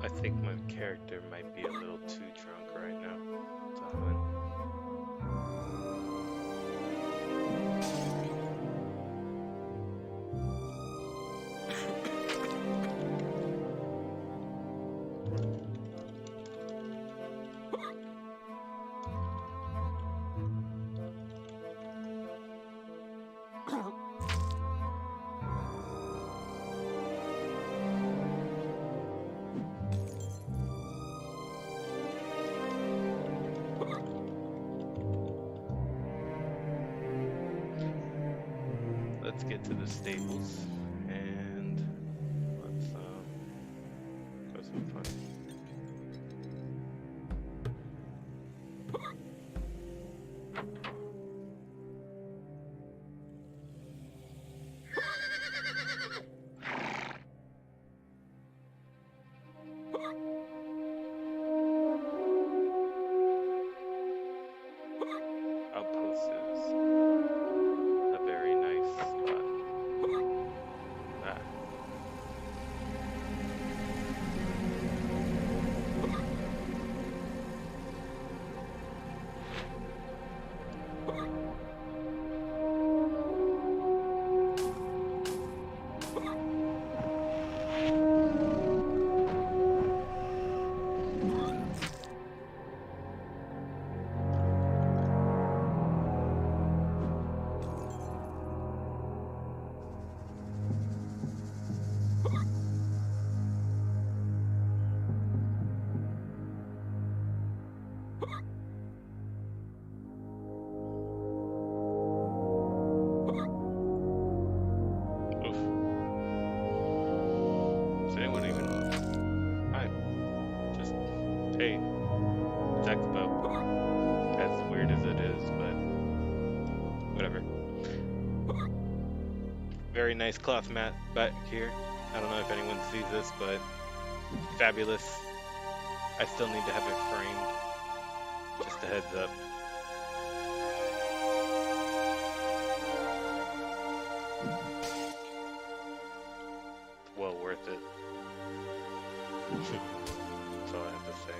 I think my character might be a little too drunk right now to hunt. Let's get to the stables and let's go some fun. Outpost is a very nice spot. Ah. Oof. Is anyone even? I just hey. Expo. As weird as it is, but whatever. Very nice cloth mat back here. I don't know if anyone sees this, but fabulous. I still need to have it framed. Just a heads up. It's well worth it. That's all I have to say.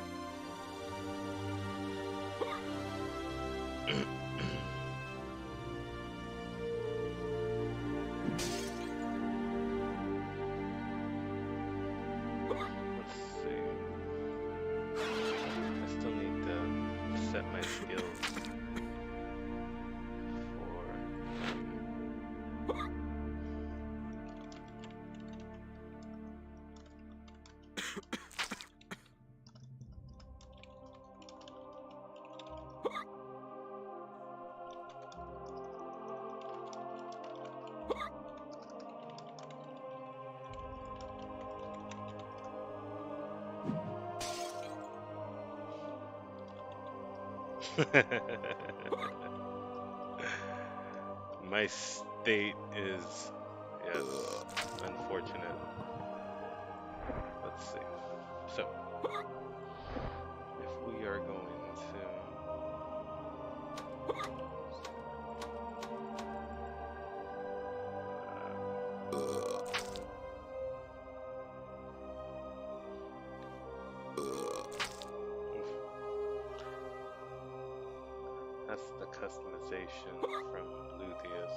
Let's see. I still need to set my skills for my state is, yes, unfortunate. Let's see. So, if we are going that's the customization from Luthieus.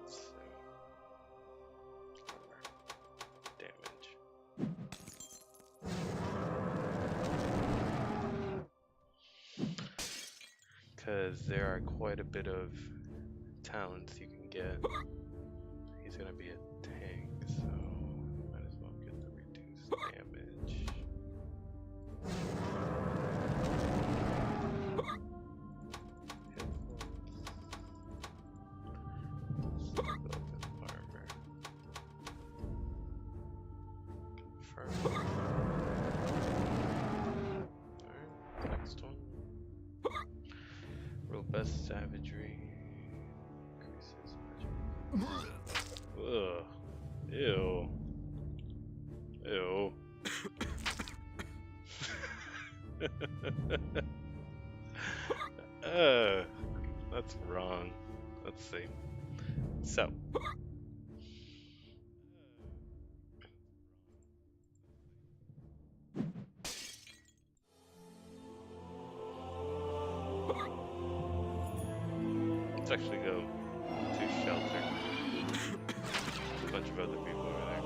Let's see. Armor. Damage. Because there are quite a bit of talents you can get. He's gonna be a tank, so might as well get the reduced damage. Armor. Confirm. Alright, next one. Robust savagery. Increases magic. Ugh. Ew. Ew. That's wrong. Let's see. So. Let's actually go to shelter. There's a bunch of other people over there.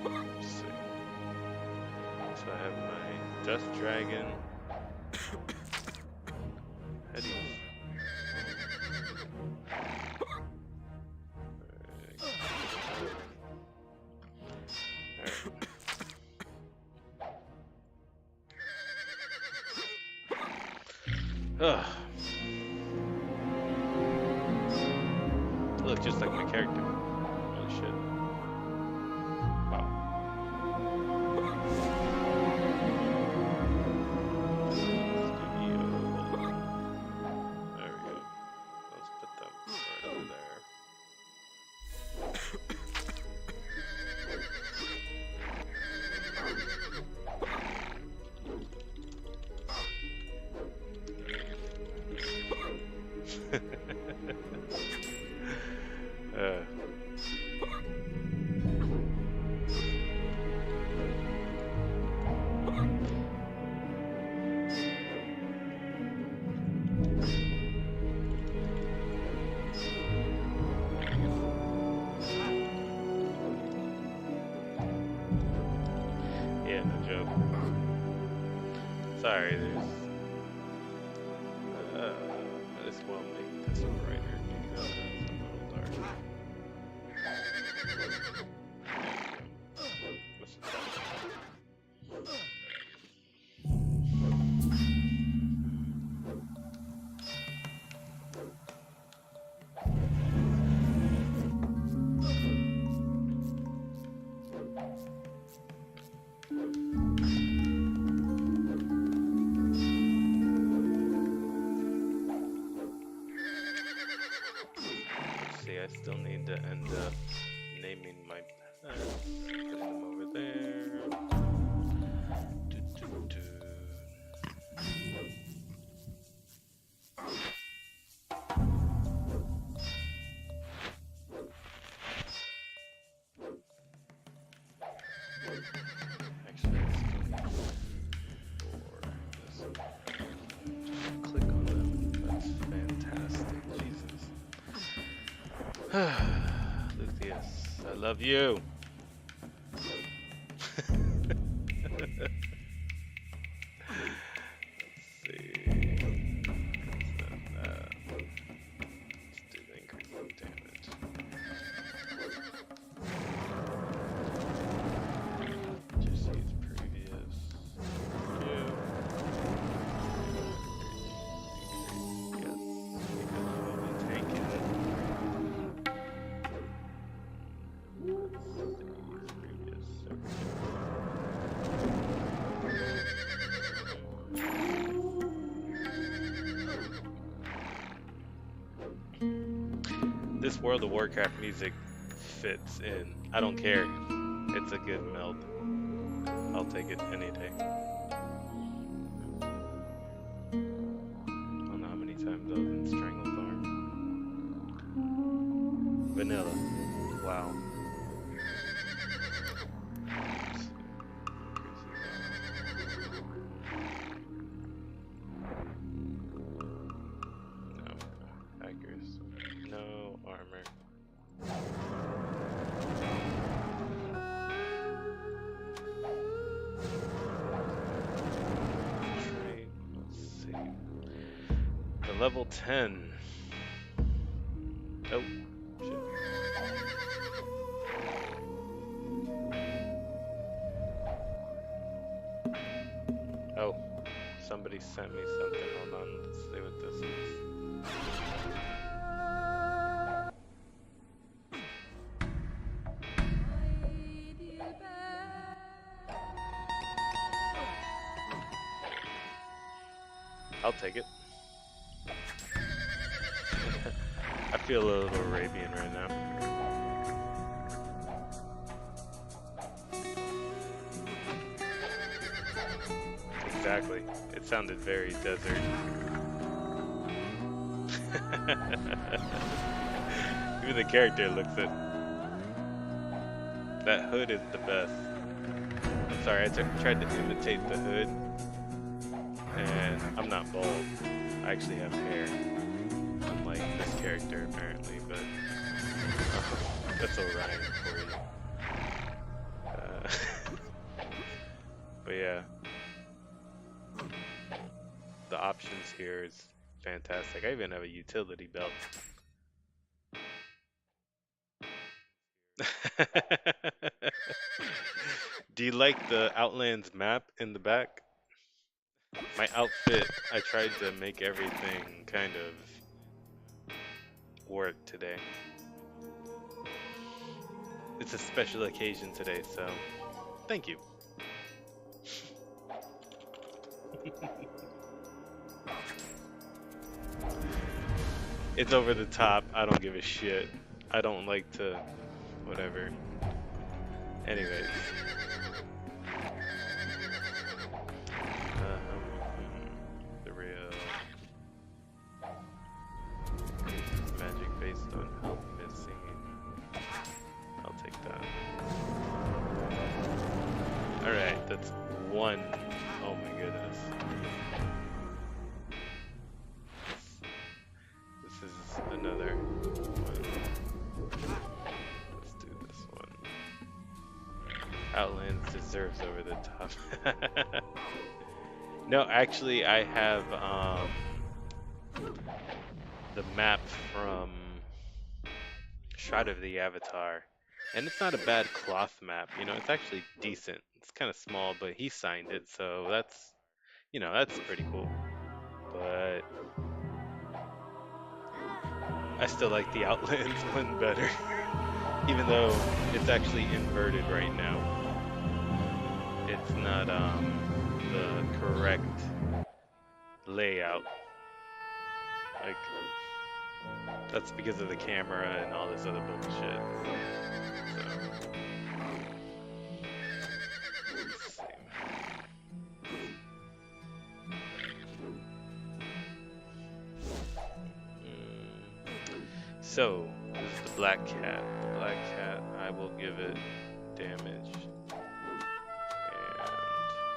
Let's see. So I have my Dust Dragon. Headies. Ugh. Look just like my character. Holy shit. Wow. Studio. There we go. Let's put them right over there. Yeah, no joke. Sorry, there's might as well make this brighter because it's a little dark. Putting them over there. Actually, I still need 4. Just click on them. That's fantastic. Jesus. Lucius, I love you. Let's see. Let's do the increase of damage. Just use previous. Yeah. Yes, because we'll be tanking. Let's see, use previous. This World of Warcraft music fits in. I don't care. It's a good meld. I'll take it any day. I don't know how many times I was in Stranglethorn. Vanilla. Wow. No. Accuracy. No armor. Let's see. The level 10. Oh, shit. Oh, somebody sent me something. Hold on, let's see what this is. I'll take it. I feel a little Arabian right now. Exactly. It sounded very desert. Even the character looks it. That hood is the best. I'm sorry, I tried to imitate the hood. And I'm not bald. I actually have hair. Unlike this character, apparently, but that's Orion for you. But yeah. The options here is fantastic. I even have a utility belt. Do you like the Outlands map in the back? My outfit, I tried to make everything kind of work today. It's a special occasion today, so thank you. It's over the top. I don't give a shit. I don't like to, whatever. Anyways. The real magic based on health missing. I'll take that. Alright, that's 1. Oh my goodness. This is another one. Let's do this one. Outlands deserves over the top. No, actually, I have the map from Shroud of the Avatar, and it's not a bad cloth map. You know, it's actually decent. It's kind of small, but he signed it, so that's, you know, that's pretty cool. But I still like the Outlands one better, even though it's actually inverted right now. It's not the correct layout. Like, that's because of the camera and all this other bullshit. So. So, this is the black cat. The black cat, I will give it damage. And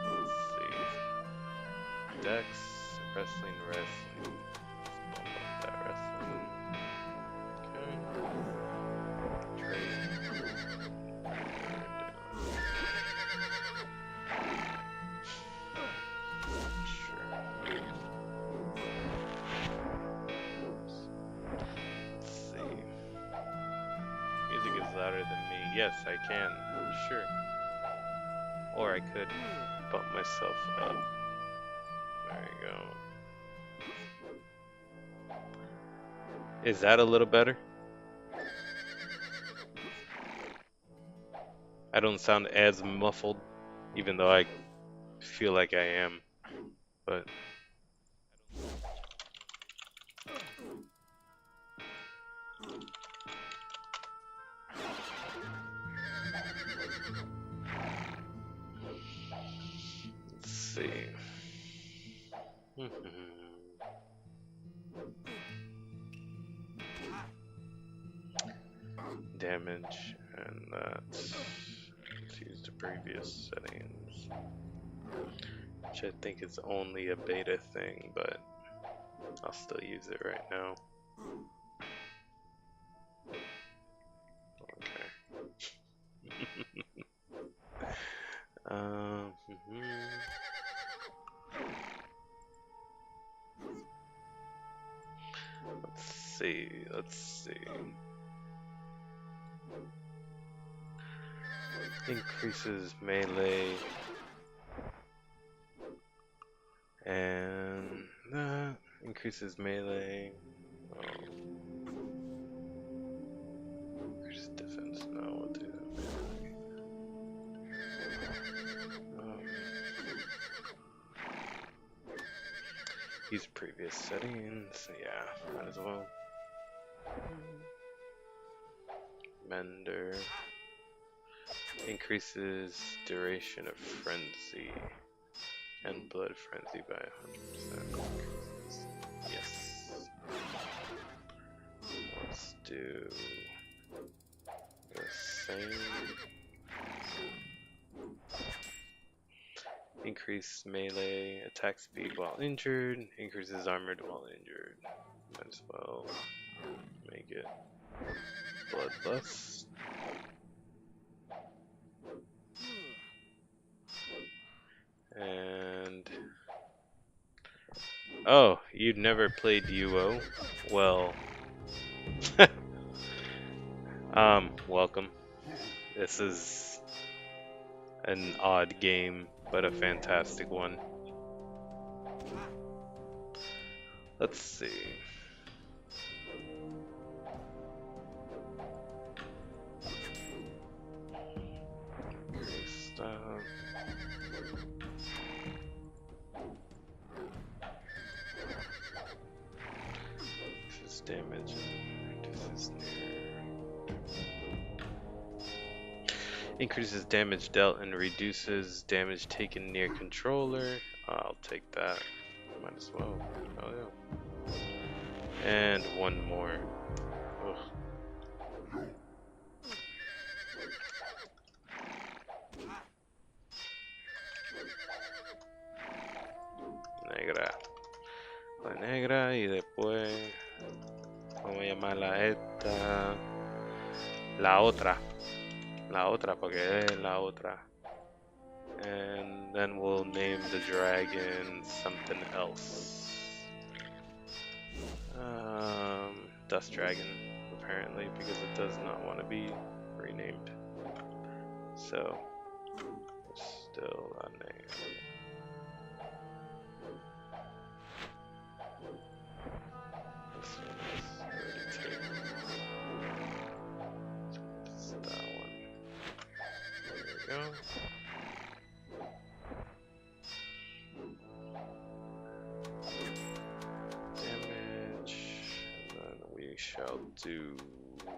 let's see. Dex, wrestling. Let's bump up that wrestling. Okay. Trade. Sure. Let's see. Music is louder than me. Yes, I can. Sure. Or I could bump myself up. There you go. Is that a little better? I don't sound as muffled, even though I feel like I am. But let's see. Damage, and let's use the previous settings, which I think is only a beta thing, but I'll still use it right now. Okay. Let's see. Increases melee and increases melee. Increases defense. No, we'll do that. Use previous settings. Yeah, might as well. Mender. Increases duration of frenzy and blood frenzy by 100%. Yes. Let's do the same. Increase melee attack speed while injured. Increases armored while injured. Might as well make it bloodlust. And oh, you'd never played UO? Well, welcome. This is an odd game, but a fantastic one. Let's see. This is damage. This is near. Increases damage dealt and reduces damage taken near controller. I'll take that. Might as well. Oh yeah. And one more. Ugh. Negra. La negra y después vamos a llamarla esta. La otra. La otra porque es la otra. And then we'll name the dragon something else. Dust Dragon, apparently, because it does not want to be renamed. So, still a name. This one is already taken. It's that one. There we go. Damage, and then we shall do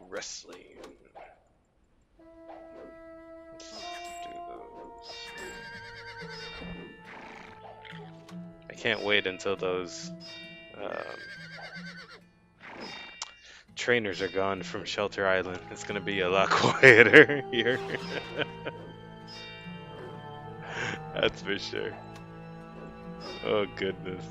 wrestling. Let's do those. I can't wait until those trainers are gone from Shelter Island. It's gonna be a lot quieter here. That's for sure. Oh goodness.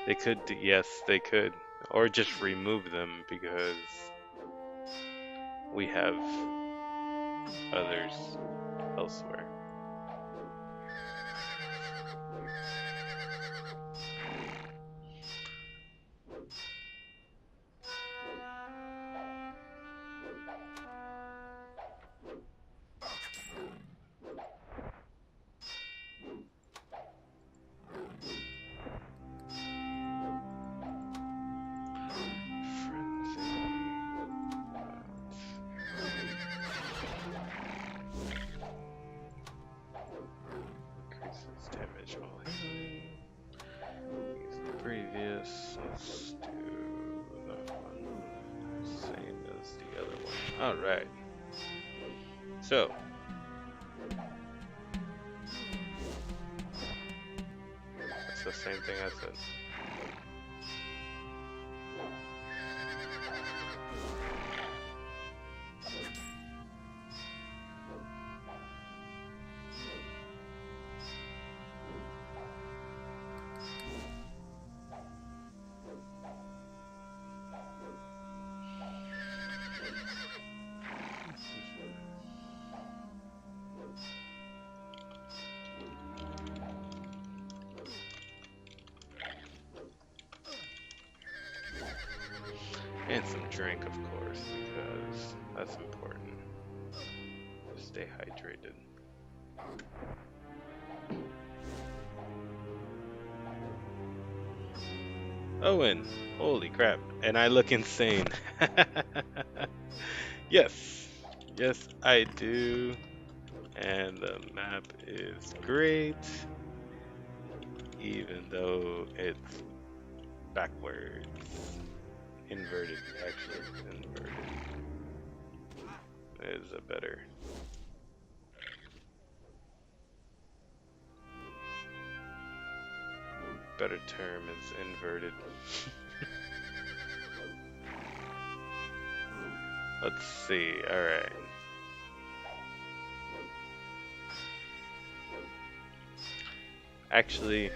They could, yes, they could. Or just remove them because we have others elsewhere. Increases damage while healing. Use the previous. Let's do that one. Same as the other one. Alright. So. That's the same thing I said. And some drink, of course, because that's important. Stay hydrated. Owen, holy crap. And I look insane. Yes, yes, I do. And the map is great, even though it's backwards. Inverted, actually. Inverted is a better term, is inverted. Let's see, alright. Actually,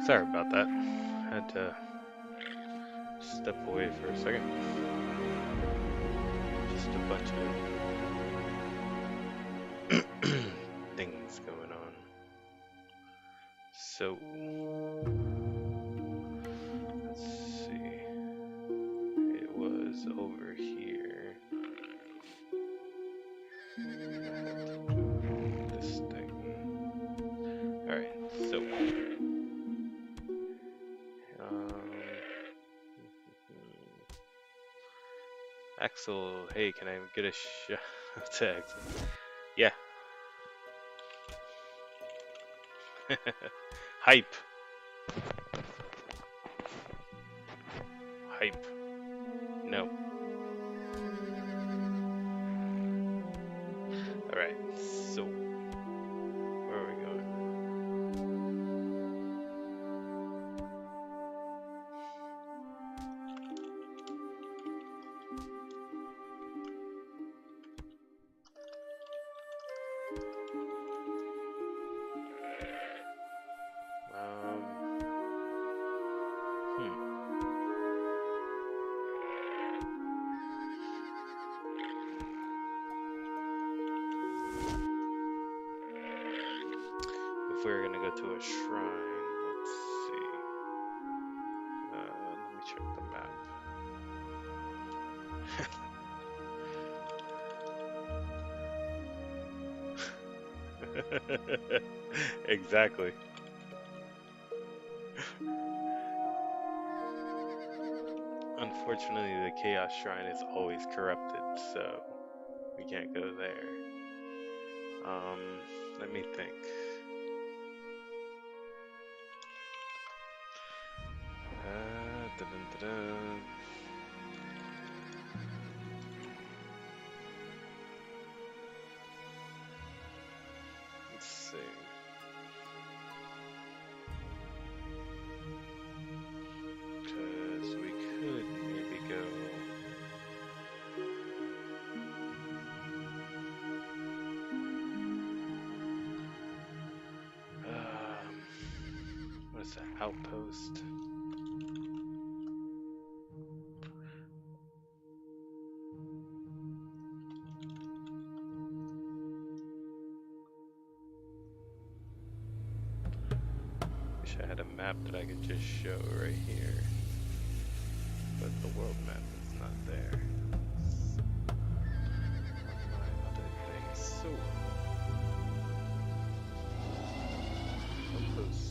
Sorry about that. Had to step away for a second. Just a bunch of things going on. So, let's see. It was over here. This thing. Alright, so. Axel, hey, can I get a shot to Axel? Yeah. Hype. Hype. No. Alright, so where are we going? If we're gonna go to a shrine, let's see. Let me check the map. Exactly. Unfortunately, the Chaos Shrine is always corrupted, so we can't go there. Let me think. Dun-dun-dun-dun. Let's see. Because we could maybe go. What is that? Outpost. Wish I had a map that I could just show right here. But the world map is not there. My other thing. So. Outpost.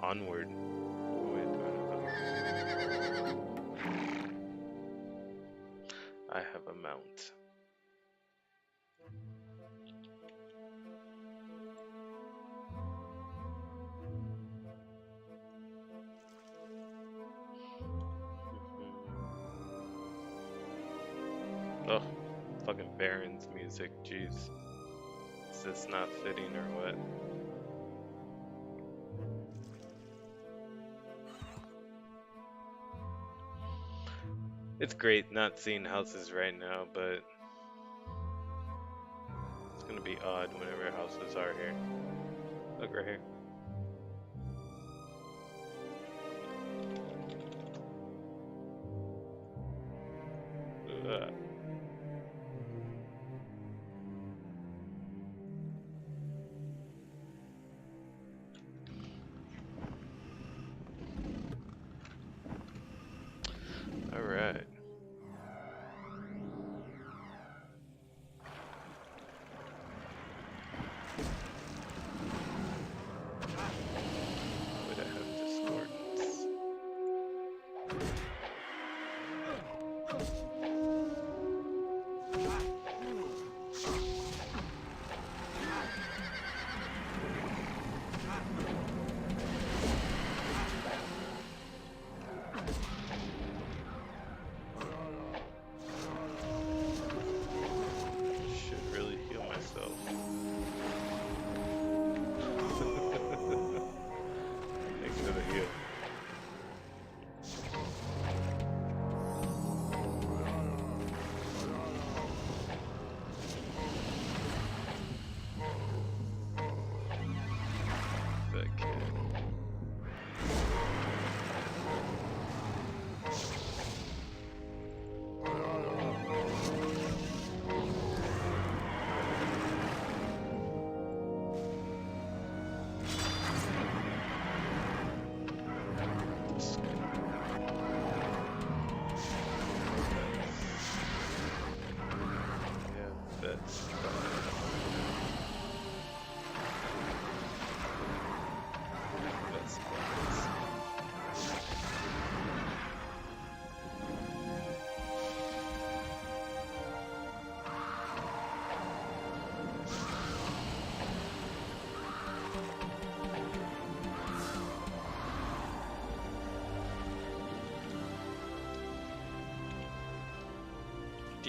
Onward. I have a mount. Oh, fucking Baron's music, jeez. Is this not fitting or what? It's great not seeing houses right now, but it's gonna be odd whenever houses are here. Look right here. Alright. Would I have discordance?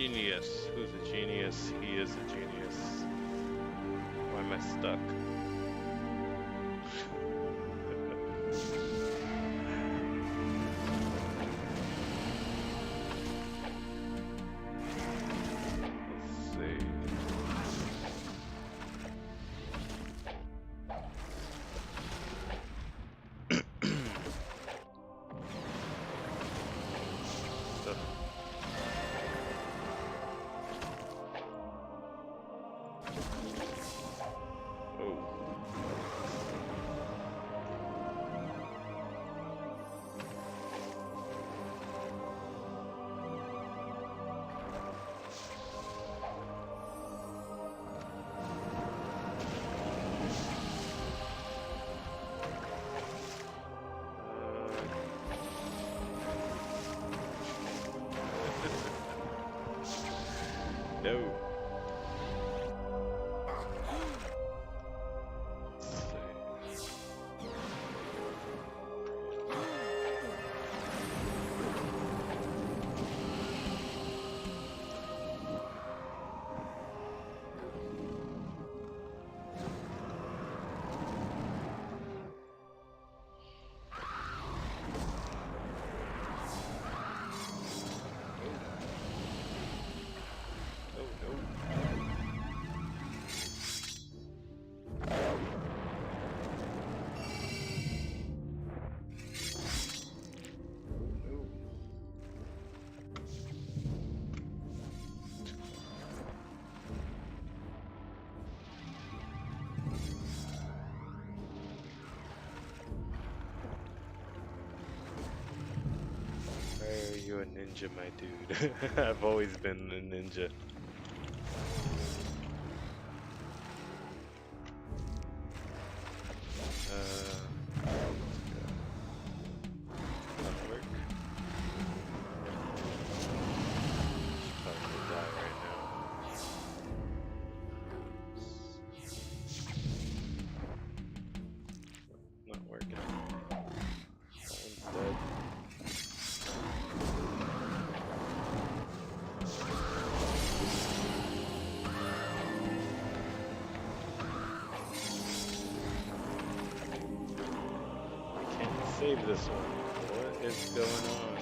Genius. Who's a genius? He is a genius. Why am I stuck? No. You a ninja, my dude. I've always been a ninja. That'll work. Probably gonna die right now. Not working. That one's dead. Save this one. What is going on?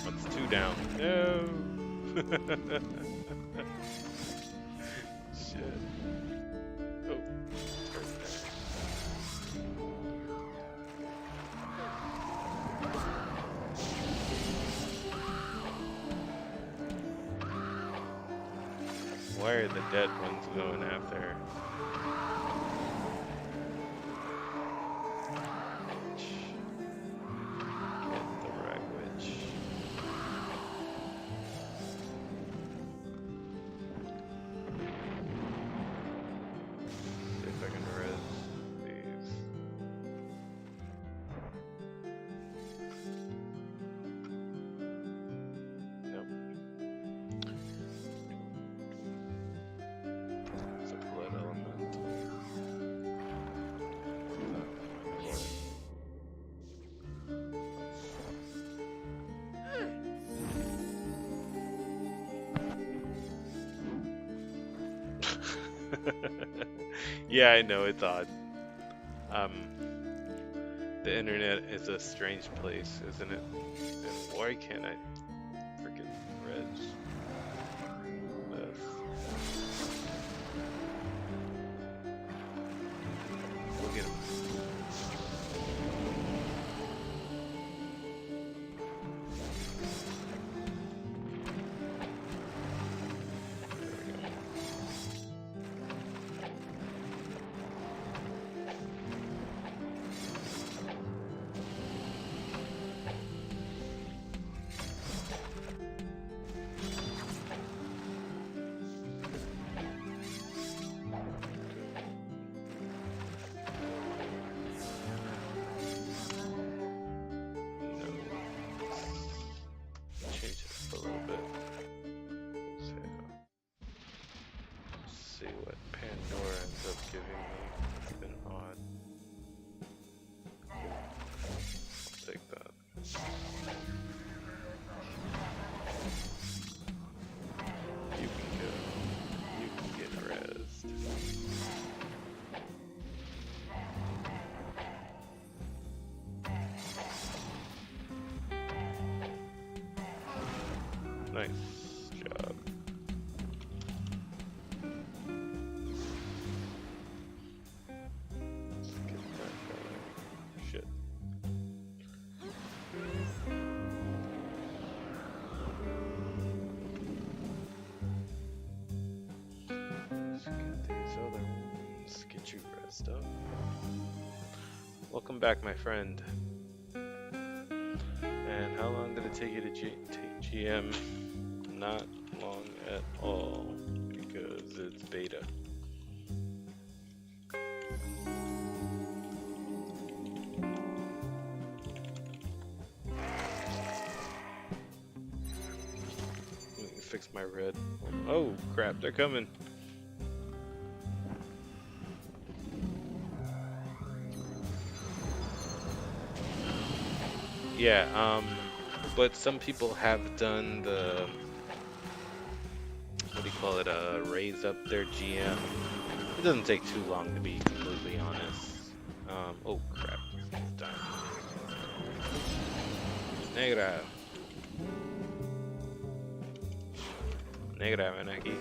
That's 2 down. No. Shit. Oh. Why are the dead ones going after her? Get the right witch. See if I can res these. Nope. It's a blood element. Yeah, I know, it's odd. The internet is a strange place, isn't it? And why can't I freaking res this? Look at him. Nice job. Let's get that going. Shit. Let's get these other ones. Get you rest up. Welcome back, my friend. And how long did it take you to GM? Not long at all, because it's beta. Let me fix my red. Oh crap, they're coming. Yeah, but some people have done the, what do you call it, raise up their GM. It doesn't take too long, to be completely honest. Oh crap, it's done. Negra. Negra, Manaki.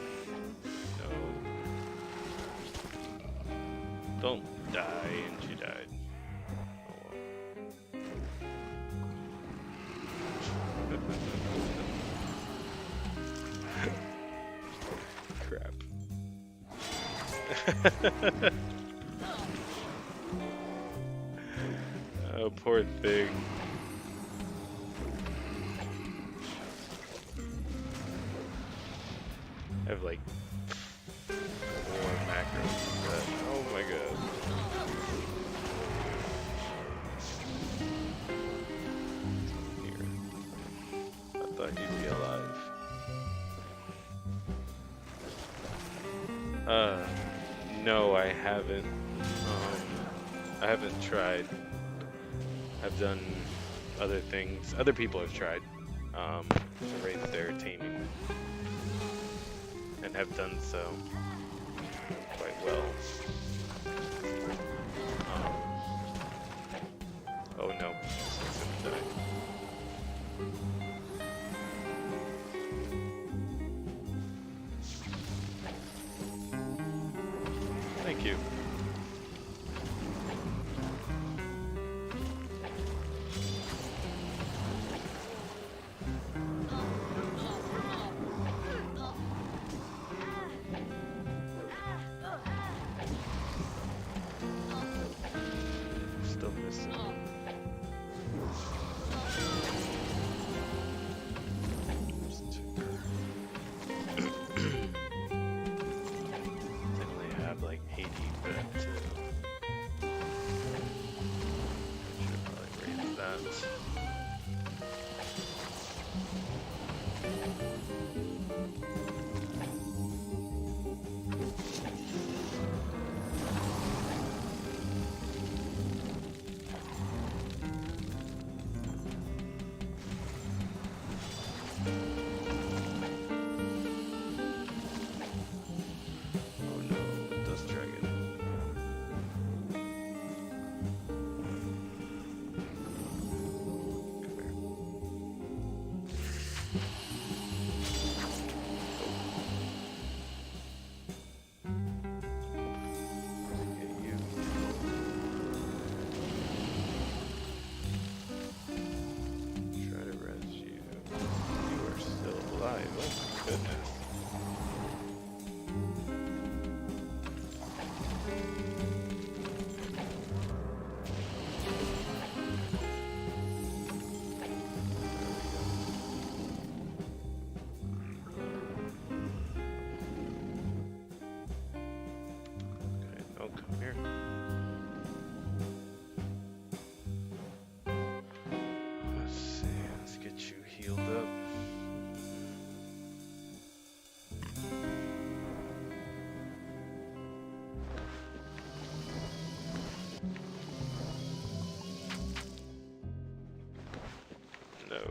No. Don't die, and she died. Crap. Oh, poor thing. I have like 4 macros. Oh my god. Here. I thought he'd be alive. No, I haven't. I haven't tried. I've done other things. Other people have tried to raise their taming, and have done so quite well. Oh no, it's gonna die. Thank you. Still missing. They have like 80 bet too. Should probably raise that. Oh no, Dust Dragon. Come here. Get you. Try to res you. You are still alive. Oh my goodness. Okay, oh, come here. Let's see, let's get you healed up. No.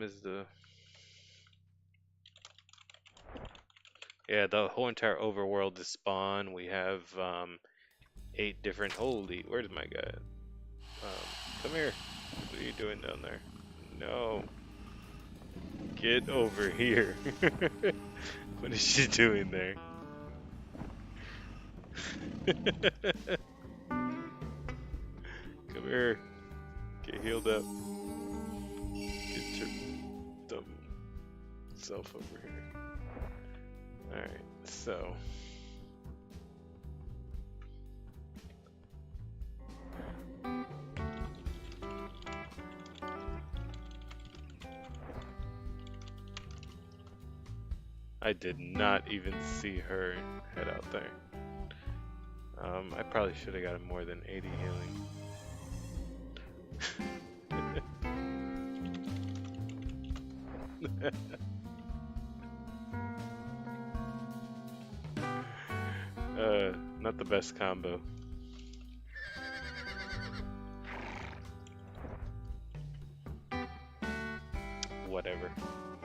Is the... Yeah, the whole entire overworld is spawn. We have 8 different... Holy, where's my guy? Come here. What are you doing down there? No. Get over here. What is she doing there? Come here. Get healed up. Get your dumb self over here. Alright, so. I did not even see her head out there. I probably should have gotten more than 80 healing. Not the best combo. Whatever.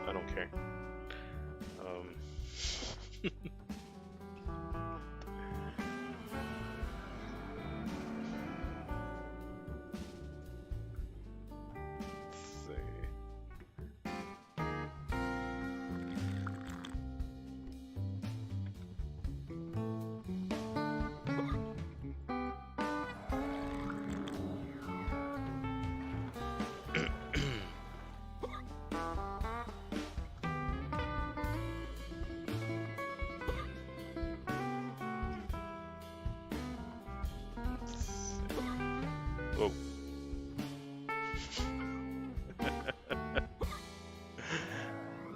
I don't care. Whoa.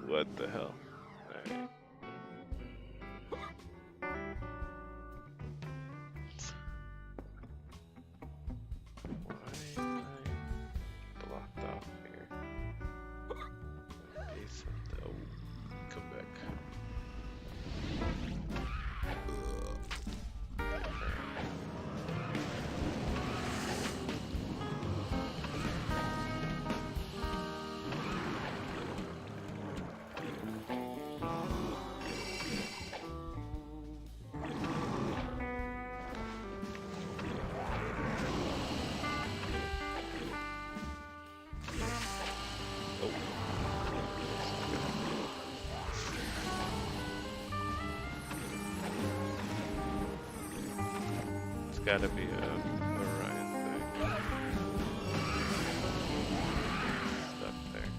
What the hell? Alright. Why am I blocked off here? Base of the... Oh, come back. It's gotta be a Orion thing. Stuck there.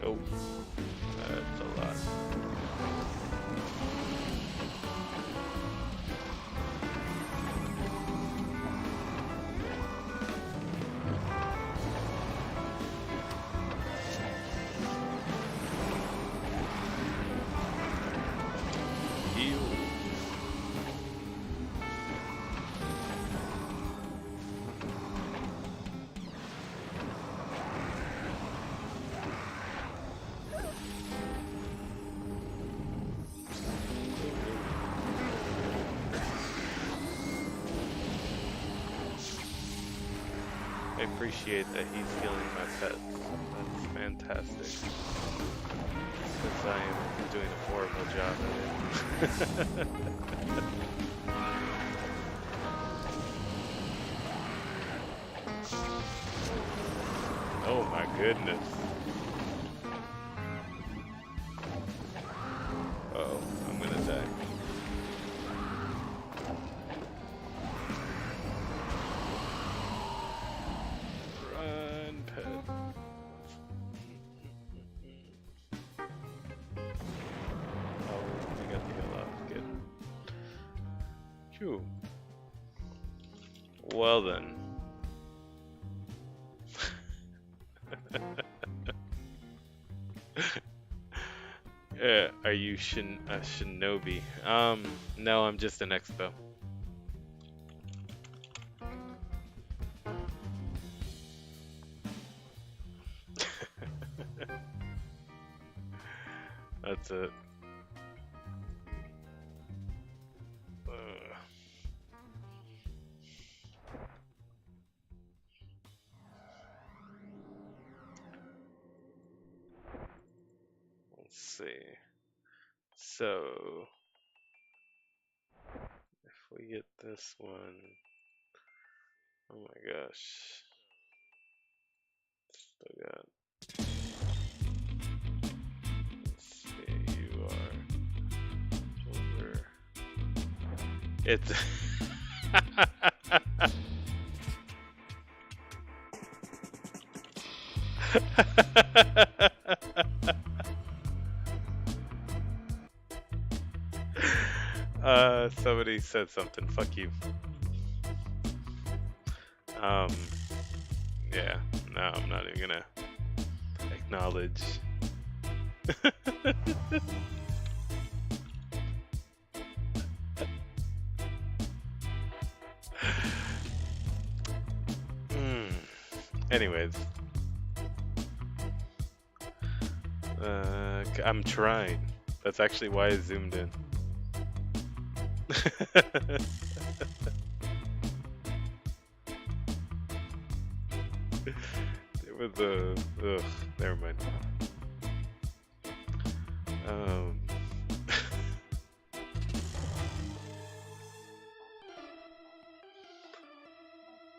Oh, that's a lot. Heal. I appreciate that he's healing my pets. That's fantastic. Because I am doing a horrible job at it. Oh my goodness. Uh-oh, I'm gonna die. Run, pet. Oh, I got the heal off. Good. Phew. Well then. Are you a shinobi? No, I'm just an expo. That's it. see. So, if we get this one, oh my gosh. Still got. Let's see, you are over. It's. Somebody said something. Fuck you. Yeah. No, I'm not even gonna acknowledge. Anyways. I'm trying. That's actually why I zoomed in. It was ugh, never mind.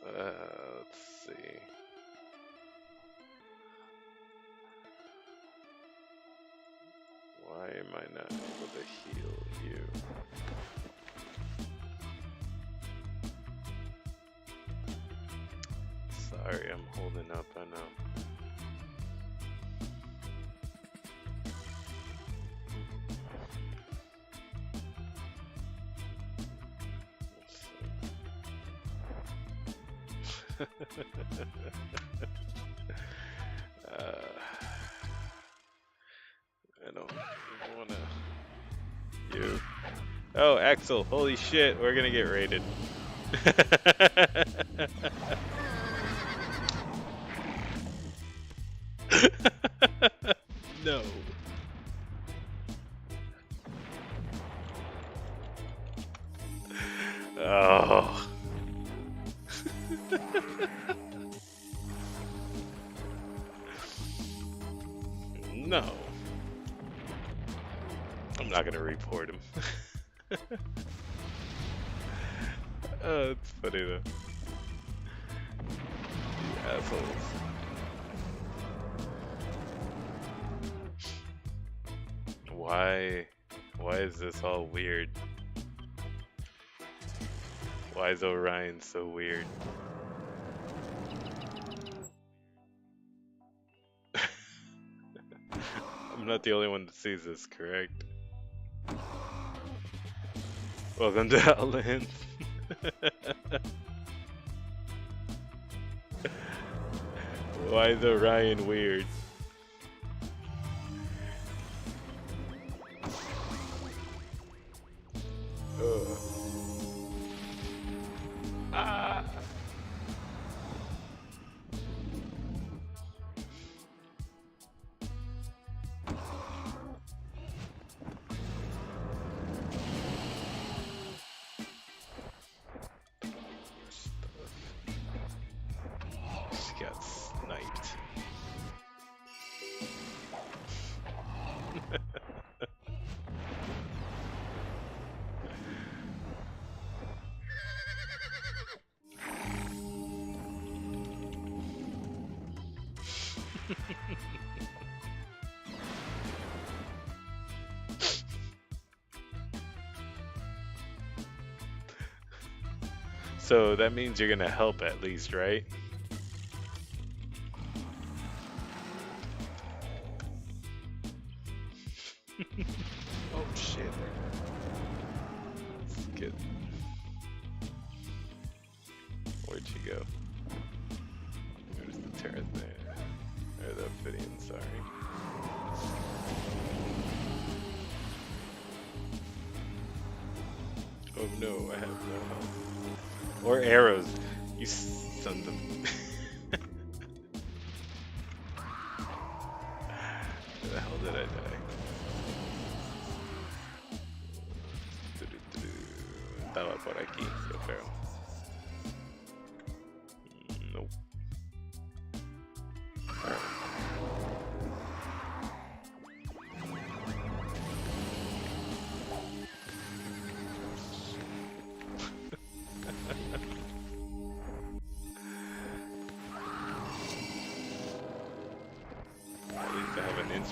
Let's see. Why am I not able to heal you? Sorry, I'm holding up, I know. I don't wanna. You. Oh, Axel! Holy shit! We're gonna get raided. No. Oh. No. I'm not gonna report him. Oh, it's funny though. You assholes. Why is this all weird? Why is Orion so weird? I'm not the only one that sees this, correct? Welcome to Outlands. Why is Orion weird? Ah. She got sniped. So that means you're gonna help at least, right? Oh shit. Let's get... Where'd she go? There's the Terran there. Or the Ophidian, sorry. Oh no, I have no health. Or arrows. You sons of... Where the hell did I die? Estaba por aquí, yo creo. Nope.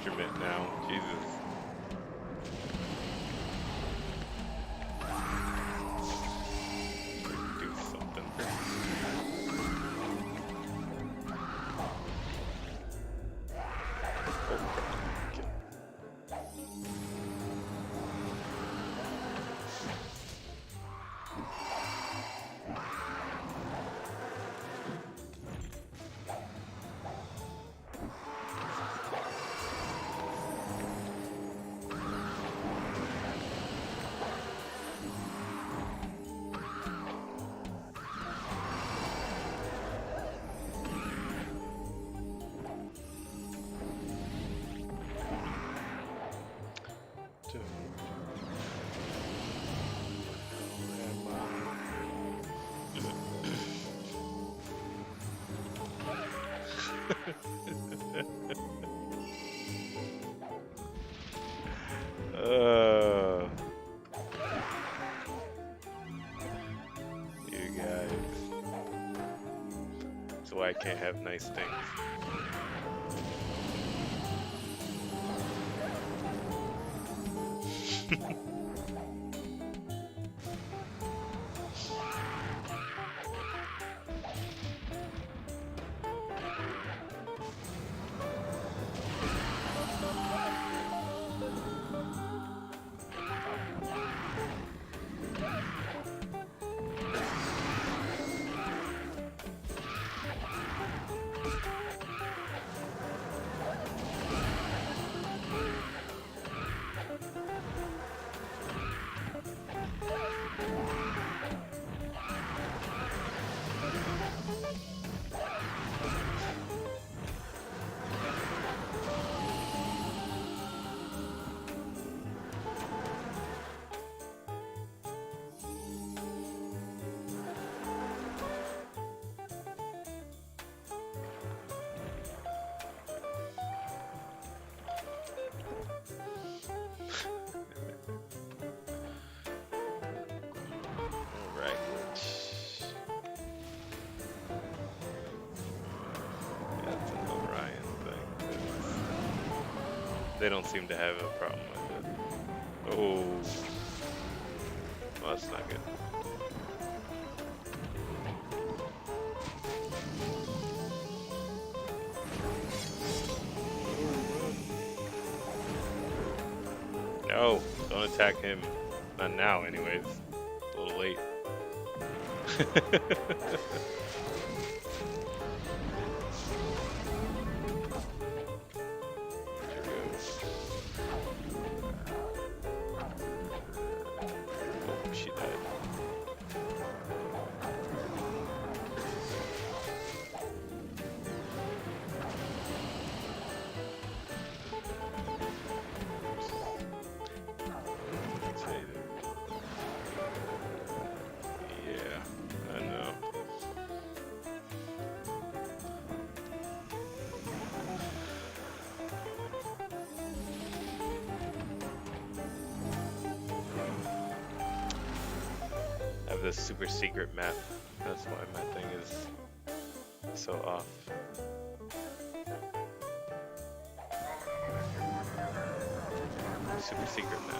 instrument now. Jesus. Do something. You guys. That's why I can't have nice things. They don't seem to have a problem with it. Oh, well, that's not good. No, don't attack him. Not now, anyways. A little late. This super secret map. That's why my thing is so off. Super secret map.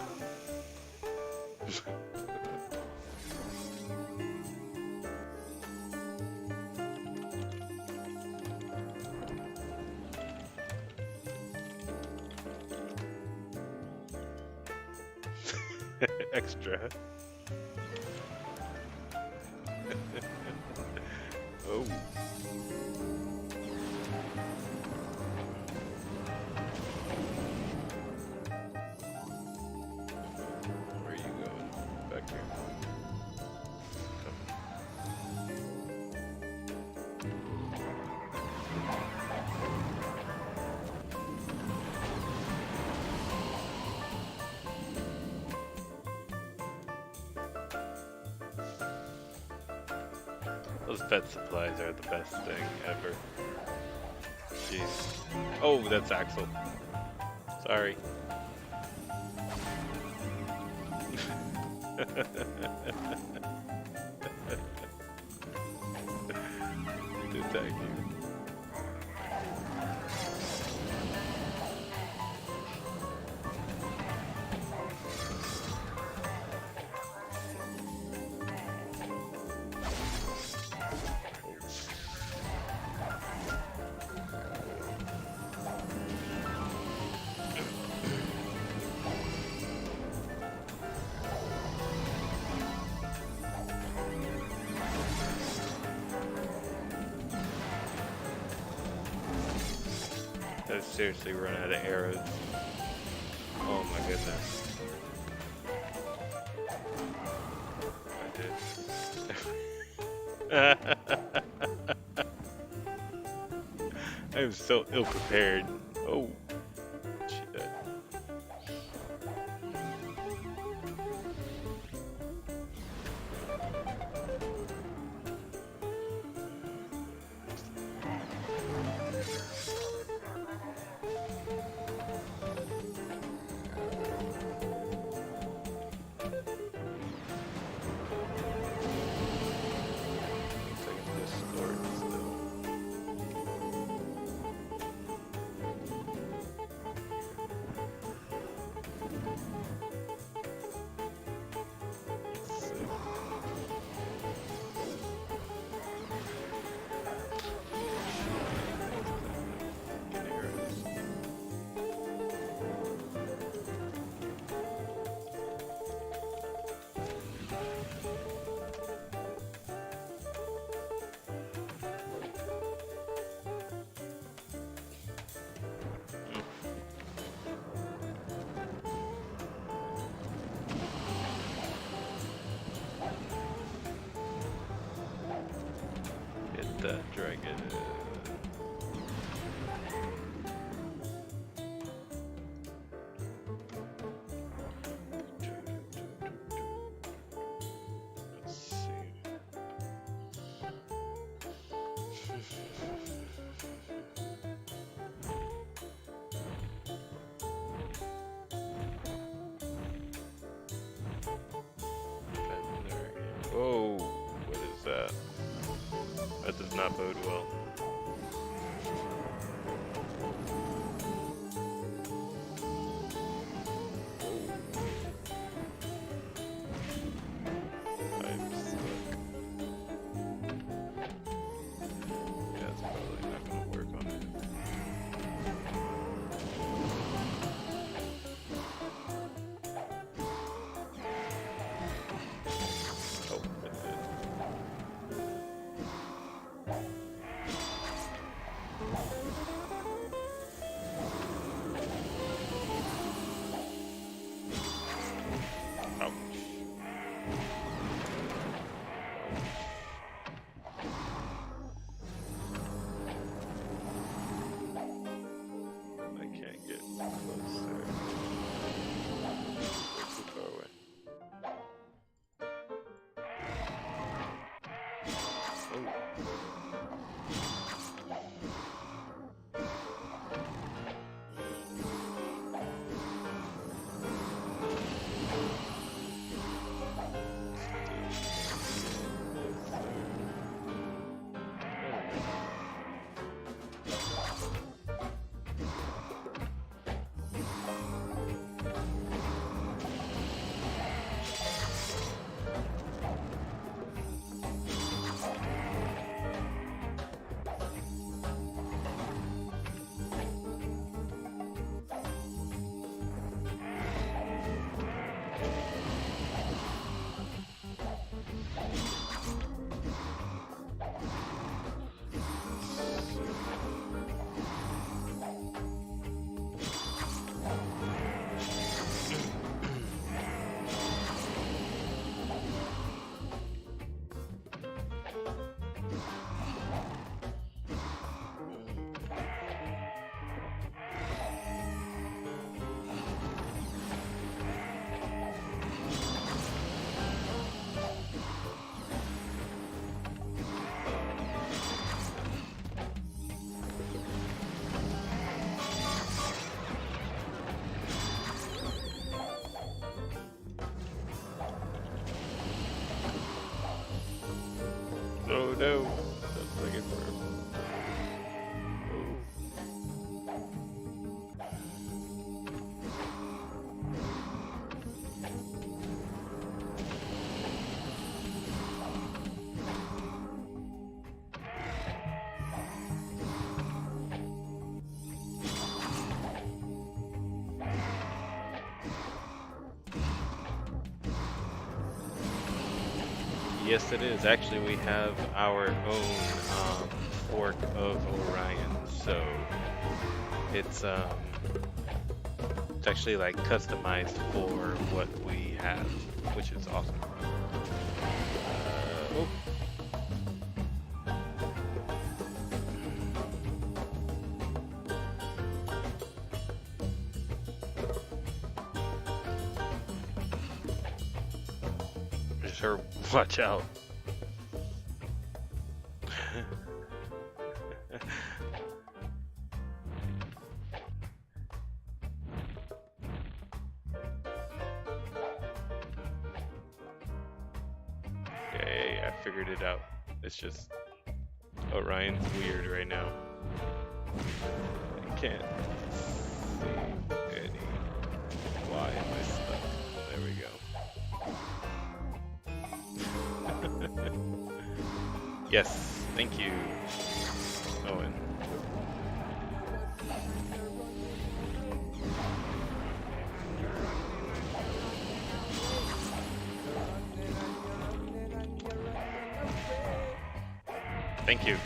Extra. Oh. Where are you going? Back here. Those pet supplies are the best thing ever. Jeez. Oh, that's Axel. Sorry. Dude, thank you. gonna seriously run out of arrows. Oh my goodness. I did. I am so ill prepared. Oh, shit. That dragon. Let's see. Oh, what is that? That does not bode well. I'm stuck. Yeah, it's probably not gonna work on it. Oh, it did. Oh no, that's like it for Yes, it is. Actually, we have our own fork of Orion, so It's actually like customized for what we have, which is awesome. Oh. Just her, watch out. Okay, I figured it out. It's just Orion's weird right now. I can't see any. Why am I stuck? There we go. Yes, thank you, Owen. Thank you.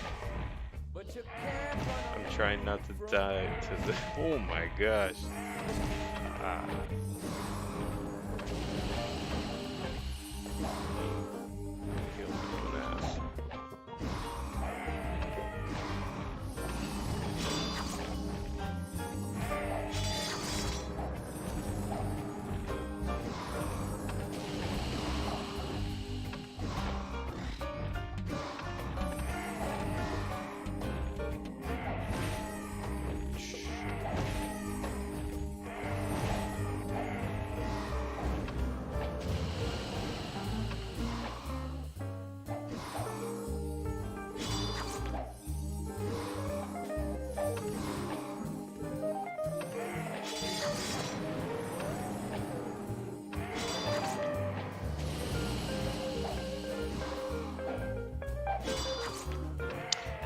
I'm trying not to die to the. Oh my gosh. Ah. Heal my own ass.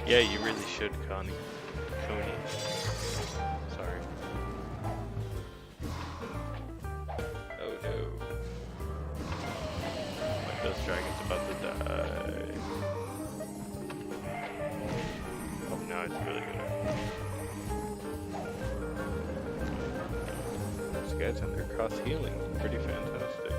Yeah, you really should, Connie. Sorry. Oh no. My Ghost Dragon's about to die. Oh, now it's really gonna. This guy's under cross healing. Pretty fantastic.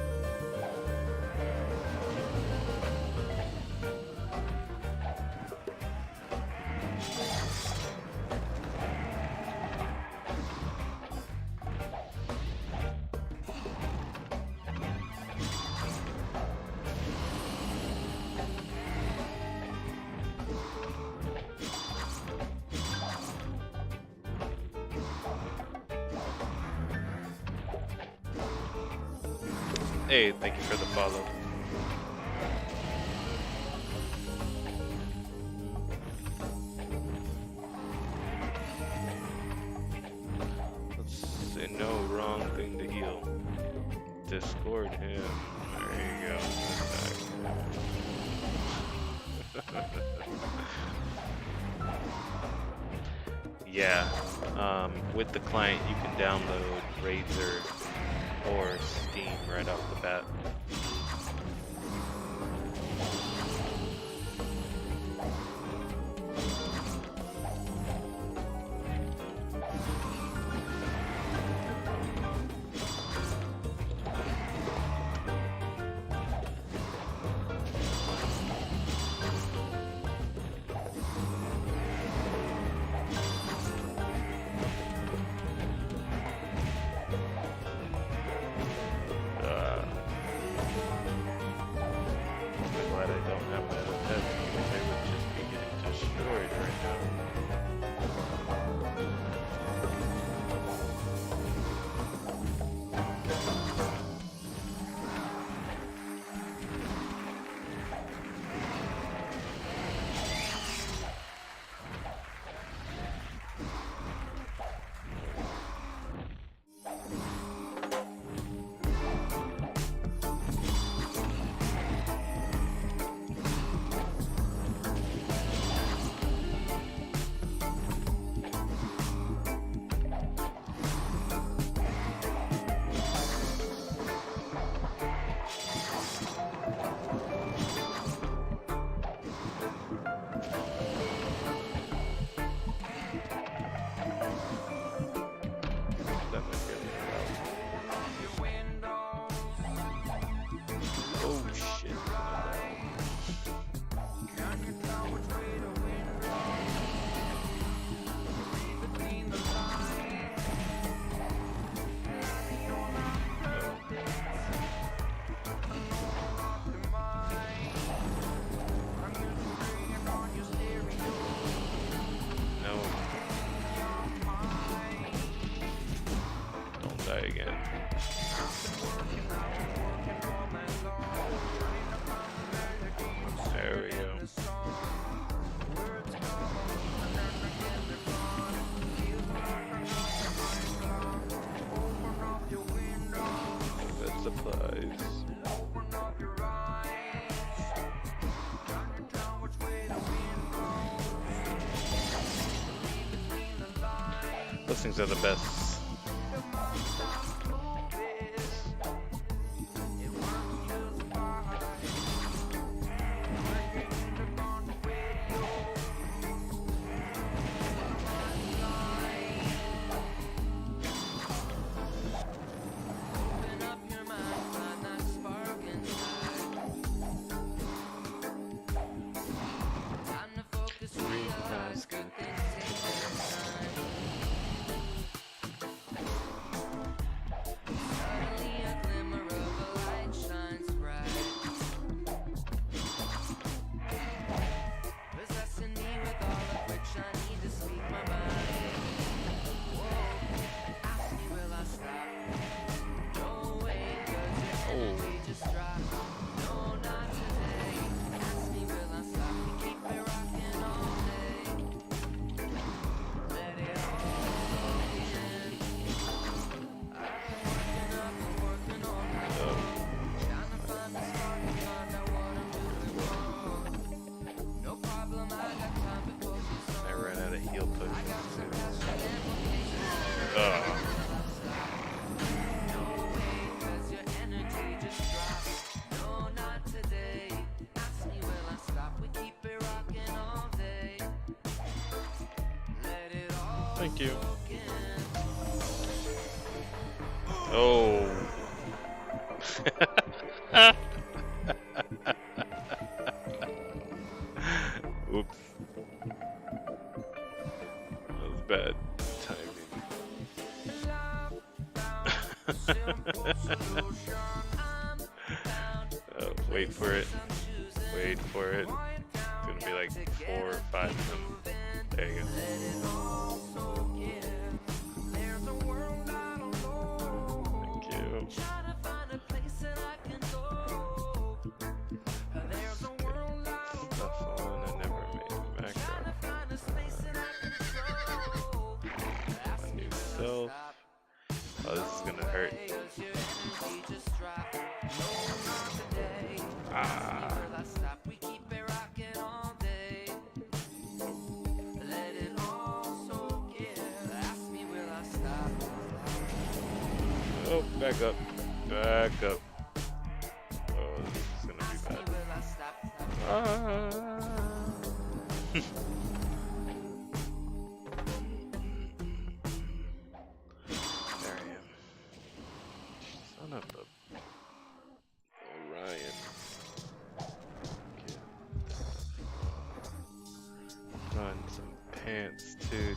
Hey, thank you for the follow. Let's say no wrong thing to heal. Discord him. There you go. Yeah, with the client you can download Razor or Steam right off the bat. Those things are the best. Thank you. Oh. Oops. That was bad timing. Wait for it. Wait for it. It's gonna be like 4 or 5 of them. There you go. Oh, this is gonna hurt. Ah. Oh, back up. Back up. Oh, this is gonna be bad. Ah.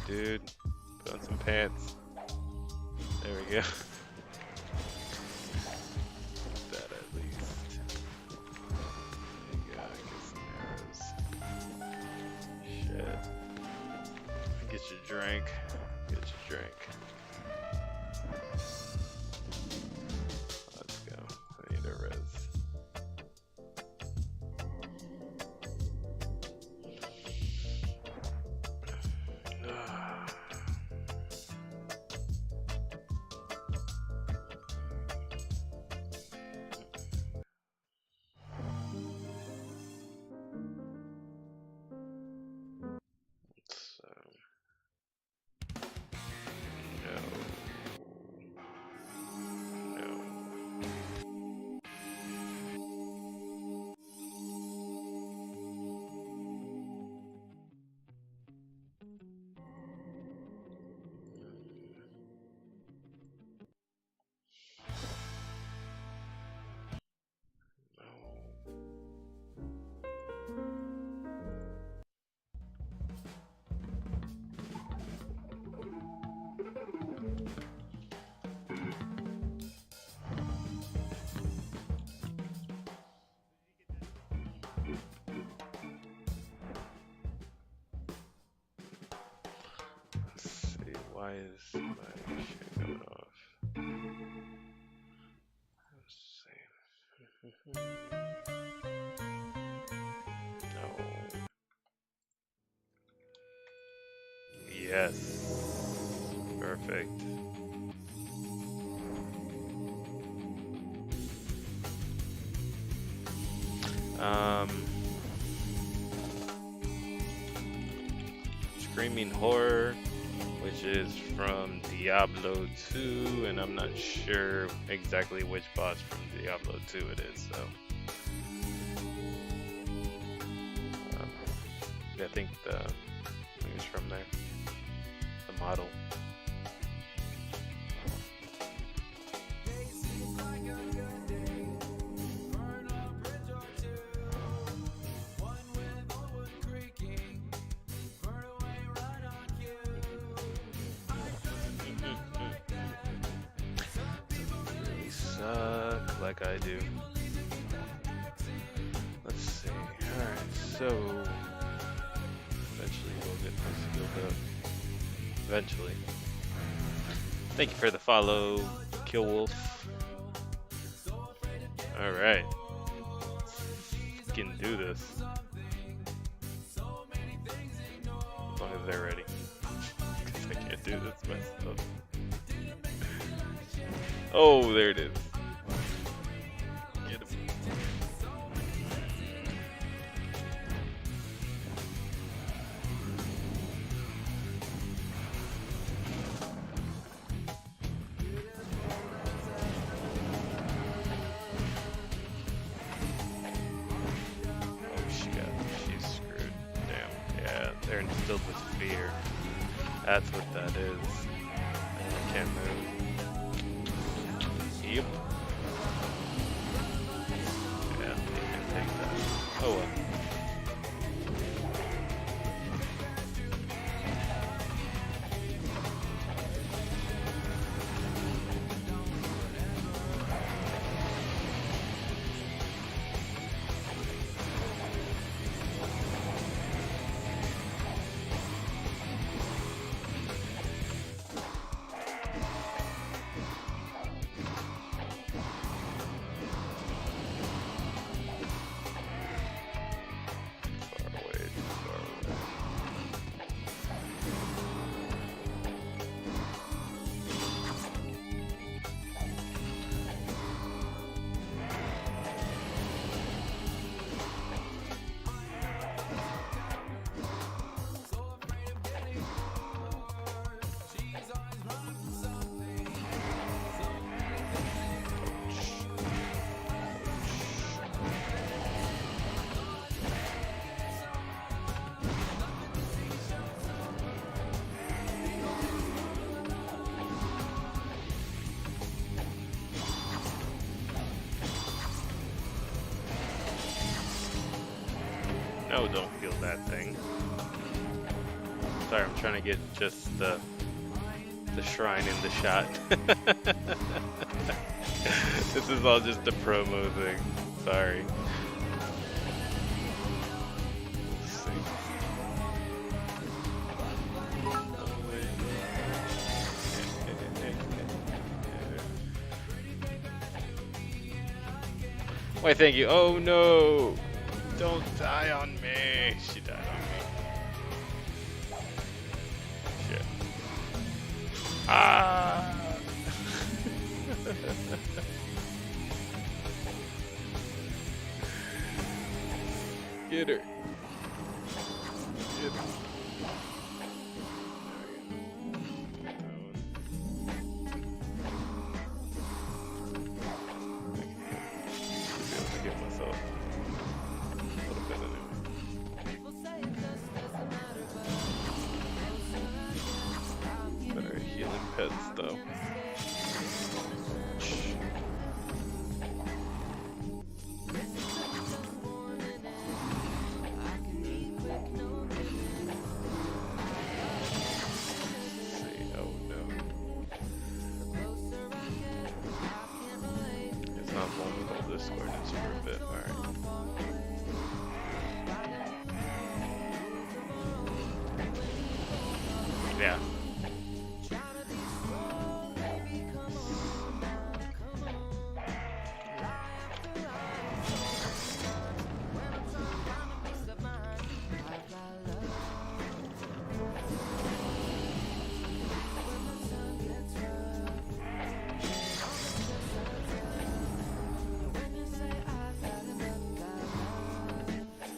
Dude, put on some pants. There we go. That at least. There you go. Get some arrows. Shit. Get your drink. Get your drink. Let's go. I need a res. Why is my shit going off? Let's see. No. Yes. Perfect. Screaming horror which is from Diablo 2, and I'm not sure exactly which boss from Diablo 2 it is, so. I think it's from there. The model. Suck like I do. Let's see. Alright, so eventually we'll get this skilled up. Eventually. Thank you for the follow, Kill Wolf. Alright. We can do this. As long as they're ready. Because I can't do this myself. Oh, there it is. Get him. She's screwed. Damn. Yeah, they're instilled with fear. That's what that is. I can't move. Yep. Yeah, they can take that. Oh well. No, don't feel that thing. Sorry, I'm trying to get just the shrine in the shot. This is all just a promo thing. Sorry. Let's see. Why, thank you. Oh no! Don't die on me! She died on me. Shit. Ah! Get her. Get her. Get myself. Better healing pets though. Yeah.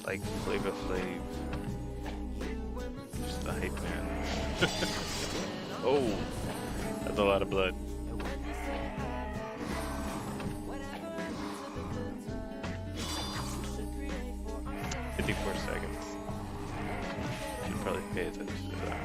Like Flavor Flav. Just The hype man. Oh, that's a lot of blood. .54 seconds. Should probably pay attention to that.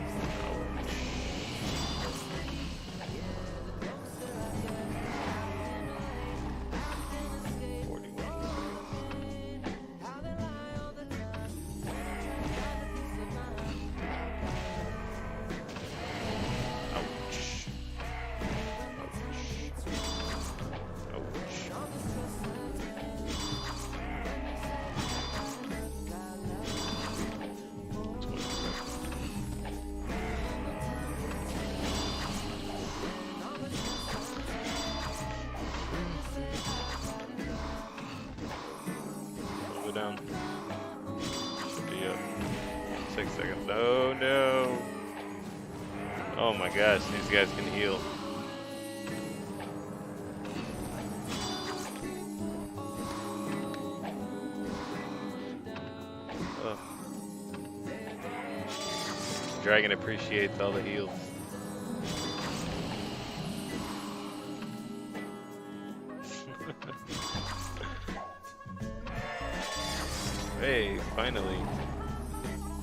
Down. Should be up. 6 seconds. Oh no! Oh my gosh, these guys can heal. Ugh. Dragon appreciates all the heals. Hey, finally.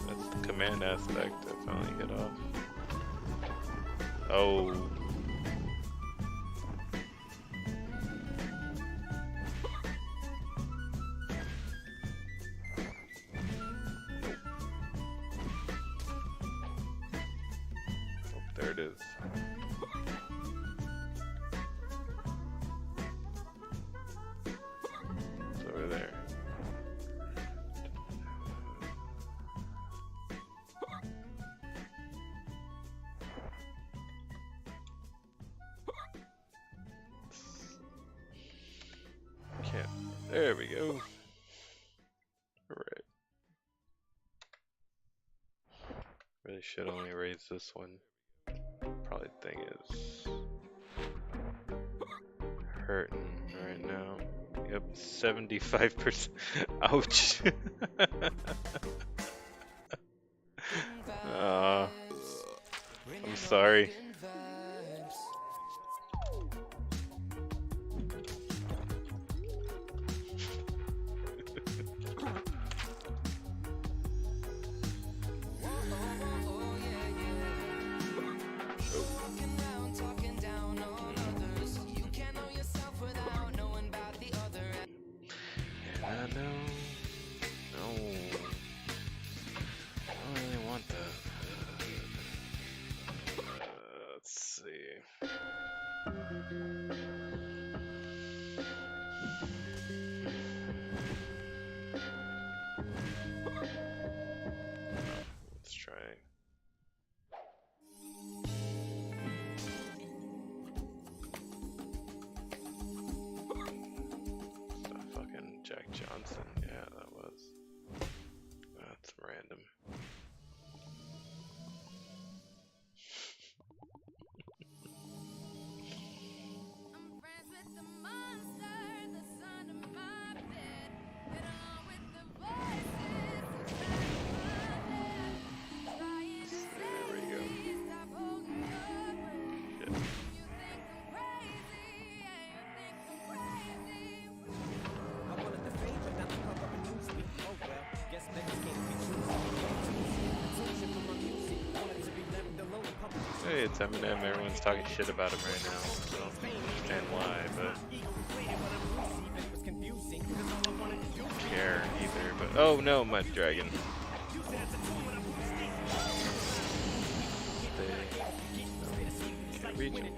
That's the command aspect that finally hit off. Oh. Oh, there it is. It's over there. There we go. Alright. Really should only raise this one. Probably thing is hurting right now. Yep, 75%. Ouch. I'm sorry. Johnson, yeah, that was. That's random. There we go. Shit. Hey, it's Eminem. Everyone's talking shit about him right now. I don't understand why, but don't care either. But oh no, Mud Dragon. Can't reach him.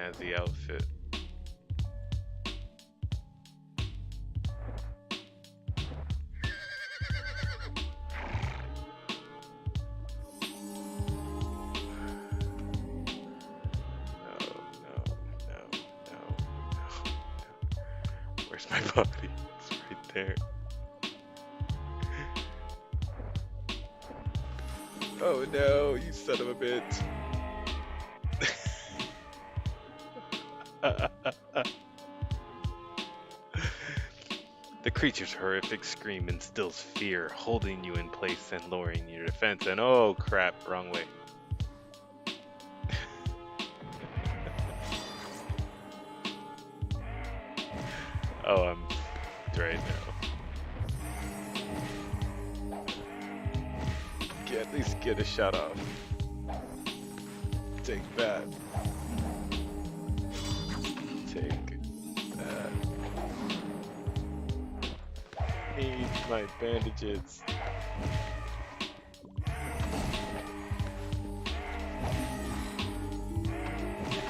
snazzy outfit. Where's my body? It's right there. Oh no, you son of a bitch. The creature's horrific scream instills fear, holding you in place and lowering your defense. And oh crap, wrong way. Oh, I'm right now. At least get a shot off. Take that. Take that. Need my bandages.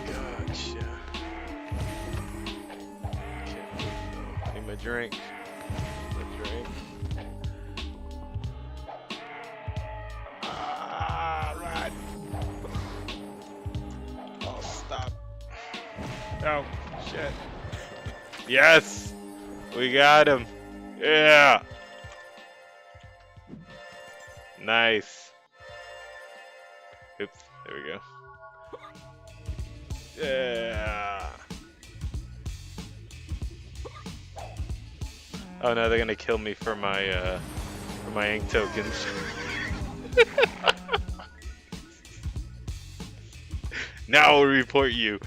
Gotcha. Can't move though. Need my drink. My drink. Right. Oh, stop. Oh, shit. Yes! We got him. Yeah! Nice. Oops, there we go. Yeah! Oh no, they're gonna kill me for my ink tokens. Now I'll report you.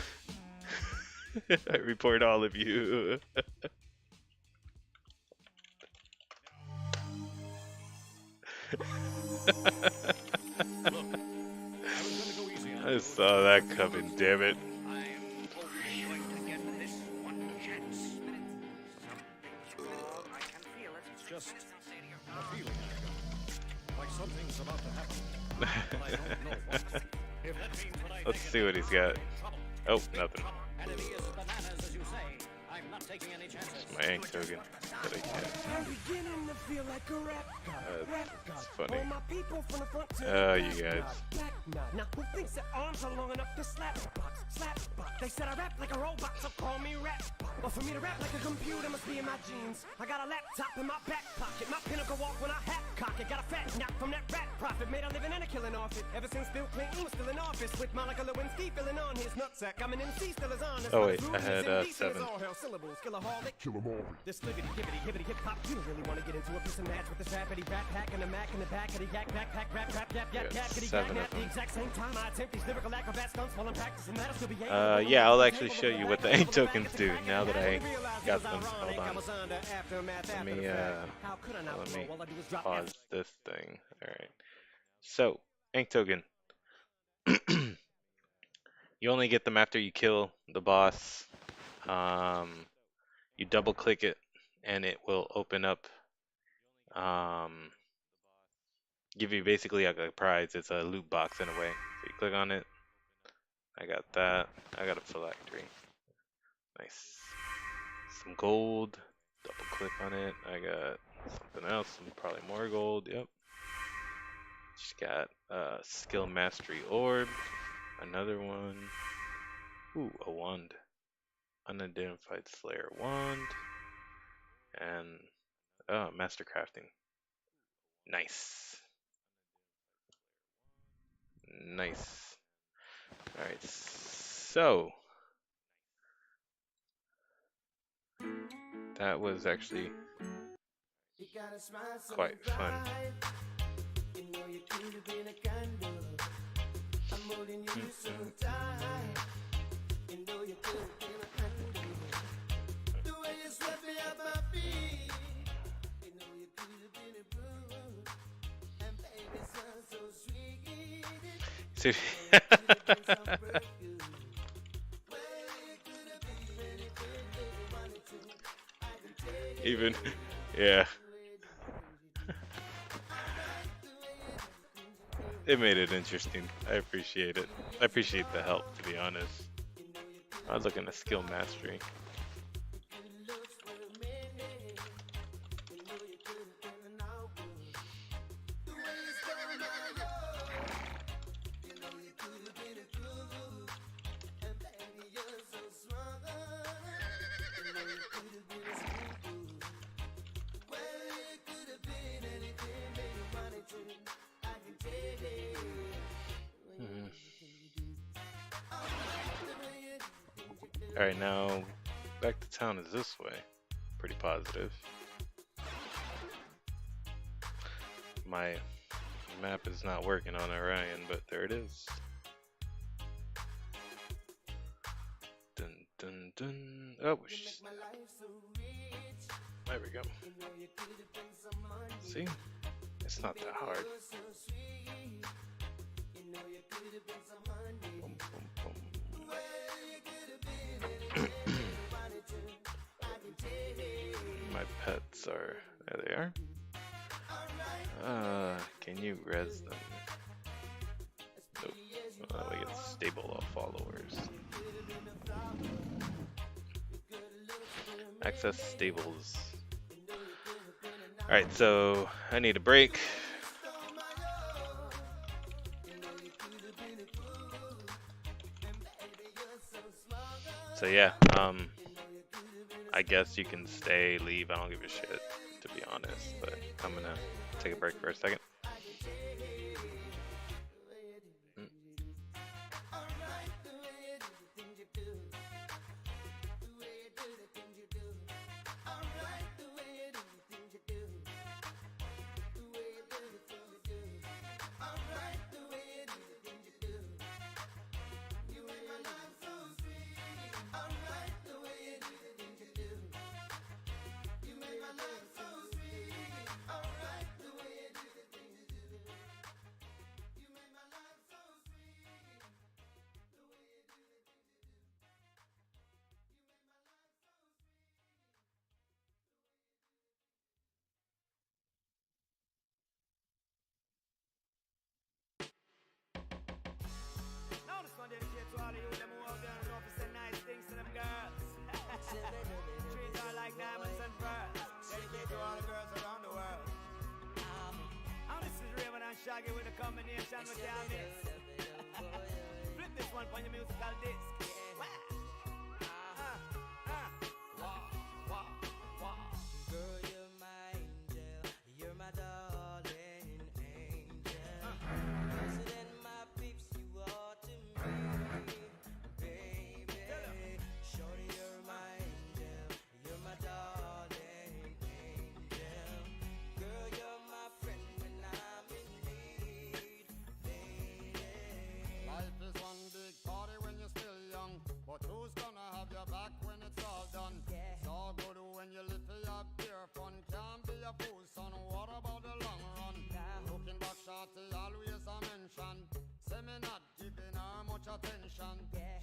I report all of you. I saw that coming, damn it. Just a feeling like something's about to happen. But I don't know what. If that means what I Let's think see what he's got. Oh, nothing. enemy is bananas, as you say. I'm not taking any chances. My ink token. But I can't. I'm beginning to feel like a rap god. That's funny. All my people from the front to Oh, the you back guys. nod, back nod. Now who thinks their arms are long enough to slap box, slap box? They said I rap like a robot, so call me rap. But for me to rap like a computer must be in my genes. I got a laptop in my back pocket, my pinnacle walk when I hat cock it. Got a fat knock from that rat profit, made a living and a killing off it. Ever since Bill Clinton was still in office, with Monica Lewinsky filling on his nutsack. I'm an MC, still as honest. Oh wait, I had 7. This liggity, gibbity, hibbity, hip hop. You don't really want to get into a piece of match with this rapidy rat pack and a mac in the back of the yak backpack, rap, rap, yap, yap, yap, kitty, yak, at the exact same time. I attempt these lyrical acrobat stunts while I'm practicing that. Still be Yeah, I'll actually show you what the ink tokens do now that I got them. Hold on. Let me pause this thing. Alright. So, ink token. You only get them after you kill the boss. You double click it and it will open up, give you basically like a prize. It's a loot box in a way. So you click on it. I got that. I got a phylactery. Nice. Some gold. Double click on it. I got something else. Some probably more gold. Yep. Just got skill mastery orb. Another one. Ooh, a wand. Unidentified slayer wand. And master crafting. Nice. Nice. Alright, so that was actually quite fun. See, even, yeah. It made it interesting. I appreciate it. I appreciate the help, to be honest. I was looking at skill mastery. Alright, now back to town is this way. Pretty positive. My map is not working on Orion, but there it is. Dun dun dun. Oh, there we go. See? It's not that hard. Boom, boom, boom. My pets are... There they are. Can you res them? Nope. We get stable all followers. Access stables. Alright, so I need a break. So yeah, I guess you can stay, leave, I don't give a shit, to be honest, but I'm gonna take a break for a second. Now this one dedicated to all of you them who out there and know to say nice things to them girls. Treat her like diamonds and pearls. Dedicated to all the girls around the world. And this is Raven and Shaggy with a combination with their mix. Flip this one on your musical disc. Girl, you're my angel, you're my darling angel. Closer than my peeps, you are to me, baby. Shorty, you're my angel, you're my darling angel. Girl, you're my friend when I'm in need, baby. Life is one big party when you're still young, but who's gonna have your back when it's all done? It's all good when you live for your pure fun. Can't be a fool, son. What about the long run? Looking back, shorty, always a mention. Say me not giving her much attention.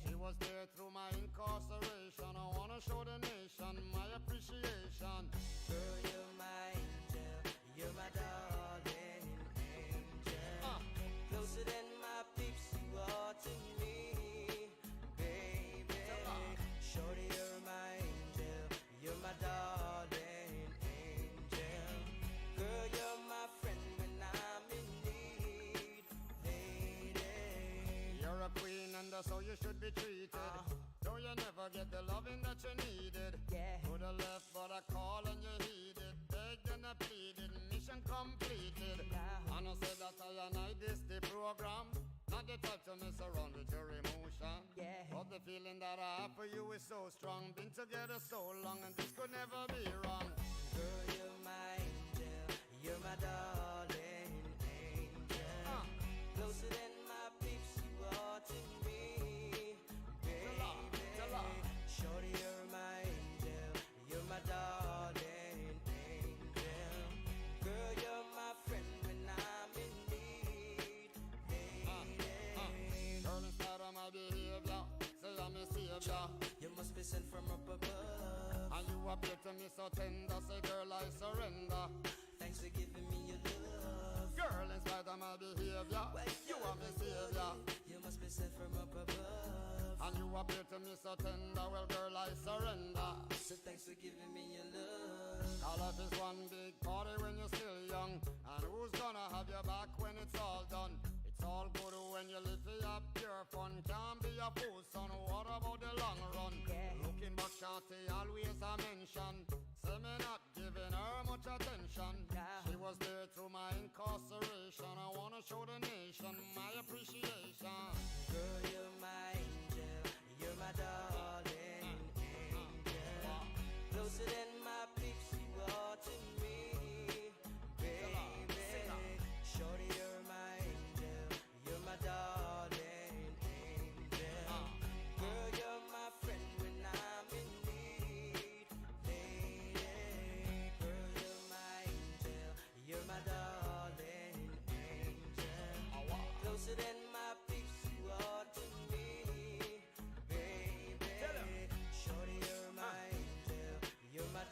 She was there through my incarceration. I wanna show the nation my appreciation. Girl, you're my angel, you're my darling angel. Closer than my peeps, you are to me, baby. Shorty, you're my angel, you're my darling angel. Girl, you're my friend when I'm in need, lady. You're a queen and that's how you should be treated. Though you never get the loving that you needed. To the left but I call and you heeded. Begged and I pleaded, mission completed. And I said that I this the program. Not the type to mess around with your emotion. But the feeling that I have for you is so strong. Been together so long and this could never be wrong. Girl, you're my angel, you're my darling angel. Closer than my peeps, you are to me, baby. Shorty, you're my angel, you're my darling angel. Girl, you're my friend when I'm in need, lady. Girl, in spite of my behavior, say I'm a savior. You must be sent from up above. And you appear to me so tender. Say girl, I surrender. Thanks for giving me your love. Girl, in spite of my behavior, you are my savior. You must be sent from up above. And you appear to me so tender. Well, girl, I surrender. So thanks for giving me your love. Our life is one big party when you're still young. And who's gonna have your back when it's all done? It's all good when you live for your pure fun. Can't be a fool, son. What about the long run? Looking back, shawty, always a mention. Say me not giving her much attention. She was there through my incarceration. I wanna show the nation my appreciation. Girl, you're my angel. You're my darling angel. Closer than my peeps, you are to me, baby. Shorty, you're my angel. You're my darling angel. Girl, you're my friend when I'm in need, lady. Girl, you're my angel. You're my darling angel. Closer than my peeps, you are to me, baby. Shorty, you're my angel. You're my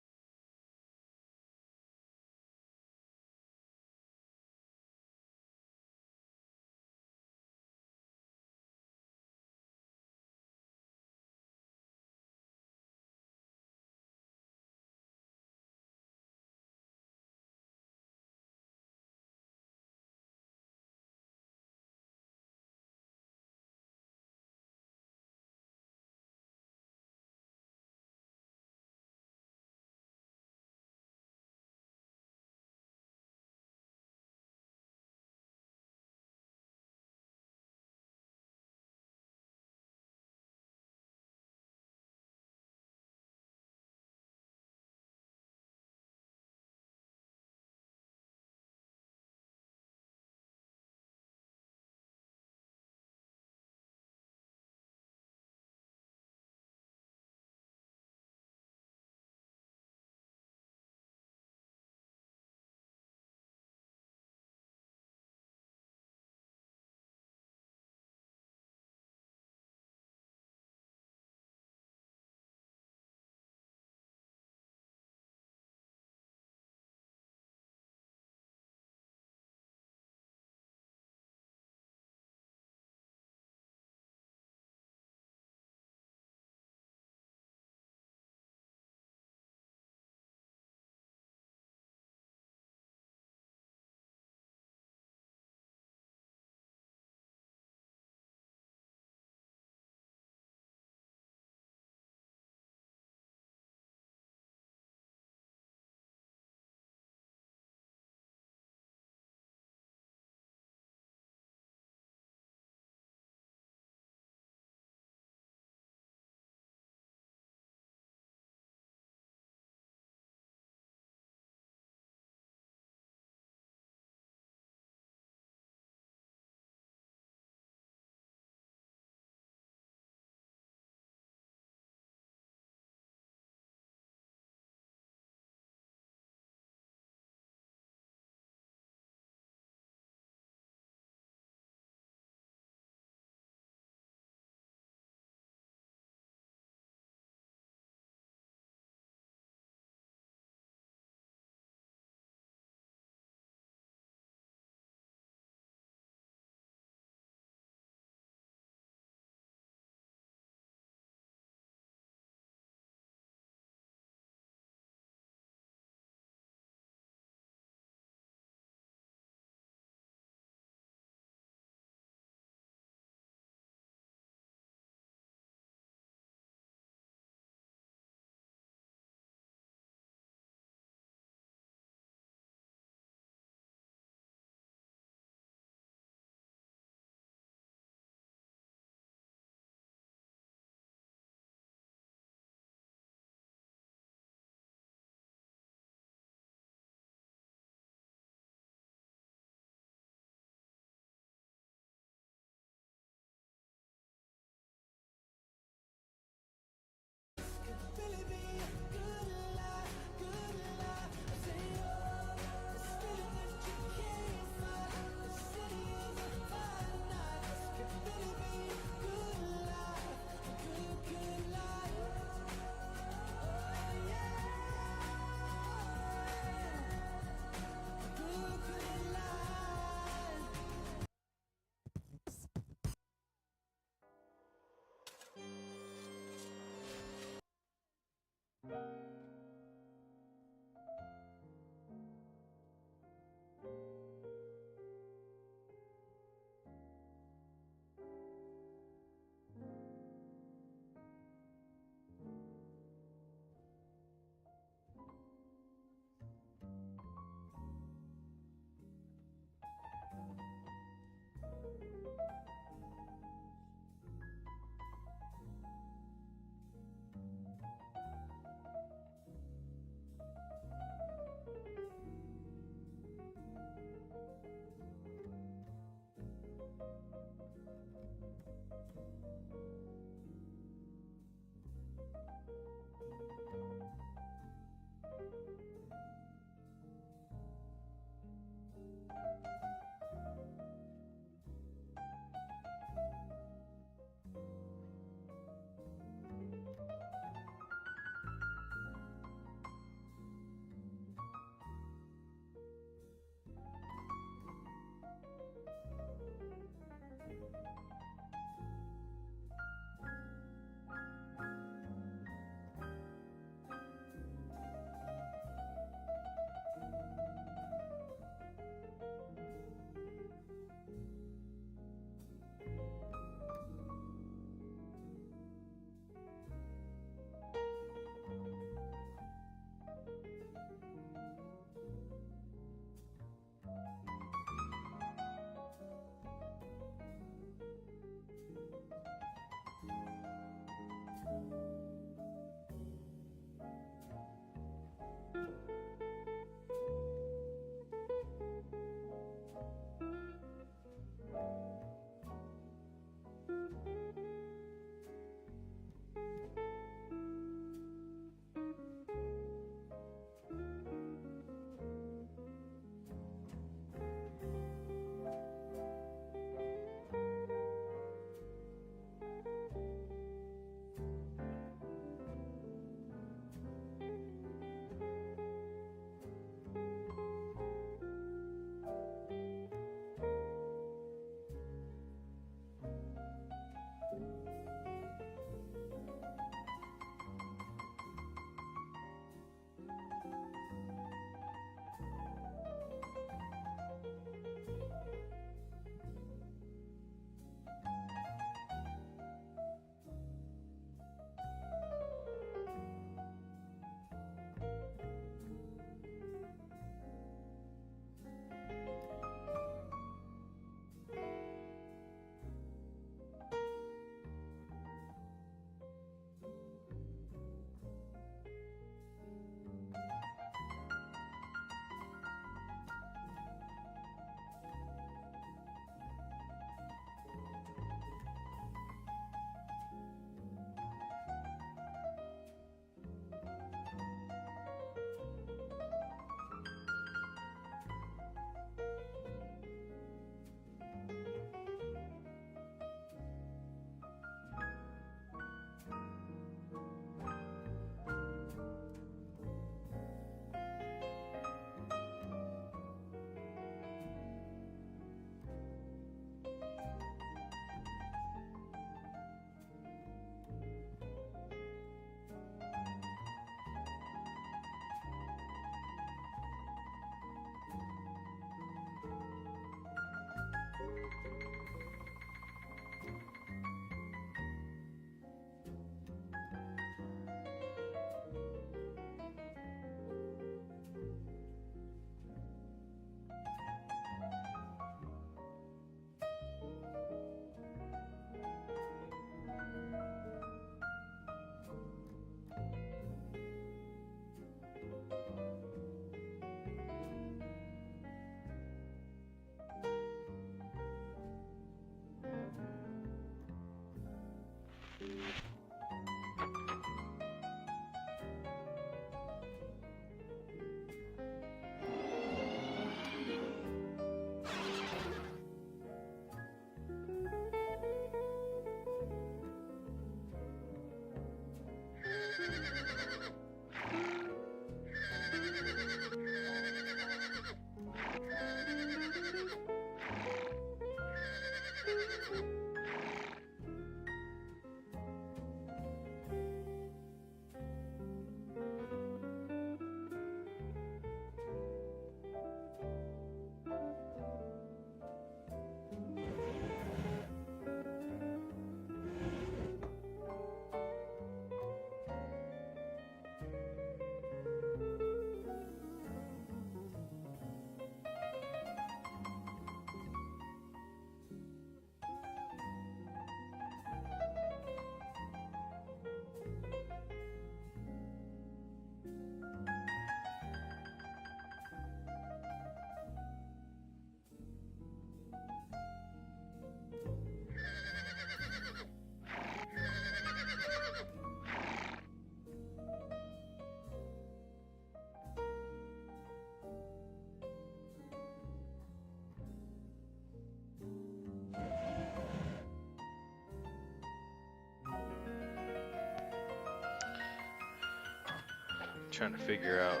trying to figure out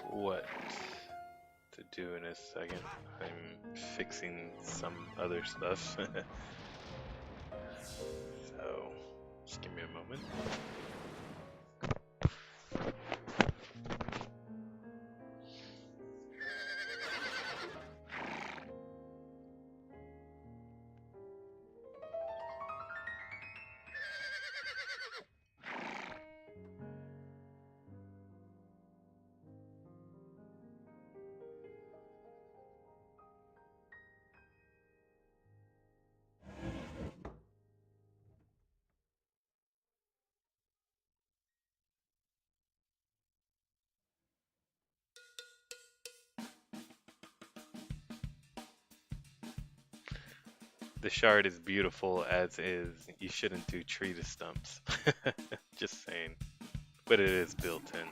what to do in a second. I'm fixing some other stuff. So, just give me a moment. The shard is beautiful as is. You shouldn't do tree to stumps. Just saying. But it is built in.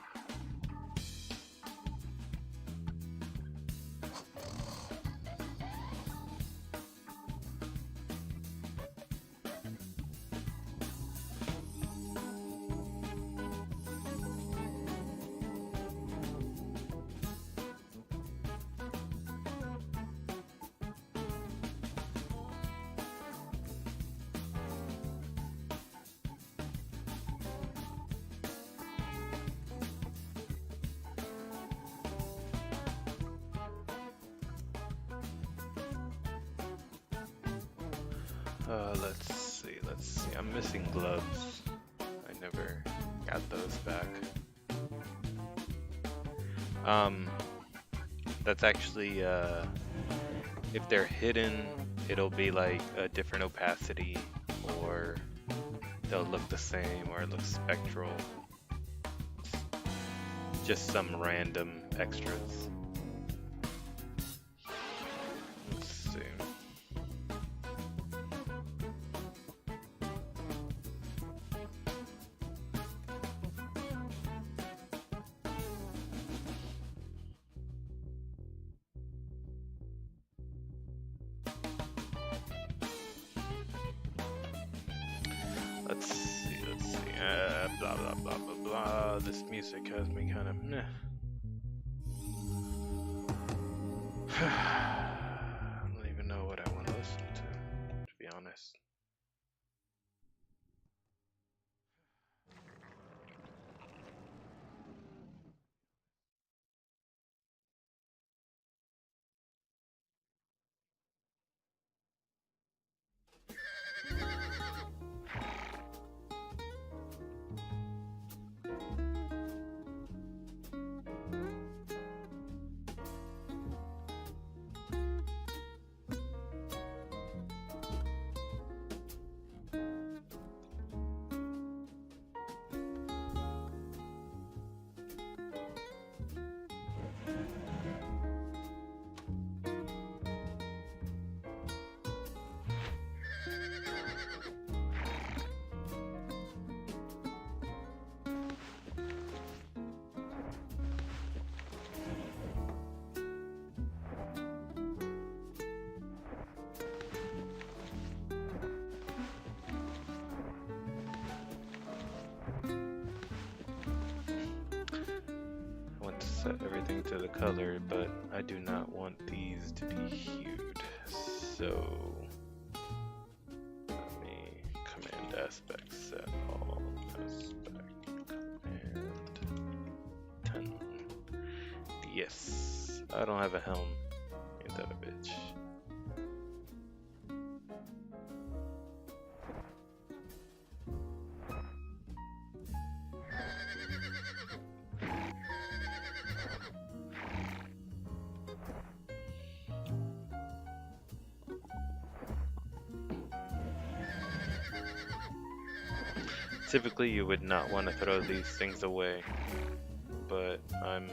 Let's see. I'm missing gloves. I never got those back. That's actually, if they're hidden, it'll be like a different opacity, or they'll look the same, or it looks spectral. Just some random extras. Let's see. Let's see. Blah, blah, blah, blah, blah. This music has me kind of meh. I don't even know what I want to listen to be honest. Set everything to the color, but I do not want these to be hued. So let me command aspect set all aspect command 10. Yes, I don't have a helm. Ain't that a bitch? Typically you would not want to throw these things away, but I'm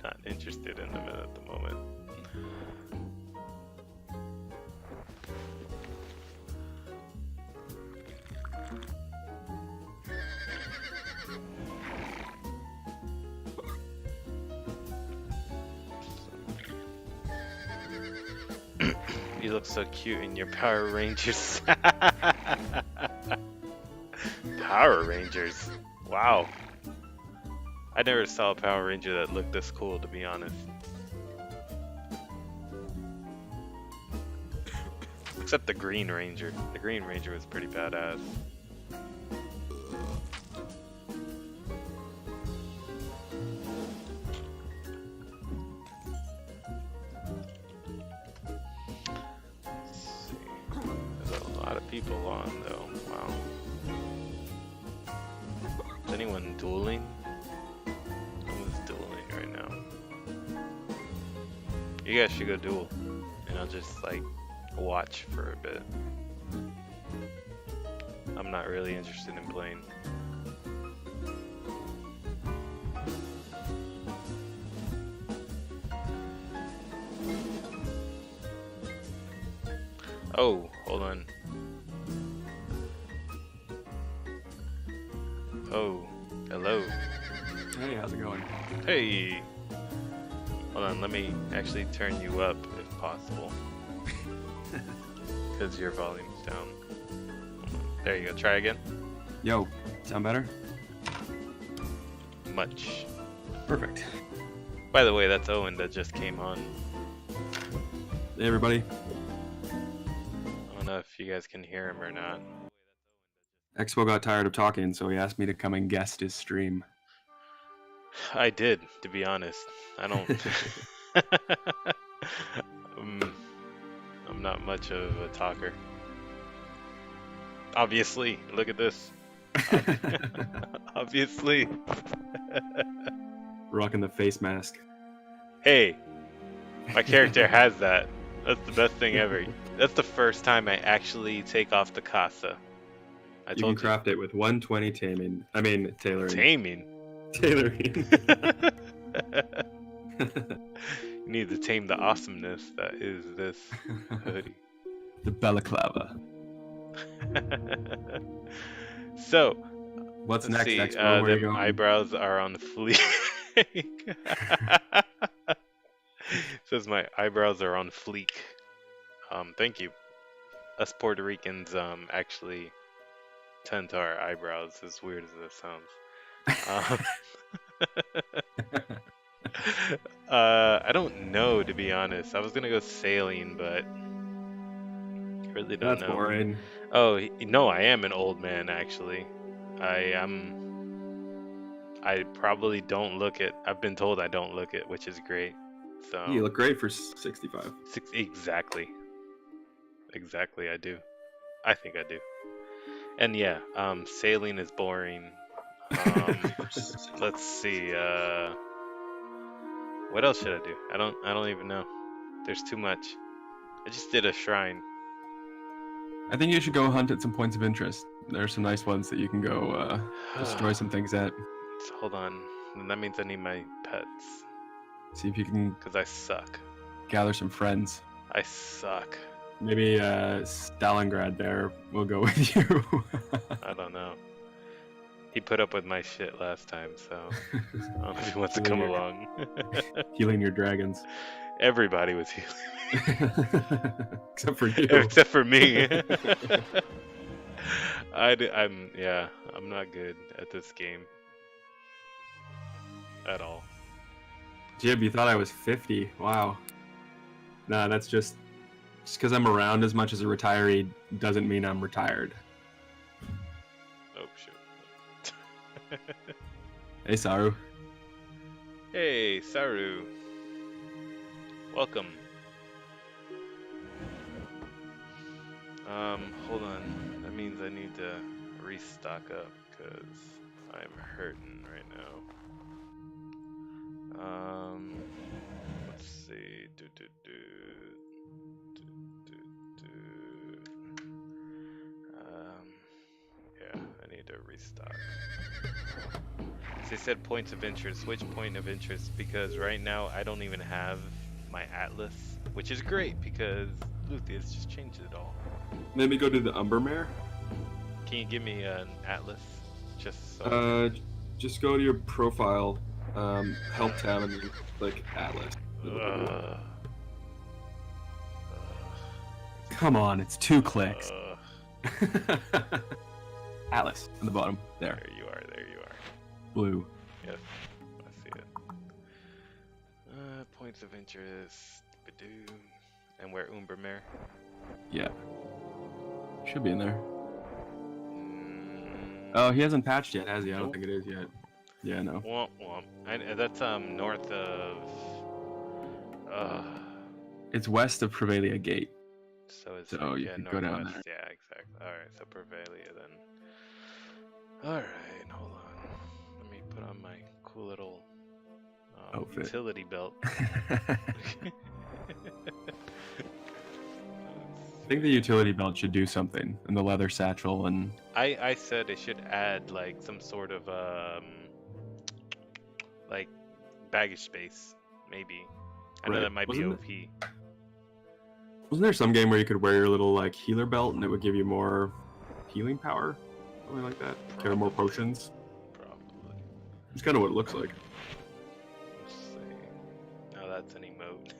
not interested in them at the moment. You look so cute in your Power Rangers. Power Rangers. Wow. I never saw a Power Ranger that looked this cool, to be honest. Except the Green Ranger. The Green Ranger was pretty badass. Let's see. There's a lot of people on though. Wow. Is anyone dueling? No one's dueling right now. You guys should go duel. And I'll just like watch for a bit. I'm not really interested in playing. Oh, hold on. Oh, hello. Hey, how's it going? Hey. Hold on, let me actually turn you up if possible. Because your volume's down. There you go, try again. Yo, sound better? Much. Perfect. By the way, that's Owen that just came on. Hey, everybody. I don't know if you guys can hear him or not. Expo got tired of talking, so he asked me to come and guest his stream. I did, to be honest. I don't... I'm not much of a talker. Obviously, look at this. Obviously. Rocking the face mask. Hey, my character has that. That's the best thing ever. That's the first time I actually take off the casa. I You can told you. craft it with 120 taming. I mean, tailoring. Taming. Tailoring. You need to tame the awesomeness that is this hoodie. The balaclava. So, What's let's next, see. Expo? Where are you The going? eyebrows are on fleek. Says my eyebrows are on fleek. Thank you. Us Puerto Ricans actually tend to our eyebrows, as weird as that sounds. I don't know, to be honest. I was gonna go sailing, but I really don't That's know. boring. Oh, no, I am an old man, actually. I probably don't look it. I've been told I don't look it, which is great. So You look great for 65. Exactly. Exactly, I do. I think I do. And yeah, sailing is boring. Let's see. What else should I do? I don't even know. There's too much. I just did a shrine. I think you should go hunt at some points of interest. There are some nice ones that you can go destroy some things at. Hold on. Then that means I need my pets. See if you can Because I suck. gather some friends. I suck. Maybe Stalingrad there will go with you. I don't know. He put up with my shit last time, so I don't know if he wants to come along. Healing your dragons. Everybody was healing. Except for you. Except for me. I'm not good at this game. At all. Jib, you thought I was 50. Wow. Nah, that's just because I'm around as much as a retiree doesn't mean I'm retired. Oh, shoot. Hey, Saru. Hey, Saru. Welcome. Hold on. That means I need to restock up because I'm hurting right now. Let's see. Yeah, I need to restock. They said points of interest. Which point of interest? Because right now I don't even have my atlas, which is great because Luthien just changed it all. Maybe go to the Umbermare. Can you give me an atlas? Just so. Just go to your profile, help tab, and then click Atlas. Come on, it's 2 clicks. Atlas on the bottom there. There you are. There you are. Blue. Yes, I see it. Points of interest. Badoo. And where Umbermere? Yeah. Should be in there. Mm, Oh, he hasn't patched yet, has he? I don't Nope. think it is yet. Yeah, no. womp womp. That's north of. It's west of Prevalia Gate. So it's So you yeah, could go down northwest. Yeah, exactly. All right, so Prevalia then. All right, hold on. Let me put on my cool little Outfit. utility belt. I think the utility belt should do something, and the leather satchel, and I said it should add like some sort of like baggage space, maybe. I know Right. that might be Wasn't OP. wasn't there some game where you could wear your little like healer belt and it would give you more healing power, something like that? Carry more potions. Probably. It's kind of what it looks like. Let's see. No, that's an emote.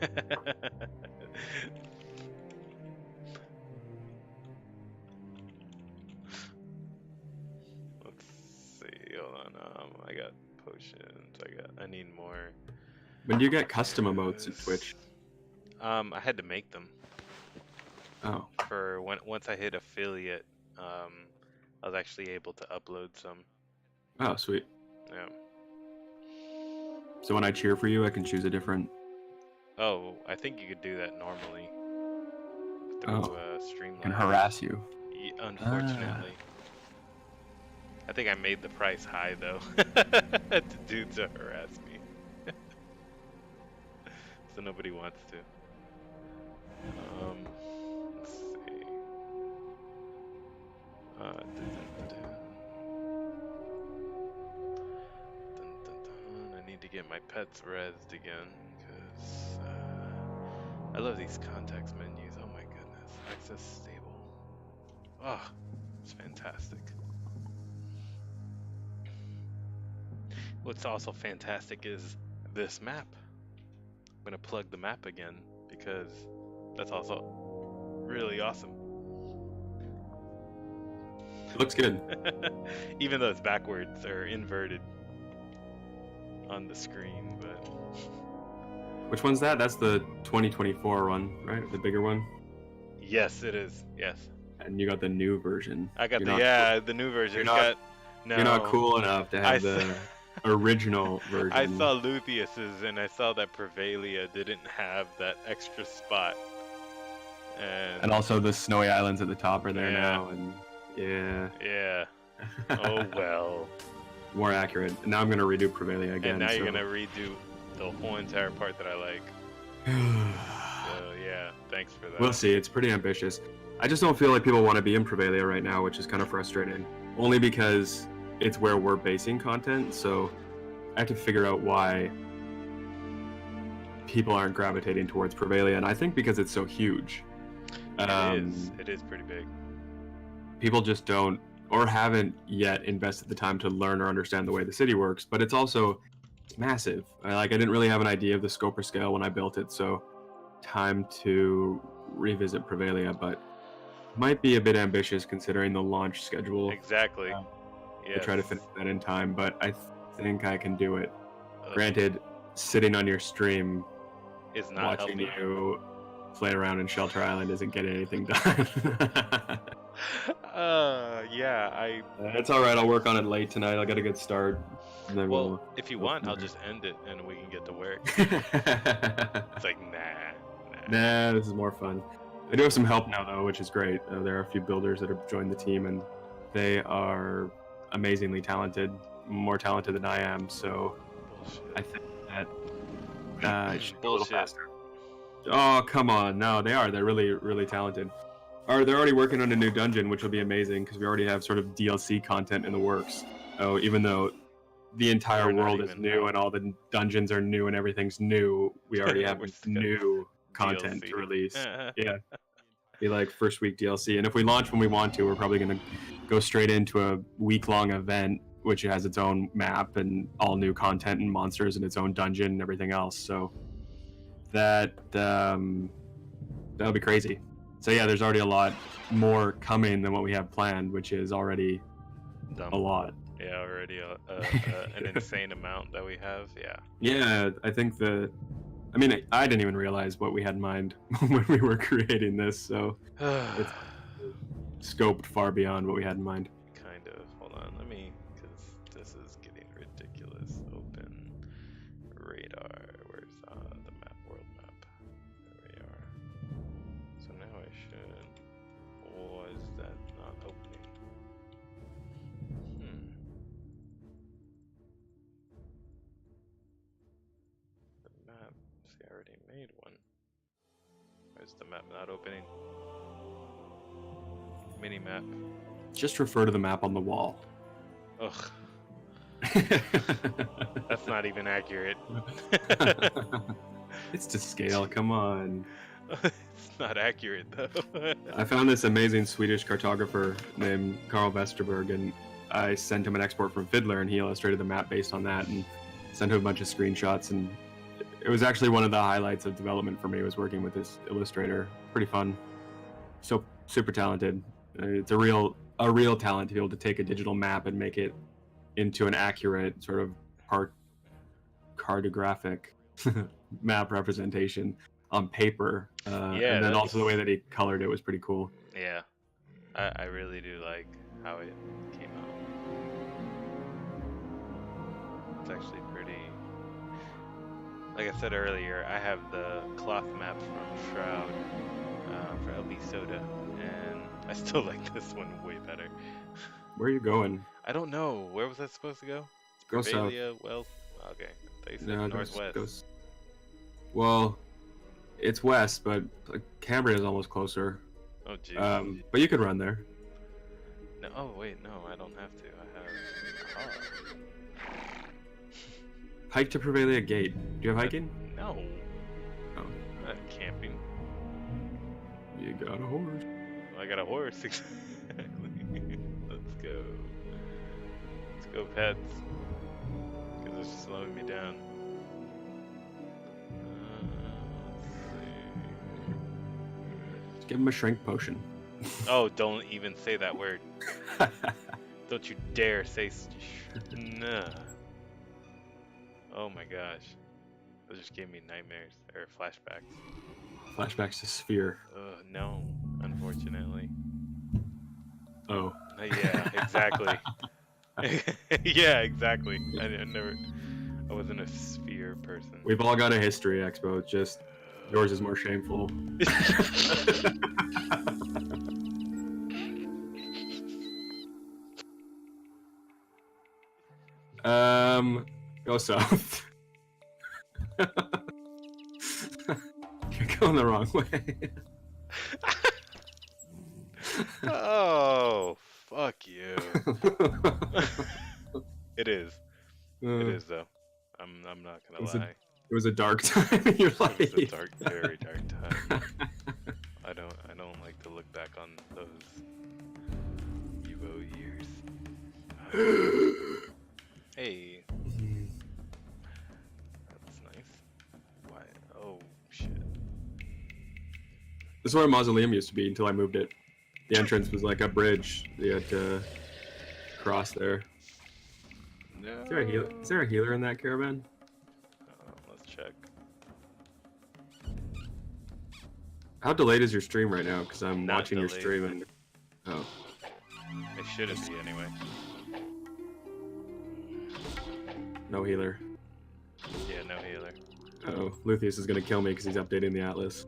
Let's see. Hold on. I got potions. I need more. When do you get custom emotes in Twitch? I had to make them Oh, for once I hit affiliate. I was actually able to upload some. oh, sweet. Yeah. So when I cheer for you, I can choose a different. Oh, I think you could do that normally Oh, through Streamlabs. Can harass you. Unfortunately. I think I made the price high though to harass me. So nobody wants to. Let's see. Dun, dun, dun. Dun, dun, dun. I need to get my pets rezzed again because I love these context menus. Oh my goodness. Access stable. Oh, it's fantastic. What's also fantastic is this map. I'm gonna plug the map again because that's also really awesome. It looks good. Even though it's backwards or inverted on the screen, but Which one's that? That's the 2024 one, right? The bigger one. yes, it is. Yes, And you got the new version. I got You're the not the new version. you're It's not- got, no, You're not cool enough to have I the original version. I saw Luthier's and I saw that Prevalia didn't have that extra spot. And also the snowy islands at the top are there Yeah. now, and yeah. Yeah. Oh well. More accurate. And now I'm gonna redo Prevalia again. And now you're so- gonna redo the whole entire part that I like. So yeah, thanks for that. We'll see. It's pretty ambitious. I just don't feel like people want to be in Prevalia right now, which is kind of frustrating. Only because it's where we're basing content, so I have to figure out why people aren't gravitating towards Prevalia, and I think because it's so huge. It is pretty big. People just don't or haven't yet invested the time to learn or understand the way the city works, but it's massive. I didn't really have an idea of the scope or scale when I built it, so time to revisit Prevalia, but might be a bit ambitious considering the launch schedule. Exactly. to Yes. try to finish that in time, but I think I can do it. Ugh, Granted, sitting on your stream is not watching helping. you play around in Shelter Island isn't getting anything done. Yeah, It's all right. I'll work on it late tonight. I'll get a good start. And then well, if you go want, from I'll there. just end it and we can get to work. we'll... It's like, nah. Nah, this is more fun. I do have some help now, though, which is great. There are a few builders that have joined the team, and they are amazingly talented, more talented than I am. So Bullshit. I think that it should be a little Bullshit. faster. Oh, come on. No, they are. They're really, really talented. They're already working on a new dungeon, which will be amazing because we already have sort of DLC content in the works. Oh, even though the entire We're not world is even new out. and all the dungeons are new and everything's new, we already have We're still new content DLC. to release. Yeah. Be like first week DLC. And if we launch when we want to, we're probably going to go straight into a week-long event, which has its own map and all new content and monsters and its own dungeon and everything else. So that'll be crazy. So yeah, there's already a lot more coming than what we have planned, which is already dump. a lot. Yeah, already an insane amount that we have. Yeah. Yeah, I think I mean, I didn't even realize what we had in mind when we were creating this, so it's scoped far beyond what we had in mind. Kind of. Hold on, let me, because this is getting ridiculous. Open radar. Where's the map? World map. There we are. So now I should. Was that not opening? The map. See, I already made one. Where's the map not opening? Mini map. Just refer to the map on the wall. Ugh. That's not even accurate. It's to scale, come on. It's not accurate though. I found this amazing Swedish cartographer named Carl Westerberg, and I sent him an export from Fiddler, and he illustrated the map based on that, and sent him a bunch of screenshots. And it was actually one of the highlights of development for me, was working with this illustrator. Pretty fun. So super talented. It's a real talent to be able to take a digital map and make it into an accurate sort of cartographic map representation on paper. Yeah, and then also the way that he colored it was pretty cool. Yeah, I really do like how it came out. It's actually pretty. Like I said earlier, I have the cloth map from Shroud for LB Soda, and I still like this one way better. Where are you going? I don't know. Where was that supposed to go? Go south. Well, okay. They said No, northwest. Well, it's west, but Cambria is almost closer. Oh, jeez. But you could run there. No, oh, wait, no, I don't have to. I have a car. Hike to Prevalia Gate. Do you have hiking? No. Oh. I'm not camping. You got a horse. I got a horse. Exactly. Let's go. Let's go, pets. Because it's slowing me down. Just give him a shrink potion. Oh, don't even say that word. Don't you dare say nah. Oh my gosh. That just gave me nightmares or flashbacks. Flashbacks to Sphere. No, unfortunately. Oh. Yeah, exactly. Yeah, exactly. I wasn't a Sphere person. We've all got a history, Expo. It's just yours is more shameful. Go south. You're going the wrong way. Oh, fuck you. It is. It is though. I'm not gonna lie. It was a dark time in your life. It was a dark, very dark time. I don't like to look back on those UO years. Hey. That's nice. Why? Oh shit. This is where a mausoleum used to be until I moved it. The entrance was like a bridge. You had to cross there. No. Is there a healer in that caravan? Let's check. How delayed is your stream right now? Because I'm Not watching your delayed. stream and... Oh. It shouldn't be anyway. No healer. Yeah, no healer. Uh-oh. Luthieus is going to kill me because he's updating the Atlas.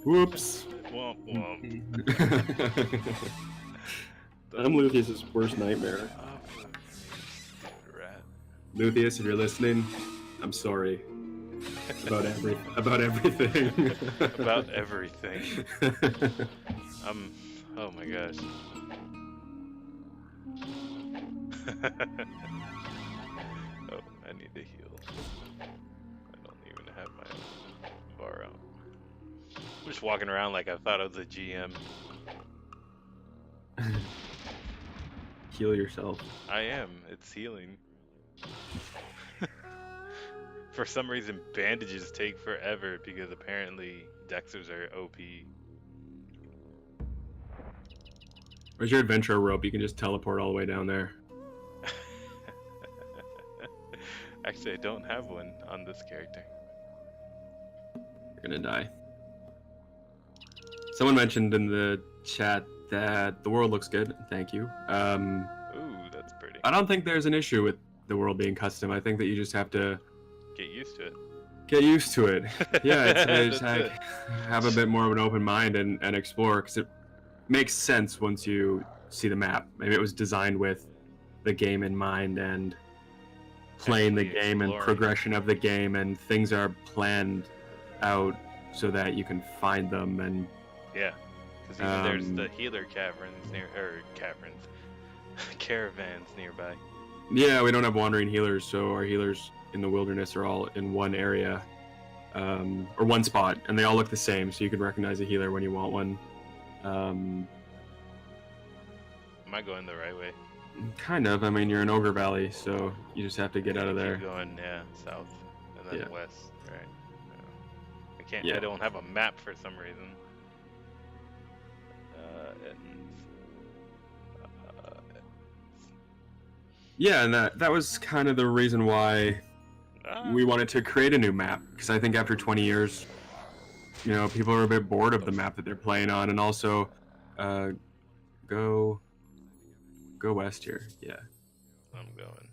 Whoops. Womp womp. I'm Luthieus' worst nightmare. Rat. Luthieus, if you're listening, I'm sorry. About everything. About everything. Oh my gosh. Oh, I need to heal. I don't even have my own bar out. I'm just walking around like I thought I was a GM. Heal yourself. I am. It's healing. For some reason, bandages take forever because apparently Dexters are OP. Where's your adventure rope? You can just teleport all the way down there. Actually, I don't have one on this character. You're gonna die. Someone mentioned in the chat that the world looks good. Thank you. Ooh, that's pretty. I don't think there's an issue with the world being custom. I think that you just have to Get used to it. get used to it. Yeah, it's That's just it. have a bit more of an open mind and explore, because it makes sense once you see the map. Maybe it was designed with the game in mind and playing the Actually game and exploring. progression of the game, and things are planned out so that you can find them. And Yeah, because even there's Um, the healer caverns caravans nearby. yeah, we don't have wandering healers, so our healers in the wilderness are all in one area, or one spot, and they all look the same, so you can recognize a healer when you want one. Am I going the right way? Kind of. I mean, you're in Ogre Valley, so you just have to get out of Keep there. going, yeah, south and then Yeah. west. Right. I can't. Yeah. I don't have a map for some reason. Yeah, and that was kind of the reason why we wanted to create a new map, because I think after 20 years, you know, people are a bit bored of the map that they're playing on, and also, go west here. Yeah. I'm going.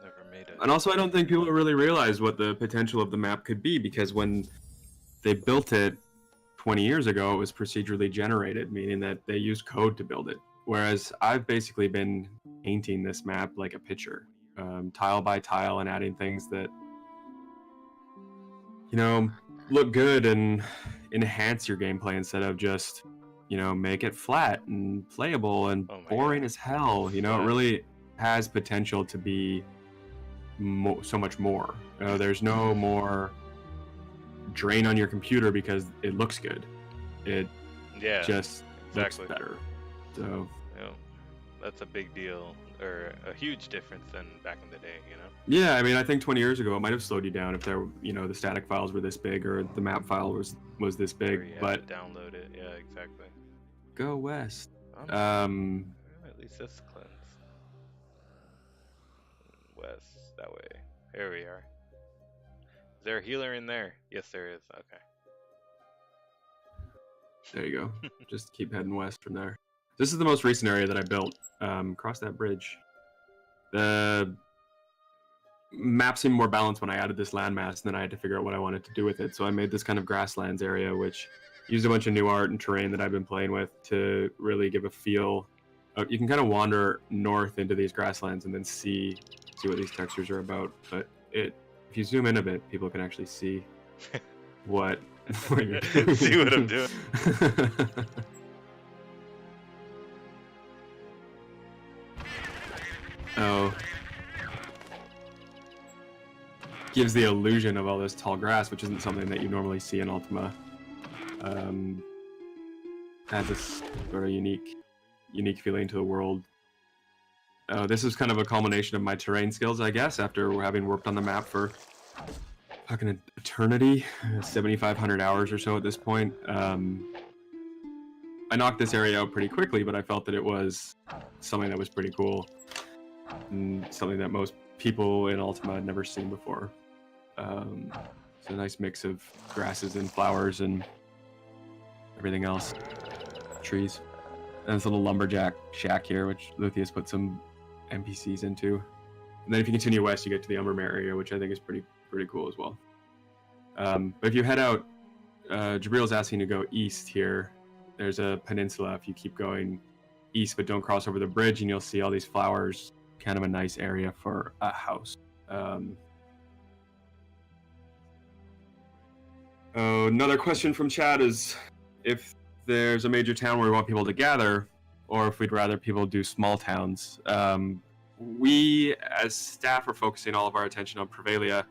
Never made it. And also, I don't think people really realize what the potential of the map could be, because when they built it 20 years ago, it was procedurally generated, meaning that they used code to build it. Whereas I've basically been painting this map like a picture, tile by tile, and adding things that, you know, look good and enhance your gameplay instead of just, you know, make it flat and playable and Oh my boring God. as hell. You know, it really has potential to be so much more. There's no more drain on your computer because it looks good. It Yeah. just exactly. looks better. So You know, that's a big deal, or a huge difference than back in the day. You know. yeah, I mean, I think 20 years ago it might have slowed you down if there, you know, the static files were this big or the map file was this Or big. you had But to download it. Yeah, exactly. go west. At least this cleanse. West, that way. Here we are. Is there a healer in there? Yes, there is. Okay. There you go. Just keep heading west from there. This is the most recent area that I built. Cross that bridge. The map seemed more balanced when I added this landmass, and then I had to figure out what I wanted to do with it. So I made this kind of grasslands area, which used a bunch of new art and terrain that I've been playing with to really give a feel. You can kind of wander north into these grasslands and then see what these textures are about. But if you zoom in a bit, people can actually see what you're doing. See what I'm doing. Oh. Gives the illusion of all this tall grass, which isn't something that you normally see in Ultima. Adds this sort of unique feeling to the world. This is kind of a culmination of my terrain skills, I guess, after having worked on the map for fucking an eternity, 7,500 hours or so at this point. I knocked this area out pretty quickly, but I felt that it was something that was pretty cool, and something that most people in Ultima had never seen before. It's a nice mix of grasses and flowers and everything else. Trees. And this little lumberjack shack here, which Luthier's put some NPCs into. And then if you continue west, you get to the Umbermere area, which I think is pretty cool as well. But if you head out, Jabril's asking to go east here. There's a peninsula if you keep going east, but don't cross over the bridge, and you'll see all these flowers. Kind of a nice area for a house. Another question from chat is if there's a major town where we want people to gather, or if we'd rather people do small towns. We, as staff, are focusing all of our attention on Prevalia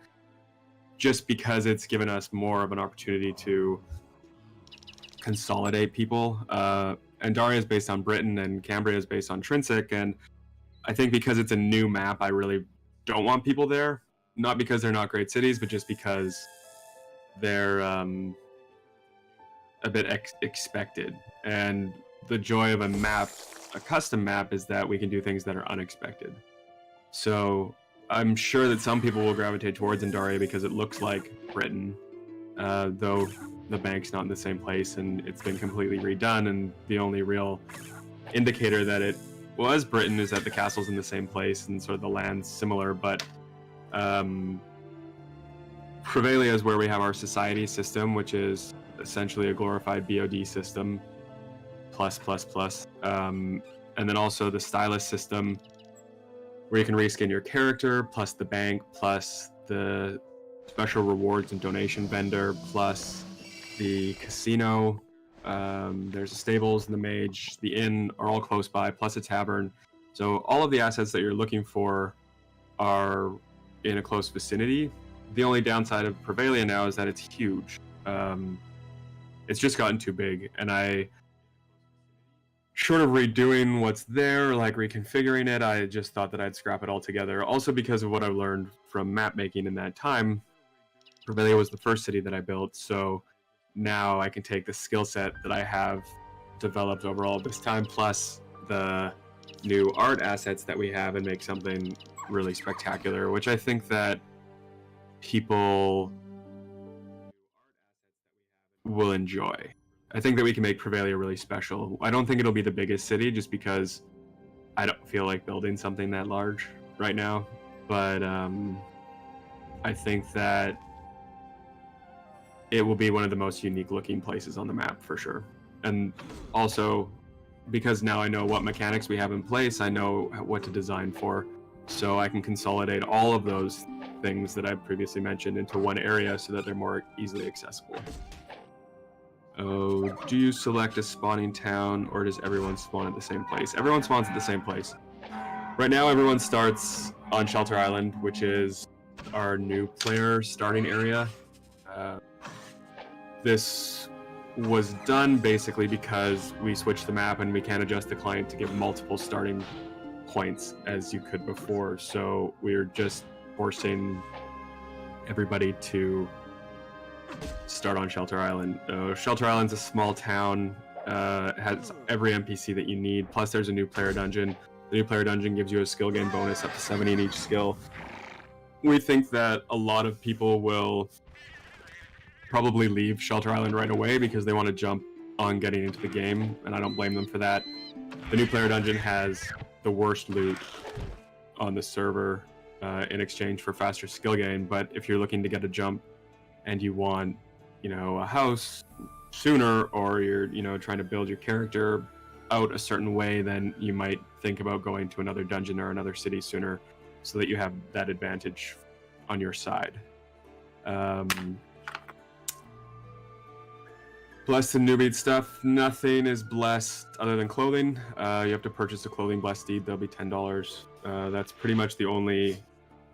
just because it's given us more of an opportunity to consolidate people. Andaria is based on Britain, and Cambria is based on Trinsic, and I think because it's a new map, I really don't want people there. Not because they're not great cities, but just because they're a bit expected. And the joy of a custom map, is that we can do things that are unexpected. So I'm sure that some people will gravitate towards Indaria because it looks like Britain, though the bank's not in the same place and it's been completely redone, and the only real indicator that it was Britain is that the castle's in the same place and sort of the land's similar. But Prevalia is where we have our society system, which is essentially a glorified BOD system plus. And then also the stylist system, where you can reskin your character, plus the bank, plus the special rewards and donation vendor, plus the casino. There's the stables and the mage, the inn are all close by, plus a tavern. So all of the assets that you're looking for are in a close vicinity. The only downside of Prevalia now is that it's huge. It's just gotten too big, and short of redoing what's there, like reconfiguring it, I just thought that I'd scrap it all together. Also because of what I learned from map making in that time, Prevalia was the first city that I built, so now I can take the skill set that I have developed over all this time, plus the new art assets that we have, and make something really spectacular, which I think that people will enjoy. I think that we can make Prevalia really special. I don't think it'll be the biggest city, just because I don't feel like building something that large right now, but I think that it will be one of the most unique looking places on the map for sure. And also, because now I know what mechanics we have in place, I know what to design for, so I can consolidate all of those things that I previously mentioned into one area so that they're more easily accessible. Oh, do you select a spawning town, or does everyone spawn at the same place? Everyone spawns at the same place. Right now, everyone starts on Shelter Island, which is our new player starting area. This was done basically because we switched the map and we can't adjust the client to give multiple starting points as you could before. So we're just forcing everybody to start on Shelter Island. Shelter Island's a small town, has every NPC that you need, plus there's a new player dungeon. The new player dungeon gives you a skill gain bonus up to 70 in each skill. We think that a lot of people will probably leave Shelter Island right away because they want to jump on getting into the game, and I don't blame them for that. The new player dungeon has the worst loot on the server in exchange for faster skill gain, but if you're looking to get a jump and you want, a house sooner, or you're, trying to build your character out a certain way, then you might think about going to another dungeon or another city sooner so that you have that advantage on your side. Blessed and newbie stuff, nothing is blessed other than clothing. You have to purchase a clothing blessed deed, that'll be $10. That's pretty much the only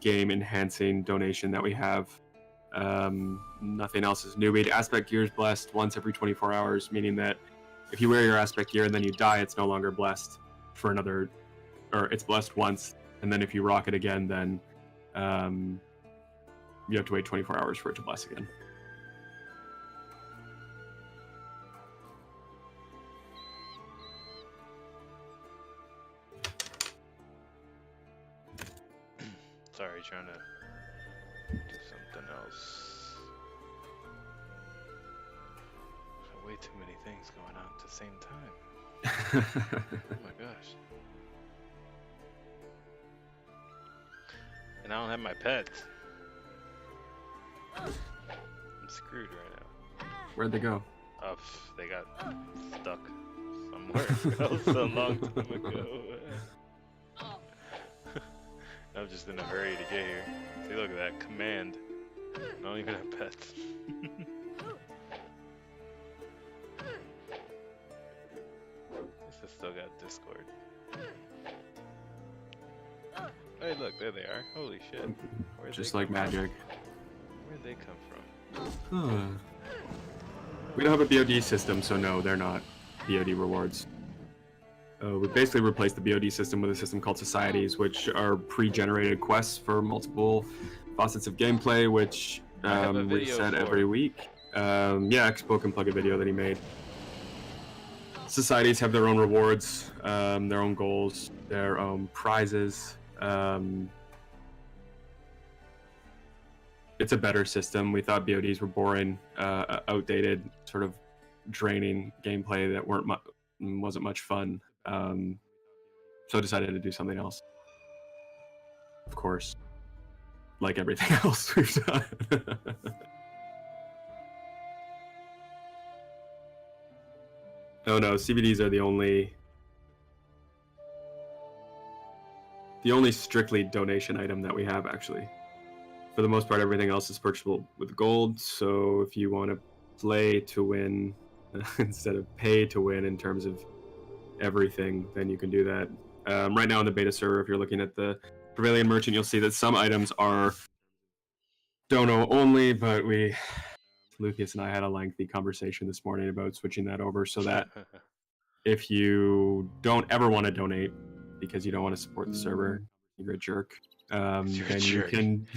game enhancing donation that we have. Nothing else is newbie. Aspect gear is blessed once every 24 hours, meaning that if you wear your aspect gear and then you die, it's no longer blessed for another, or it's blessed once, and then if you rock it again, then you have to wait 24 hours for it to bless again. Sorry, trying to do something else. Way too many things going on at the same time. Oh my gosh. And I don't have my pets. I'm screwed right now. Where'd they go? They got stuck somewhere else a long time ago. I'm just in a hurry to get here. See, look at that command. I don't even have pets. This has still got Discord. Hey, look, there they are. Holy shit. Just like magic. Where'd they come from? We don't have a BOD system, so no, they're not BOD rewards. We basically replaced the BOD system with a system called Societies, which are pre-generated quests for multiple facets of gameplay, which reset every week. Yeah, Expo can plug a video that he made. Societies have their own rewards, their own goals, their own prizes. It's a better system. We thought BODs were boring, outdated, sort of draining gameplay that wasn't much fun. So I decided to do something else. Of course, like everything else we've done. Oh no, CBDs are the only strictly donation item that we have, actually. For the most part, everything else is purchasable with gold. So if you want to play to win instead of pay to win in terms of everything, then you can do that. Right now in the beta server, if you're looking at the Prevailing Merchant, you'll see that some items are dono only, but Lucas and I had a lengthy conversation this morning about switching that over so that if you don't ever want to donate because you don't want to support the server, you're a jerk. You can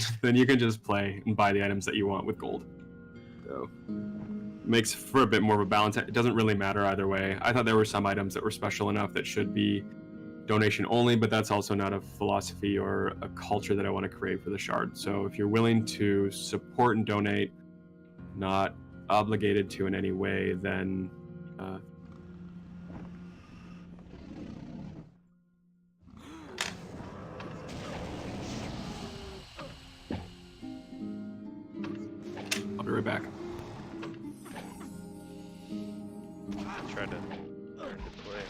just play and buy the items that you want with gold. So makes for a bit more of a balance. It doesn't really matter either way. I thought there were some items that were special enough that should be donation only, but that's also not a philosophy or a culture that I want to create for the Shard. So if you're willing to support and donate, not obligated to in any way, then I'll be right back. Try to learn to play.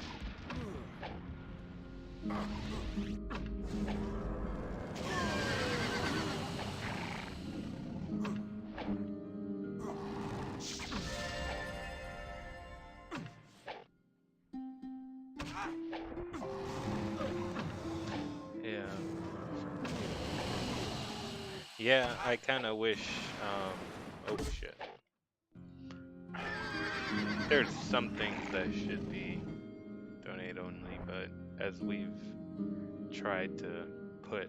Yeah, I kind of wish, oh shit. There's some things that should be donate only, but as we've tried to put,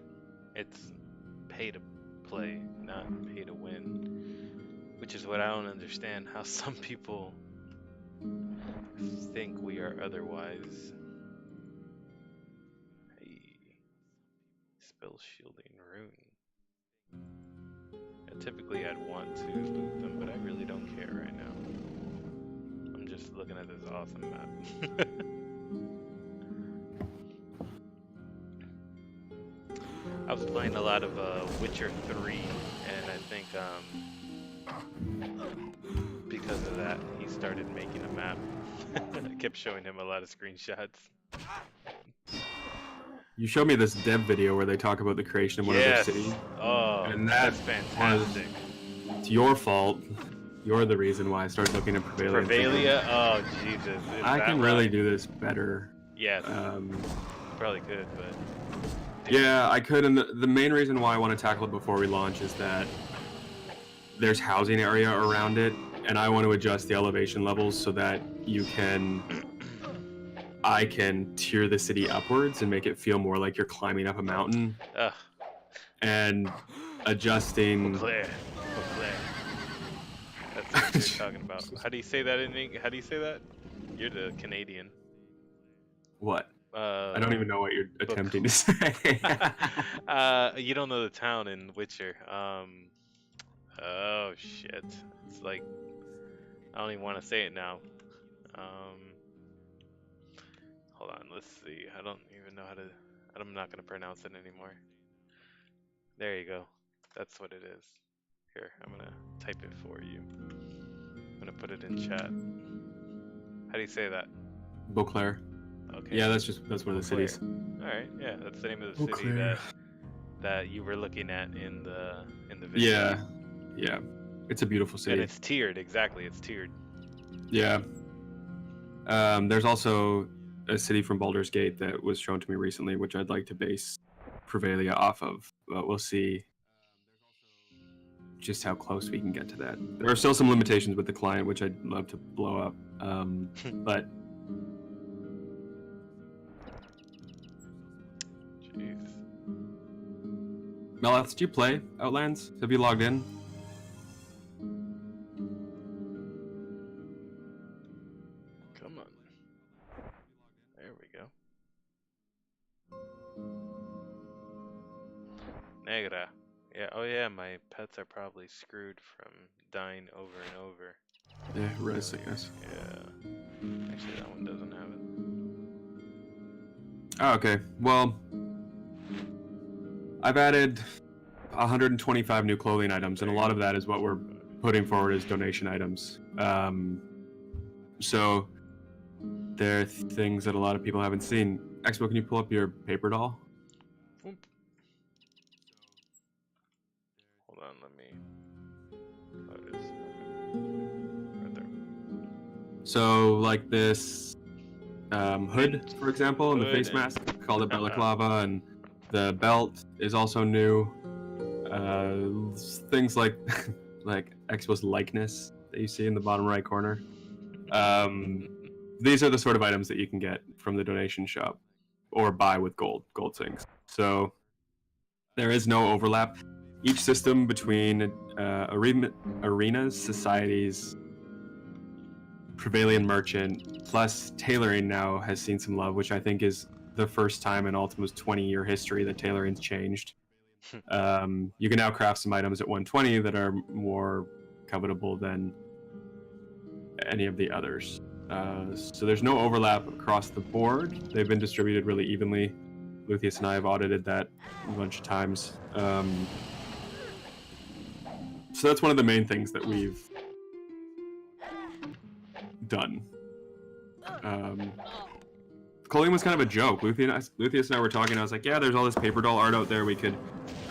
it's pay to play, not pay to win, which is what I don't understand, how some people think we are otherwise. Hey, spell shielding rune. Typically I'd want to loot them, but I really don't care right now. I'm just looking at this awesome map. I was playing a lot of Witcher 3, and I think because of that, he started making a map. I kept showing him a lot of screenshots. You showed me this dev video where they talk about the creation of one of their cities. Oh, and that's fantastic. It's your fault. You're the reason why I started looking at Prevalia. Prevalia? Oh, Jesus. I can really do this better. Yes. Probably could, but... Yeah, I could, and the main reason why I want to tackle it before we launch is that there's housing area around it, and I want to adjust the elevation levels so that I can tier the city upwards and make it feel more like you're climbing up a mountain. Ugh. And adjusting... Beauclair. That's what you're talking about. How do you say that in English? How do you say that? You're the Canadian. What? I don't even know what you're attempting to say. You don't know the town in Witcher. Oh shit. It's like, I don't even want to say it now. Hold on, let's see. I don't even know how to, I'm not going to pronounce it anymore. There you go. That's what it is. Here, I'm going to type it for you. I'm going to put it in chat. How do you say that? Beauclair. Okay. Yeah, that's one of the cities. Alright, yeah, that's the name of the city that you were looking at in the video. Yeah. It's a beautiful city. And it's tiered, exactly, it's tiered. Yeah. There's also a city from Baldur's Gate that was shown to me recently, which I'd like to base Prevalia off of, but we'll see just how close we can get to that. There are still some limitations with the client, which I'd love to blow up, but... Jeez. Melath, do you play Outlands? Have you logged in? Negra. Yeah. Oh yeah, my pets are probably screwed from dying over and over. Yeah, res, I guess. Yeah. Actually, that one doesn't have it. Oh, okay. Well, I've added 125 new clothing items, and a lot of that is what we're putting forward as donation items. So there are things that a lot of people haven't seen. Expo, can you pull up your paper doll? Whoop. Hold on, let me. Oh, it is. Okay. Right there. So, like this hood, for example, and the Hood face and- mask called a balaclava, and the belt is also new. Things like like Expo's likeness that you see in the bottom right corner. These are the sort of items that you can get from the donation shop or buy with gold things. So there is no overlap. Each system between arenas, societies, Prevailing Merchant, plus tailoring now has seen some love, which I think is the first time in Ultima's 20-year history that tailoring's changed. You can now craft some items at 120 that are more covetable than any of the others. So there's no overlap across the board. They've been distributed really evenly. Luthien and I have audited that a bunch of times. So that's one of the main things that we've done. Clothing was kind of a joke. Luthien and I were talking. I was like, yeah, there's all this paper doll art out there. We could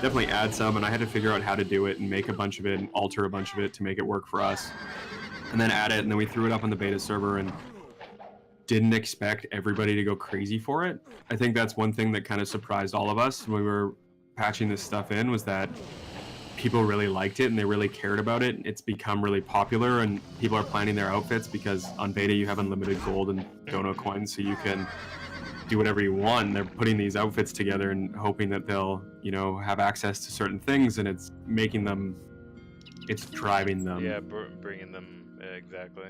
definitely add some, and I had to figure out how to do it and make a bunch of it and alter a bunch of it to make it work for us. And then add it, and then we threw it up on the beta server and didn't expect everybody to go crazy for it. I think that's one thing that kind of surprised all of us when we were patching this stuff in, was that people really liked it and they really cared about it. It's become really popular, and people are planning their outfits because on beta you have unlimited gold and dono coins, so you can do whatever you want. They're putting these outfits together and hoping that they'll, you know, have access to certain things, and it's making them, it's driving them. Yeah, bringing them exactly.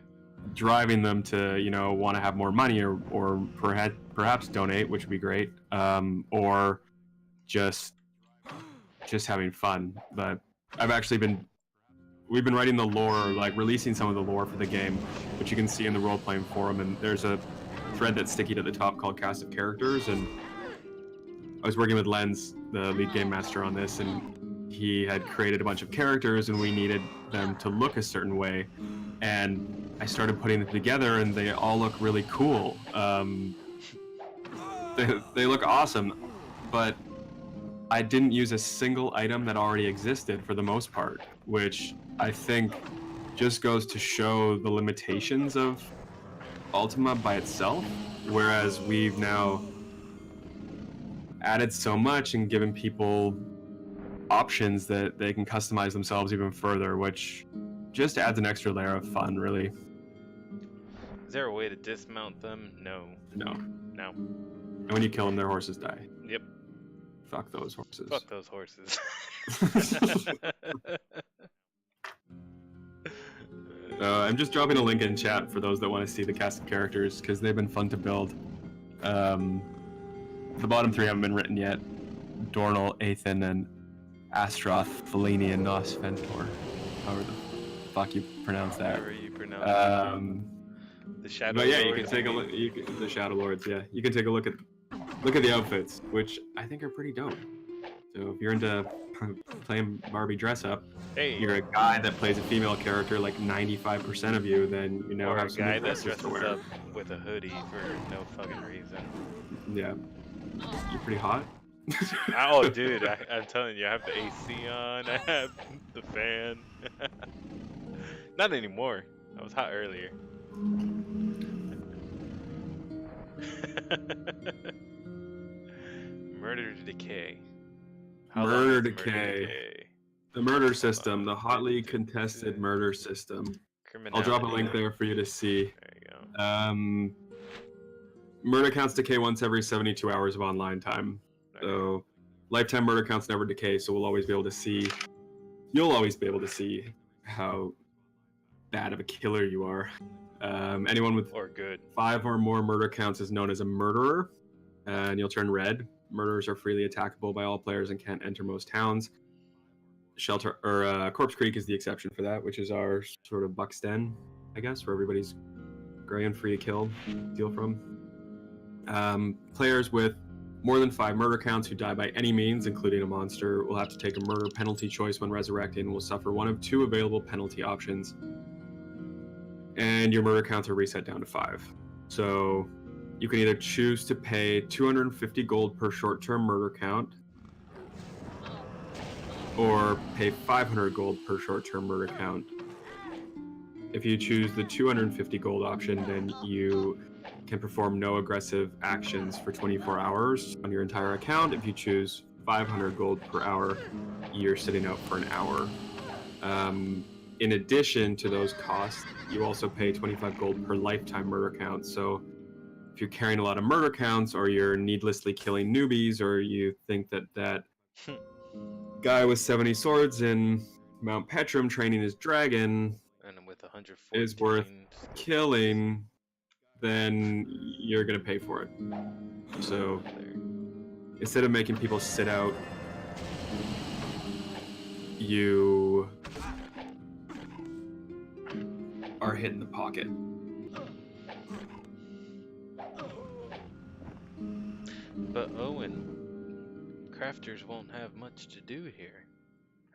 Driving them to, you know, want to have more money or perhaps donate, which would be great, or just having fun. But we've been writing the lore, like releasing some of the lore for the game, which you can see in the role-playing forum, and there's a thread that's sticky at the top called Cast of Characters, and I was working with Lens, the lead game master, on this, and he had created a bunch of characters and we needed them to look a certain way, and I started putting them together and they all look really cool. They look awesome, but I didn't use a single item that already existed for the most part, which I think just goes to show the limitations of Ultima by itself, whereas we've now added so much and given people options that they can customize themselves even further, which just adds an extra layer of fun, really. Is there a way to dismount them? No. No. No. And when you kill them, their horses die. Yep. Fuck those horses. Fuck those horses. I'm just dropping a link in chat for those that want to see the cast of characters, because they've been fun to build. The bottom three haven't been written yet. Dornal, Athan, and Astroth, Fellaini, and Nos Ventor. However the fuck you pronounce that. However you pronounce the Shadow But yeah, you Lords. can take a look. The Shadow Lords, yeah. You can take a look at the outfits, which I think are pretty dope. So if you're into playing Barbie dress up, Hey, you're a guy that plays a female character like 95% of you, then you now or a have some guy new that dresses dresses to wear. up with a hoodie for no fucking reason. Yeah. You're pretty hot. Oh, dude, I'm telling you, I have the AC on, I have the fan. Not anymore. I was hot earlier. Murder Decay. How long Murder is Decay. The murder system, the hotly contested murder system. I'll drop a link there for you to see. There you go. Murder counts decay once every 72 hours of online time. So lifetime murder counts never decay, so we'll always be able to see, you'll always be able to see how bad of a killer you are. Anyone with Or good. 5 or more murder counts is known as a murderer, and you'll turn red. Murderers are freely attackable by all players and can't enter most towns. Shelter or Corpse Creek is the exception for that, which is our sort of Buck's Den, I guess, where everybody's gray and free to kill, steal from. Players with more than 5 murder counts who die by any means, including a monster, will have to take a murder penalty choice when resurrecting and will suffer one of 2 available penalty options. And your murder counts are reset down to 5. So you can either choose to pay 250 gold per short-term murder count, or pay 500 gold per short-term murder count. If you choose the 250 gold option, then you can perform no aggressive actions for 24 hours on your entire account. If you choose 500 gold per hour, you're sitting out for an hour. In addition to those costs, you also pay 25 gold per lifetime murder count. So if you're carrying a lot of murder counts, or you're needlessly killing newbies, or you think that guy with 70 swords in Mount Petrum training his dragon And with 114 is worth killing, then you're gonna pay for it. So instead of making people sit out, you are hitting the pocket. But Owen, crafters won't have much to do here.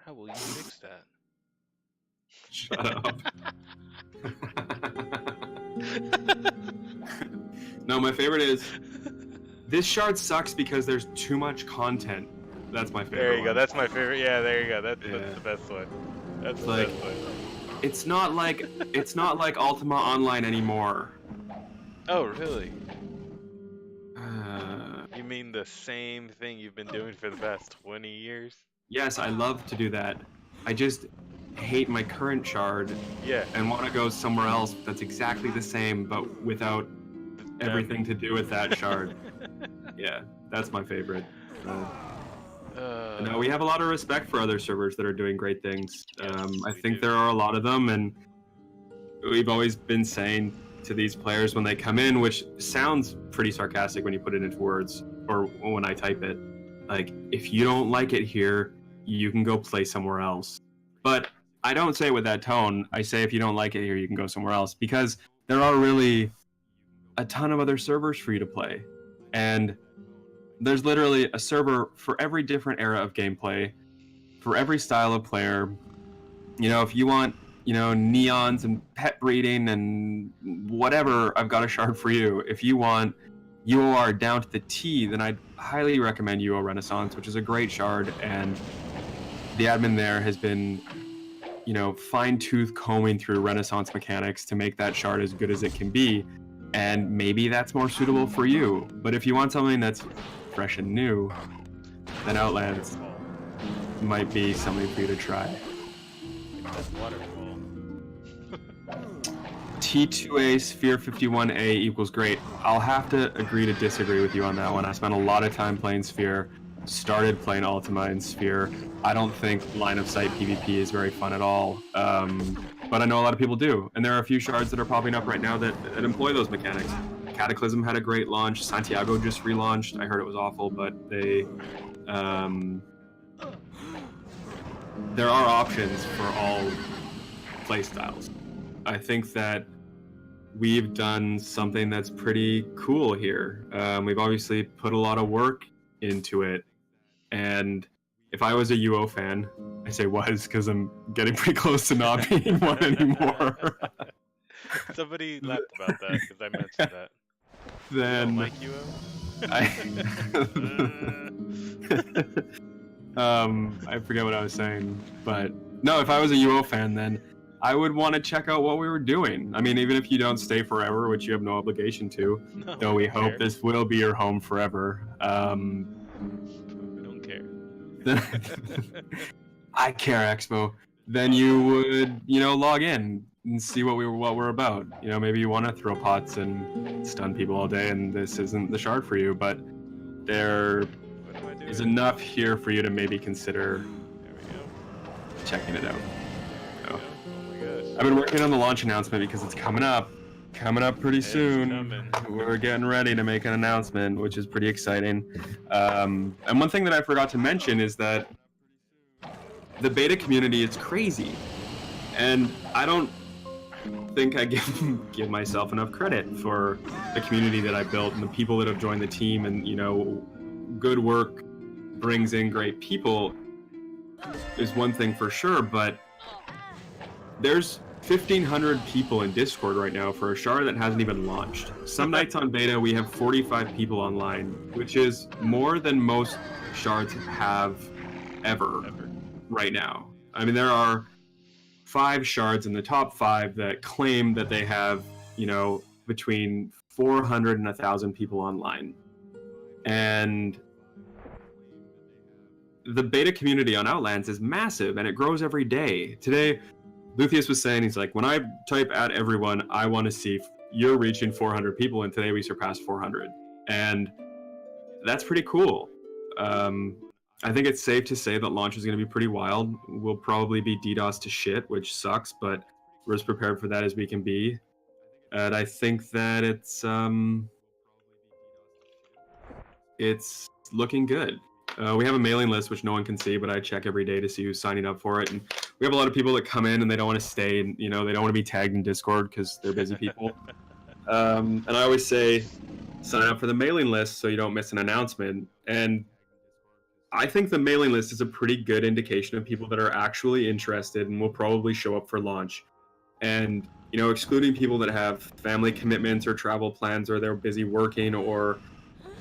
How will you fix that? Shut up. No, my favorite is this shard sucks because there's too much content. That's my favorite. There you go. one. That's my favorite. Yeah, there you go. That's Yeah. the best one. That's the Like- best one. It's not like Ultima Online anymore. Oh, really? Uh, You mean the same thing you've been doing for the past 20 years? yes, I love to do that. I just hate my current shard Yeah. and want to go somewhere else that's exactly the same but without everything to do with that shard. Yeah, that's my favorite. No, we have a lot of respect for other servers that are doing great things. Yes, I we think do. there are a lot of them, and we've always been saying to these players when they come in, which sounds pretty sarcastic when you put it into words or when I type it, like, if you don't like it here, you can go play somewhere else. But I don't say it with that tone. I say if you don't like it here, you can go somewhere else, because there are really a ton of other servers for you to play. And there's literally a server for every different era of gameplay, for every style of player. You know, if you want, neons and pet breeding and whatever, I've got a shard for you. If you want UOR down to the T, then I'd highly recommend UO Renaissance, which is a great shard, and the admin there has been, fine-tooth combing through Renaissance mechanics to make that shard as good as it can be, and maybe that's more suitable for you. But if you want something that's fresh and new, then Outlands might be something for you to try. That's waterfall. T2A Sphere 51A equals great. I'll have to agree to disagree with you on that one. I spent a lot of time playing Sphere, started playing Ultima in Sphere. I don't think line of sight PvP is very fun at all, but I know a lot of people do, and there are a few shards that are popping up right now that employ those mechanics. Cataclysm had a great launch. Santiago just relaunched. I heard it was awful, but they there are options for all playstyles. I think that we've done something that's pretty cool here. We've obviously put a lot of work into it, and if I was a UO fan, I say was because I'm getting pretty close to not being one anymore. Somebody laughed about that because I mentioned that. You Then don't like UO? I forget what I was saying, but no, if I was a UO fan, then I would want to check out what we were doing. I mean, even if you don't stay forever, which you have no obligation to, No, though we don't hope care. this will be your home forever. We don't care. I care, Expo. Then you would, log in and see what we're about. Maybe you want to throw pots and stun people all day, and this isn't the shard for you. But there What am I doing? is enough here for you to maybe consider There we go. checking it out. Oh my gosh. I've been working on the launch announcement because it's coming up, Coming up pretty It's soon. coming. We're getting ready to make an announcement, which is pretty exciting. And one thing that I forgot to mention is that the beta community is crazy, and I don't think I give myself enough credit for the community that I built and the people that have joined the team. And good work brings in great people is one thing for sure, but there's 1,500 people in Discord right now for a shard that hasn't even launched. Some nights on beta we have 45 people online, which is more than most shards have ever right now. I mean, there are 5 shards in the top 5 that claim that they have, between 400 and 1,000 people online. And the beta community on Outlands is massive, and it grows every day. Today, Lucius was saying, he's like, when I type at everyone, I want to see you're reaching 400 people, and today we surpassed 400. And that's pretty cool. I think it's safe to say that launch is going to be pretty wild. We'll probably be DDoS to shit, which sucks, but we're as prepared for that as we can be. And I think that it's looking good. We have a mailing list, which no one can see, but I check every day to see who's signing up for it. And we have a lot of people that come in and they don't want to stay, and they don't want to be tagged in Discord because they're busy people. And I always say, sign up for the mailing list so you don't miss an announcement. And I think the mailing list is a pretty good indication of people that are actually interested and will probably show up for launch. And, excluding people that have family commitments or travel plans, or they're busy working, or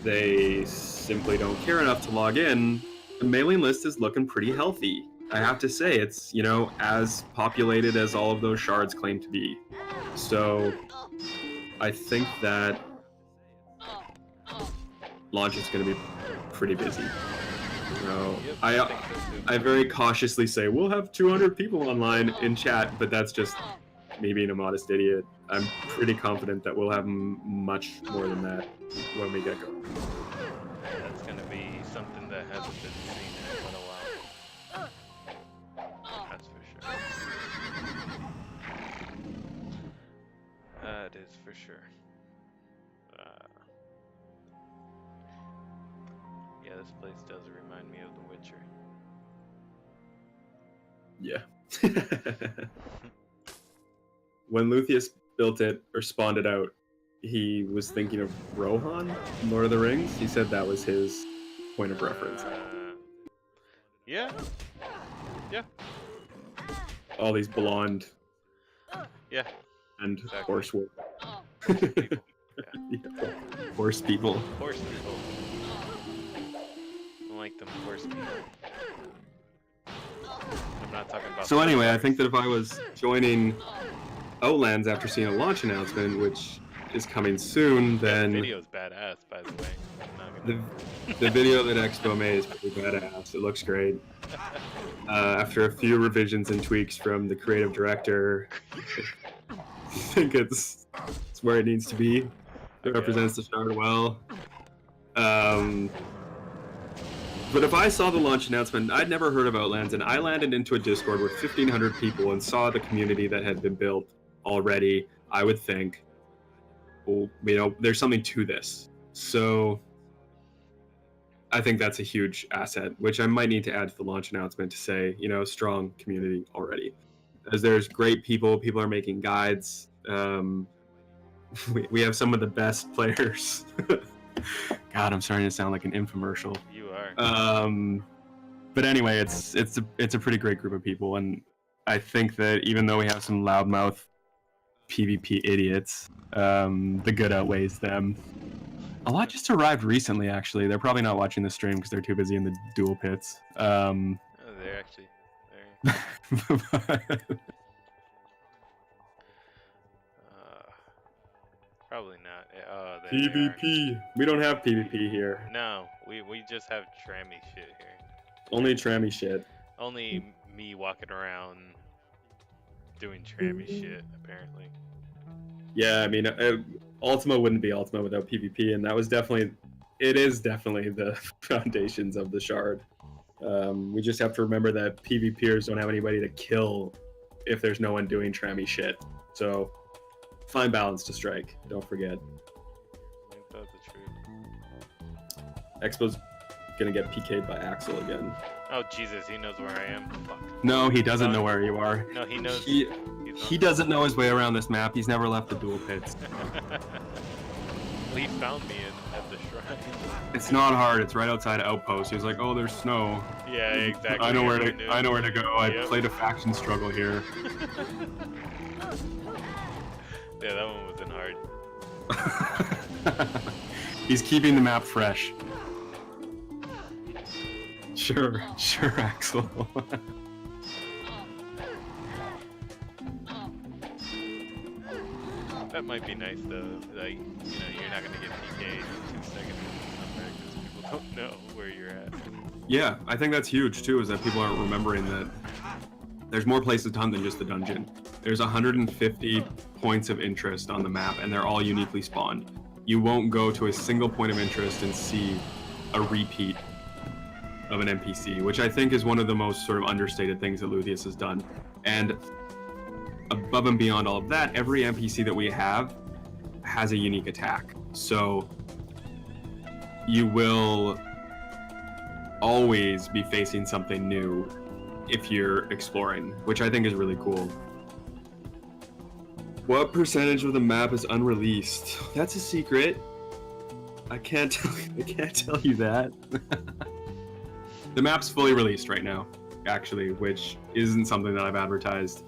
they simply don't care enough to log in, the mailing list is looking pretty healthy. I have to say, it's, as populated as all of those shards claim to be. So I think that launch is going to be pretty busy. I very cautiously say we'll have 200 people online in chat, but that's just me being a modest idiot. I'm pretty confident that we'll have much more than that when we get going. That's gonna be something that hasn't been seen in quite a while. That's for sure. That is for sure. Yeah, this place does remind me of The Witcher. Yeah. When Lucius built it or spawned it out, he was thinking of Rohan from Lord of the Rings. He said that was his point of reference. Yeah. All these blonde Yeah. and Exactly. horse work. Horse people. Yeah. Horse people. Horse people. I don't like them horse people. I'm not talking about. So anyway, I think that if I was joining Outlands after seeing a launch announcement, which is coming soon, then The video's badass, by the way. I'm not gonna... the video that Expo made is pretty badass. It looks great. After a few revisions and tweaks from the creative director, I think it's where it needs to be. It represents the shard well. But if I saw the launch announcement, I'd never heard of Outlands, and I landed into a Discord with 1,500 people and saw the community that had been built already, I would think, well, there's something to this. So I think that's a huge asset, which I might need to add to the launch announcement to say, strong community already. As there's great people are making guides. We have some of the best players. God, I'm starting to sound like an infomercial. You are. But anyway, it's a pretty great group of people, and I think that even though we have some loudmouth PvP idiots, the good outweighs them. A lot just arrived recently, actually. They're probably not watching the stream because they're too busy in the duel pits. Oh, they're actually. Probably not. Oh, there they are. PvP. We don't have PvP here. No, we just have trammy shit here. Only trammy shit. Only me walking around doing trammy shit, apparently. Yeah, I mean, Ultima wouldn't be Ultima without PvP, and it is definitely the foundations of the shard. We just have to remember that PvPers don't have anybody to kill if there's no one doing trammy shit. So fine balance to strike. Don't forget. Ain't that the truth? Expo's gonna get PK'd by Axel again. Oh Jesus, he knows where I am. Fuck. No, he doesn't know where you are. No, he knows. He doesn't know his way around this map. He's never left the dual pits. He found me at the shrine. It's not hard. It's right outside Outpost. He was like, "Oh, there's snow. Yeah, exactly. I know where Everyone knew. to. I know where to go. I Yep. played a faction struggle here." Yeah, that one wasn't hard. He's keeping the map fresh. Sure, Axel. That might be nice though. Like, you know, you're not gonna get PK'd in 2 seconds because people don't know where you're at. Yeah, I think that's huge too, is that people aren't remembering that there's more places to hunt than just the dungeon. There's 150 points of interest on the map, and they're all uniquely spawned. You won't go to a single point of interest and see a repeat of an NPC, which I think is one of the most sort of understated things that Luthien has done. And above and beyond all of that, every NPC that we have has a unique attack. So you will always be facing something new if you're exploring, which I think is really cool. What percentage of the map is unreleased? That's a secret. I can't tell you that. The map's fully released right now, actually, which isn't something that I've advertised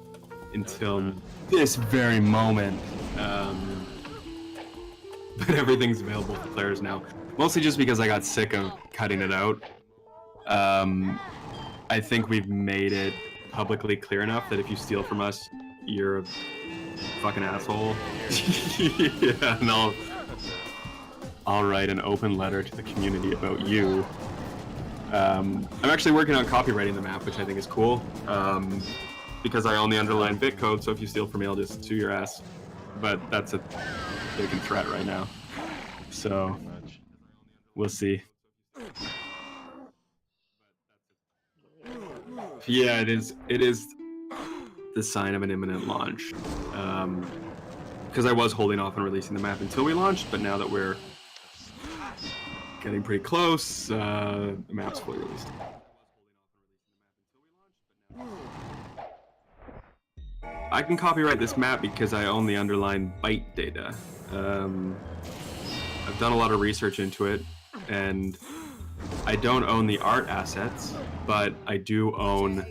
until this very moment. But everything's available for players now. Mostly just because I got sick of cutting it out. I think we've made it publicly clear enough that if you steal from us, you're a fucking asshole. Yeah, and I'll write an open letter to the community about you. I'm actually working on copywriting the map, which I think is cool. Because I own the underlying bit code, so if you steal from me, I'll just sue your ass. But that's a vacant threat right now. So we'll see. Yeah, it is the sign of an imminent launch. Because I was holding off on releasing the map until we launched, but now that we're getting pretty close, the map's fully released. I can copyright this map because I own the underlying byte data. I've done a lot of research into it, and I don't own the art assets, but I do own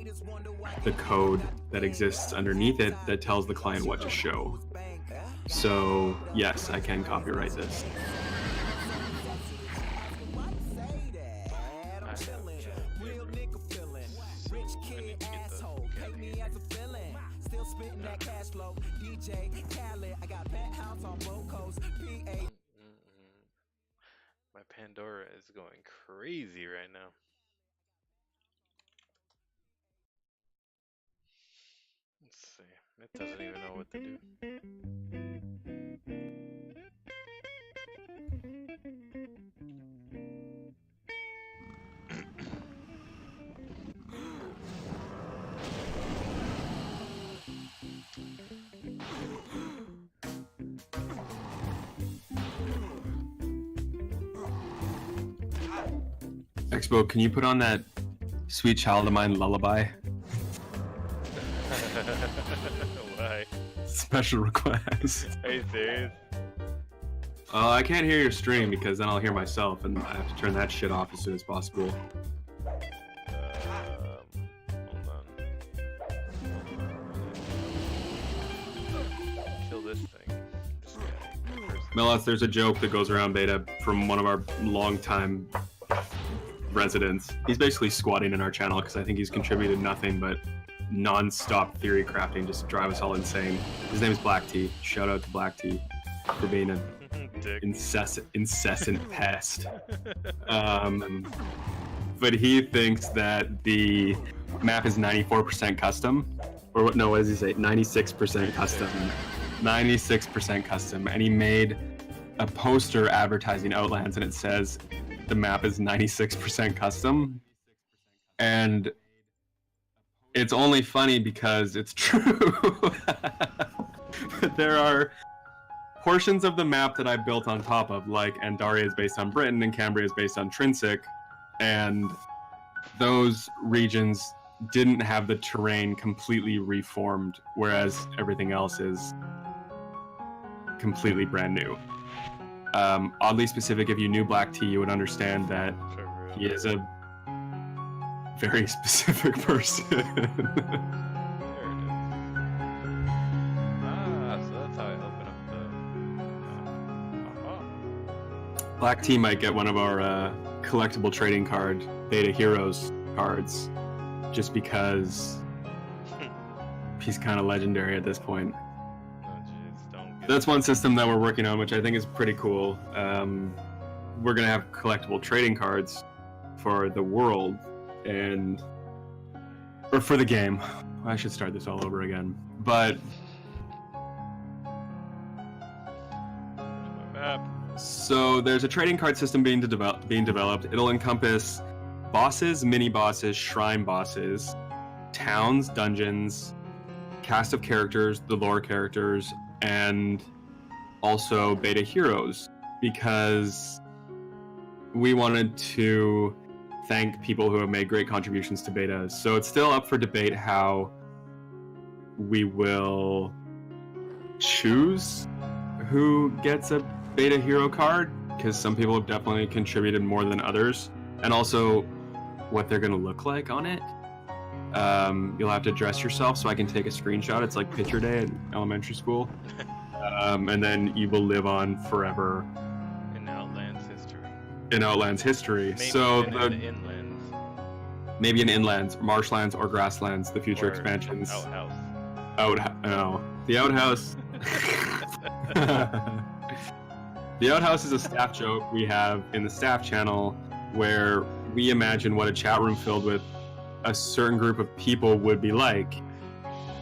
the code that exists underneath it that tells the client what to show. So yes, I can copyright this. My Pandora is going crazy right now. Let's see. It doesn't even know what to do. Expo, can you put on that Sweet Child of Mine lullaby? Why? Special request. Are you serious? I can't hear your stream because then I'll hear myself, and I have to turn that shit off as soon as possible. Hold on. Kill this thing. This guy. Melos, there's a joke that goes around beta from one of our longtime residents. He's basically squatting in our channel because I think he's contributed nothing but non-stop theory crafting just to drive us all insane. His name is Black Tea. Shout out to Black Tea for being an incessant pest. But he thinks that the map is 94% custom, or what? No, what does he say? 96% custom. 96% custom, and he made a poster advertising Outlands, and it says the map is 96% custom, and it's only funny because it's true. But there are portions of the map that I built on top of, like Andaria is based on Britain and Cambria is based on Trinsic, and those regions didn't have the terrain completely reformed, whereas everything else is completely brand new. Oddly specific, if you knew Black Tea, you would understand that For real. he is a very specific person. There it is. Ah, so that's how I open up the. Black Tea might get one of our collectible trading card Beta Heroes cards, just because he's kind of legendary at this point. Oh jeez, don't get That's one system that we're working on, which I think is pretty cool. We're gonna have collectible trading cards for the world or for the game. I should start this all over again. But my map. so there's a trading card system being developed. It'll encompass bosses, mini bosses, shrine bosses, towns, dungeons, cast of characters, the lore characters, and also beta heroes, because we wanted to thank people who have made great contributions to betas. So it's still up for debate how we will choose who gets a beta hero card, because some people have definitely contributed more than others, and also what they're going to look like on it. You'll have to dress yourself so I can take a screenshot. It's like picture day at elementary school. And then you will live on forever In Outlands history. in Outlands history. Maybe So even in the inlands. maybe in inlands, marshlands, or grasslands, the future Or expansions. Outhouse. The outhouse. The outhouse is a staff joke we have in the staff channel, where we imagine what a chat room filled with a certain group of people would be like.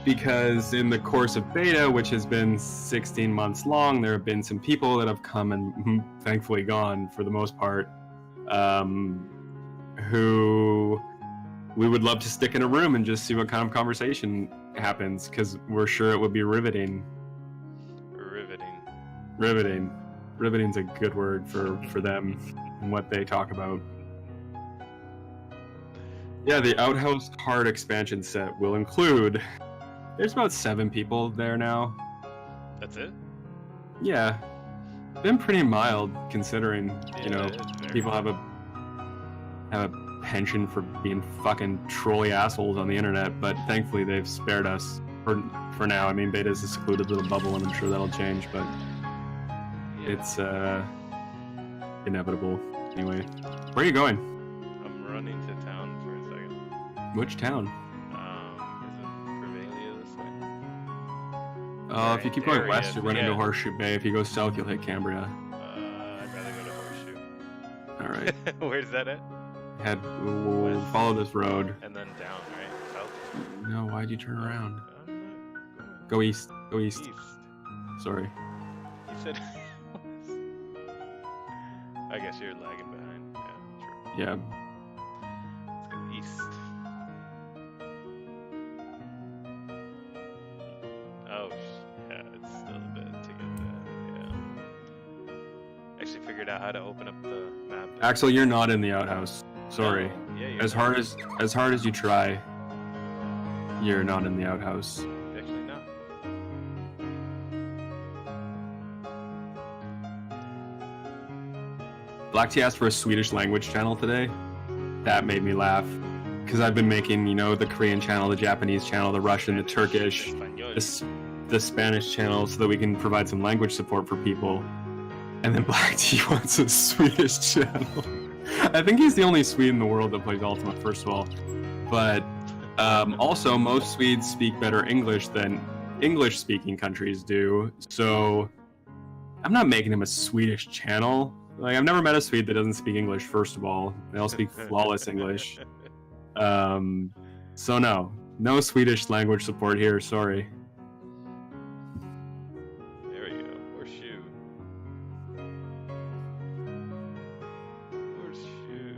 Because in the course of beta, which has been 16 months long, there have been some people that have come and thankfully gone for the most part, who we would love to stick in a room and just see what kind of conversation happens, because we're sure it would be riveting. Riveting. Riveting's a good word for them and what they talk about. Yeah, the Outhouse card expansion set will include... There's about 7 people there now. That's it? Yeah. Been pretty mild, considering, you know, it's very people have a penchant for being fucking trolly assholes on the internet, but thankfully they've spared us for now. I mean, beta's a secluded little bubble, and I'm sure that'll change, but it's inevitable. Anyway, where are you going? I'm running to town for a second. Which town? Is it Revelia this way? If you keep going Area, west, you'll run into yeah. Horseshoe Bay. If you go south, you'll hit Cambria. I'd rather go to Horseshoe. All right. Where's that at? We'll West. follow this road. And then down, right? South? No, why'd you turn around? I'm not Go east. Go going east. east. Sorry. You said I guess you're lagging behind. Yeah, true. Yeah. Let's go east. Oh, yeah, it's still a bit to get there. Yeah. Actually figured out how to open up the map. Axel, you're not in the outhouse. Sorry. Oh, yeah, you're As hard as you try, you're not in the outhouse. actually not. Black Tea asked for a Swedish language channel today. That made me laugh, because I've been making, you know, the Korean channel, the Japanese channel, the Russian, the Turkish, the Spanish channel, so that we can provide some language support for people. And then Black Tea wants a Swedish channel. I think he's the only Swede in the world that plays Ultima, first of all. But also, most Swedes speak better English than English-speaking countries do. So I'm not making him a Swedish channel. Like, I've never met a Swede that doesn't speak English, first of all. They all speak flawless English. So no Swedish language support here, sorry. There we go. Horseshoe. Horseshoe.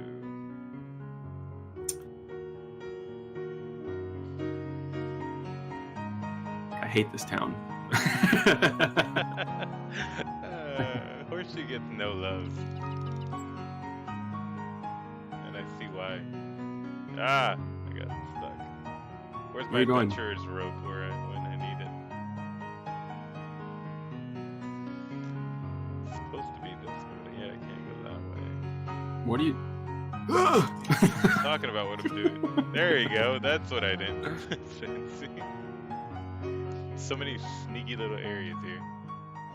I hate this town. She gets no love. And I see why. Ah! I got stuck. Where's Where my you going? adventurer's rope when I need it? It's supposed to be this way, but yeah, I can't go that way. What are you? I'm talking about what I'm doing. There you go. That's what I did. Fancy. So many sneaky little areas here.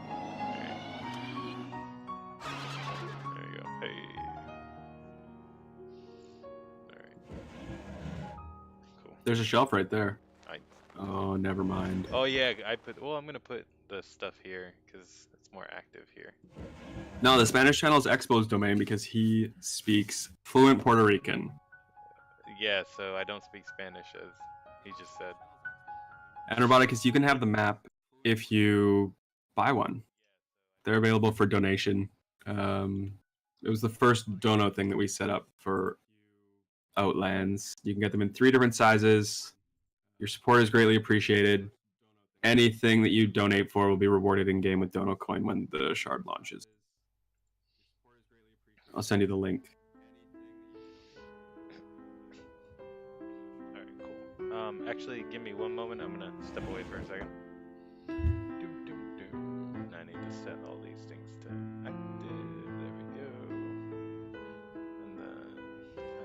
Alright. There you go. Hey. Alright. Cool. There's a shelf right there. I- Oh, never mind. Oh yeah, well, I'm gonna put the stuff here because it's more active here. No, the Spanish channel is Expo's domain because he speaks fluent Puerto Rican. Yeah, so I don't speak Spanish as he just said. And Roboticus, you can have the map if you buy one. They're available for donation. It was the first dono thing that we set up for Outlands. You can get them in 3 different sizes. Your support is greatly appreciated. Anything that you donate for will be rewarded in game with Dono Coin when the shard launches. I'll send you the link. Alright, cool. Actually, give me one moment. I'm gonna step away for a second. I need to set all these things to active. There we go. And then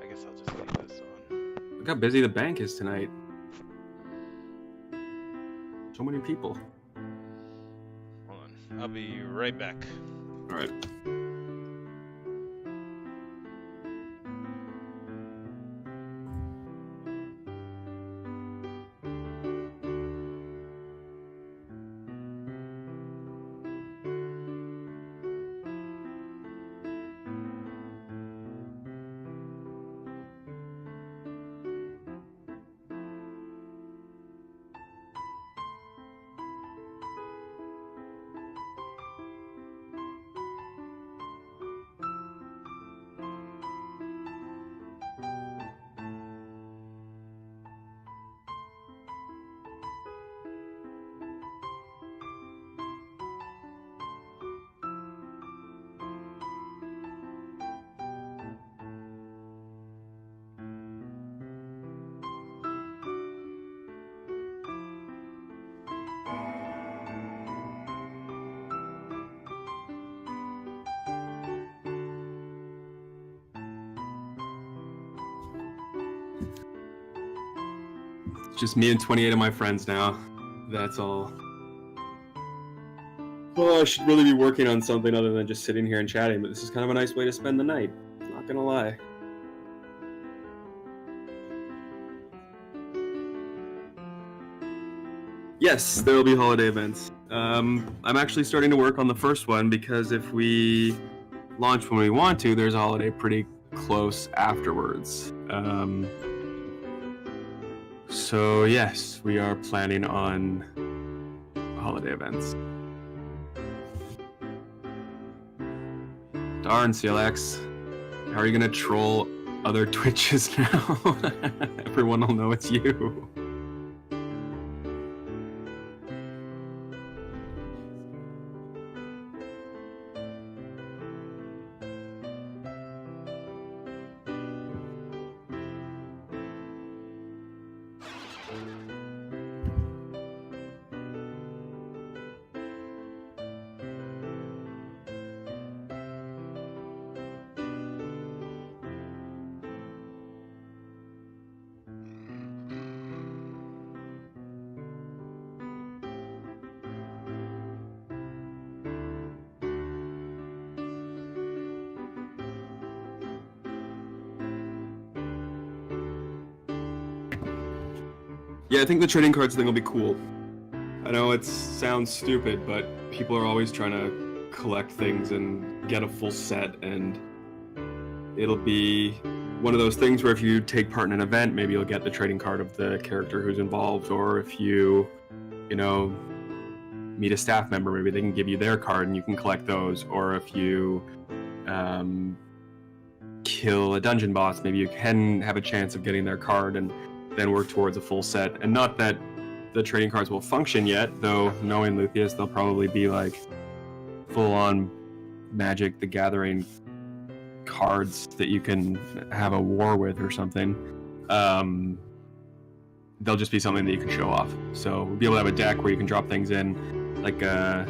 I guess I'll just leave this on. Look how busy the bank is tonight. So many people. Hold on. I'll be right back. All right. It's just me and 28 of my friends now. That's all. Oh, I should really be working on something other than just sitting here and chatting, but this is kind of a nice way to spend the night. Not gonna lie. Yes, there will be holiday events. I'm actually starting to work on the first one because if we launch when we want to, there's a holiday pretty close afterwards. So yes, we are planning on holiday events. Darn, CLX. How are you gonna troll other Twitches now? Everyone will know it's you. Yeah, I think the trading cards thing will be cool. I know it sounds stupid, but people are always trying to collect things and get a full set, and it'll be one of those things where if you take part in an event, maybe you'll get the trading card of the character who's involved, or if you know, meet a staff member, maybe they can give you their card and you can collect those, or if you kill a dungeon boss, maybe you can have a chance of getting their card and then work towards a full set. And not that the trading cards will function yet, though knowing Luthien, they'll probably be like full-on Magic the Gathering cards that you can have a war with or something. They'll just be something that you can show off. So we'll be able to have a deck where you can drop things in, like a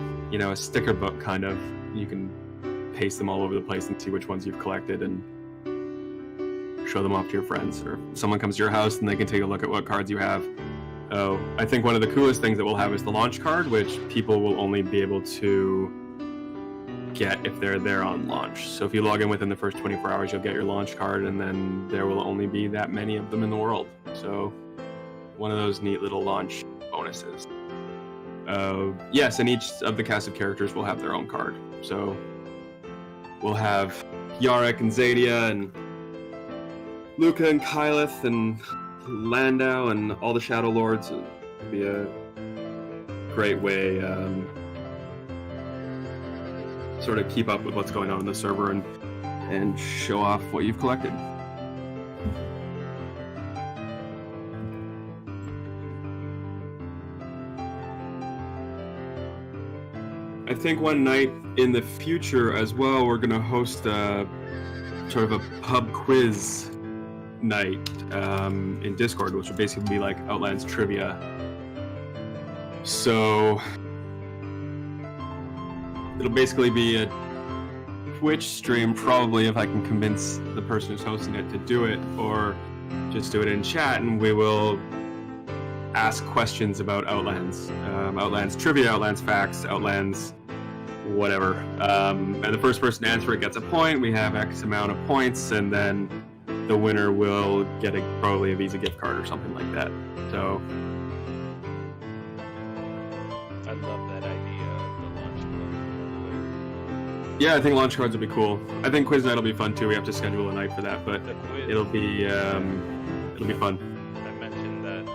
sticker book kind of. You can paste them all over the place and see which ones you've collected and show them off to your friends. Or if someone comes to your house and they can take a look at what cards you have. Oh, I think one of the coolest things that we'll have is the launch card, which people will only be able to get if they're there on launch. So if you log in within the first 24 hours, you'll get your launch card, and then there will only be that many of them in the world. So one of those neat little launch bonuses. Yes, and each of the cast of characters will have their own card. So we'll have Yarek and Zadia and Luca and Kyleth and Landau and all the Shadow Lords. It'll be a great way sort of keep up with what's going on in the server and show off what you've collected. I think one night in the future as well, we're going to host a sort of a pub quiz night in Discord, which will basically be like Outlands trivia. So it'll basically be a Twitch stream, probably, if I can convince the person who's hosting it to do it, or just do it in chat, and we will ask questions about Outlands. Outlands trivia, Outlands facts, Outlands whatever. And the first person to answer it gets a point. We have X amount of points, and then the winner will get probably a Visa gift card or something like that. So I love that idea of the launch club. yeah, I think launch cards will be cool. I think quiz night will be fun too. We have to schedule a night for that, but The quiz, it'll be fun. I mentioned that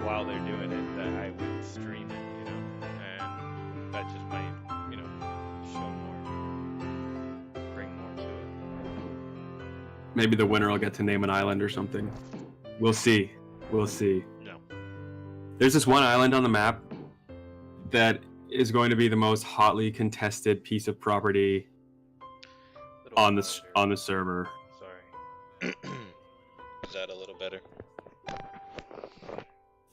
while they're doing it, that I would stream it, and that just might, show more, bring more to it. Maybe the winner will get to name an island or something. We'll see. We'll see. No. There's this one island on the map that is going to be the most hotly contested piece of property on the server. Sorry. Is that a little better?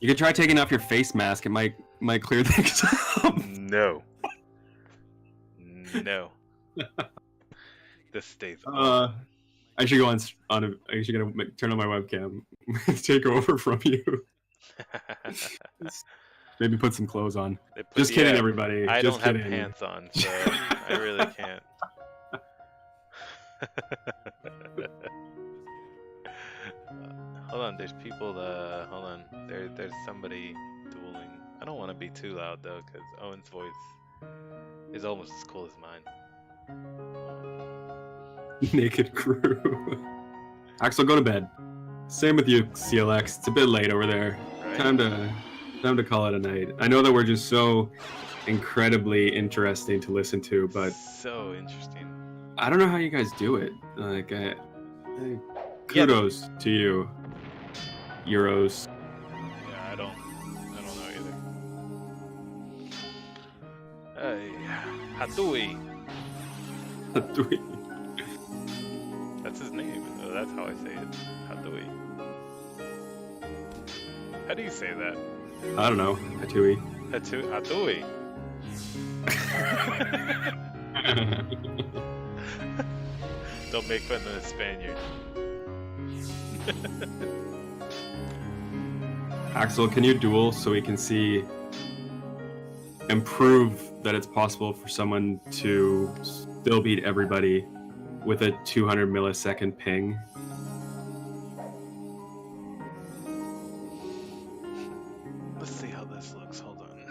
You could try taking off your face mask. It might clear things up. No. No. This stays on. I should go on. I should turn on my webcam. Take over from you. Maybe put some clothes on. Just kidding, everybody. I Just don't kidding. have pants on, so I really can't. Hold on, there's people. Hold on, there's somebody dueling. I don't want to be too loud though, because Owen's voice is almost as cool as mine. Naked crew. Axel, go to bed. Same with you, CLX. It's a bit late over there. Right? Time to call it a night. I know that we're just so incredibly interesting to listen to, but So interesting. I don't know how you guys do it. Like, kudos to you, Euros. Yeah, I don't know either. Hey, Hatui. That's his name. Oh, that's how I say it. Hatui. How do you say that? I don't know, Hatui. Hatui. Don't make fun of the Spaniard. Axel, can you duel so we can see and prove that it's possible for someone to still beat everybody with a 200 millisecond ping? Let's see how this looks. Hold on.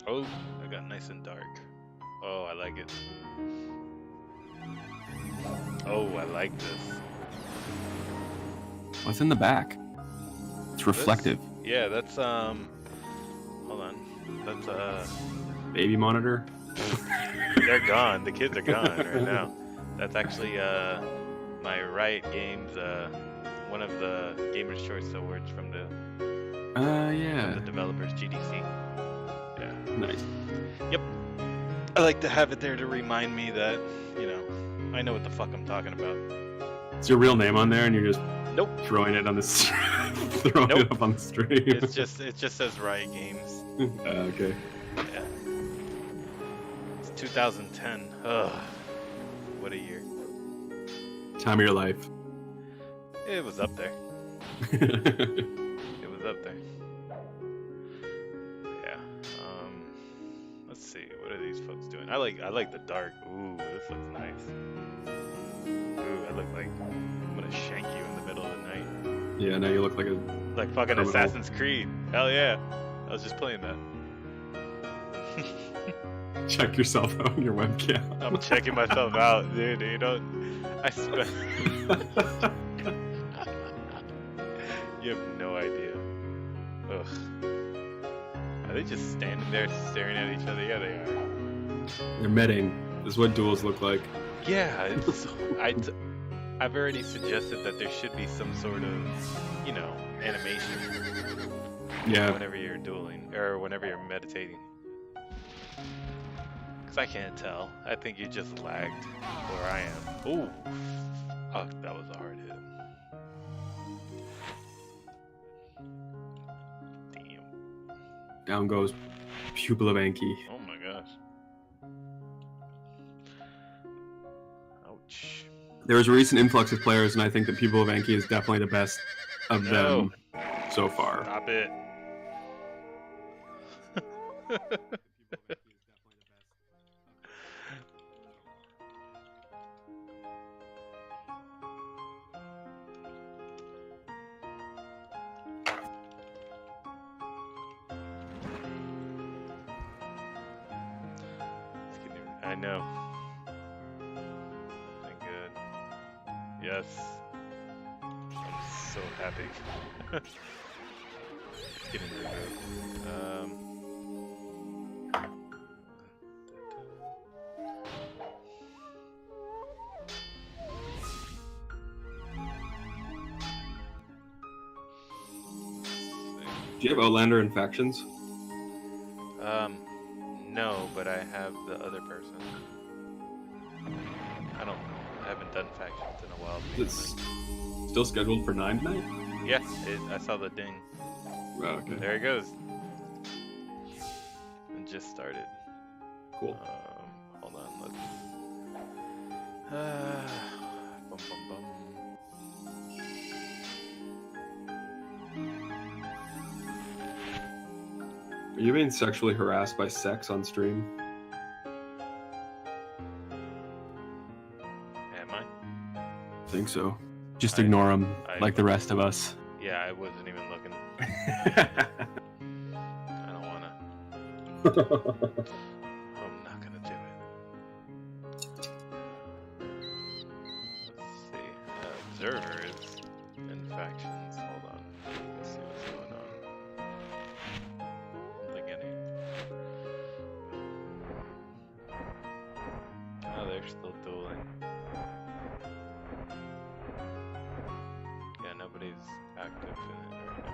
Oh, I got nice and dark. Oh, I like it. Oh, I like this. What's in the back? It's reflective. Yeah, that's hold on. That's Baby monitor? they're gone. The kids are gone right now. That's actually my Riot Games one of the Gamers' Choice Awards from the Yeah. developers GDC. Yeah. Nice. Yep. I like to have it there to remind me that, you know, I know what the fuck I'm talking about. Is your real name on there, and you're just Nope. throwing it on the throwing Nope. it up on the stream? It just says Riot Games. Okay. Yeah. It's 2010. Ugh. What a year. Time of your life. It was up there. It was up there. Yeah. Let's see. What are these folks doing? I like the dark. Ooh, this looks nice. Ooh, I look like I'm gonna shank you in the middle of the night. Yeah, now you look like a Like fucking criminal. Assassin's Creed. Hell yeah. I was just playing that. Check yourself out on your webcam. I'm checking myself out, dude. You know, I spent. You have no idea. Ugh. Are they just standing there staring at each other? Yeah, they are. They're medding. This is what duels look like. Yeah, it's, I've already suggested that there should be some sort of, you know, animation Yeah. whenever you're dueling or whenever you're meditating. Because I can't tell. I think you just lagged where I am. Ooh. Oh, that was a hard hit. Damn. Down goes Pupil of Enki. Oh my gosh. Ouch. There was a recent influx of players, and I think that Pupil of Enki is definitely the best of them so far. Stop it. I know. Thank good. Yes. I'm so happy. Getting removed. Do you have Outlander and factions? No, but I have the other person. I haven't done factions in a while. It's still scheduled for 9 tonight? Yeah, I saw the ding. Oh, okay. There it goes. It just started. Cool. Hold on, let's. Bum, bum, bum. Are you being sexually harassed by sex on stream? Am I? I think so. Just I- ignore them, I- like the rest of us. Yeah, I wasn't even looking. I don't wanna. I'm not gonna do it. Let's see. Observer is in factions. Hold on. Let's see what's going on. I don't think any. Oh, they're still dueling. Yeah, nobody's active in it right now.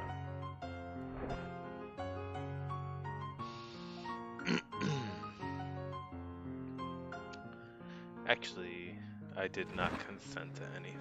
Actually, I did not consent to anything.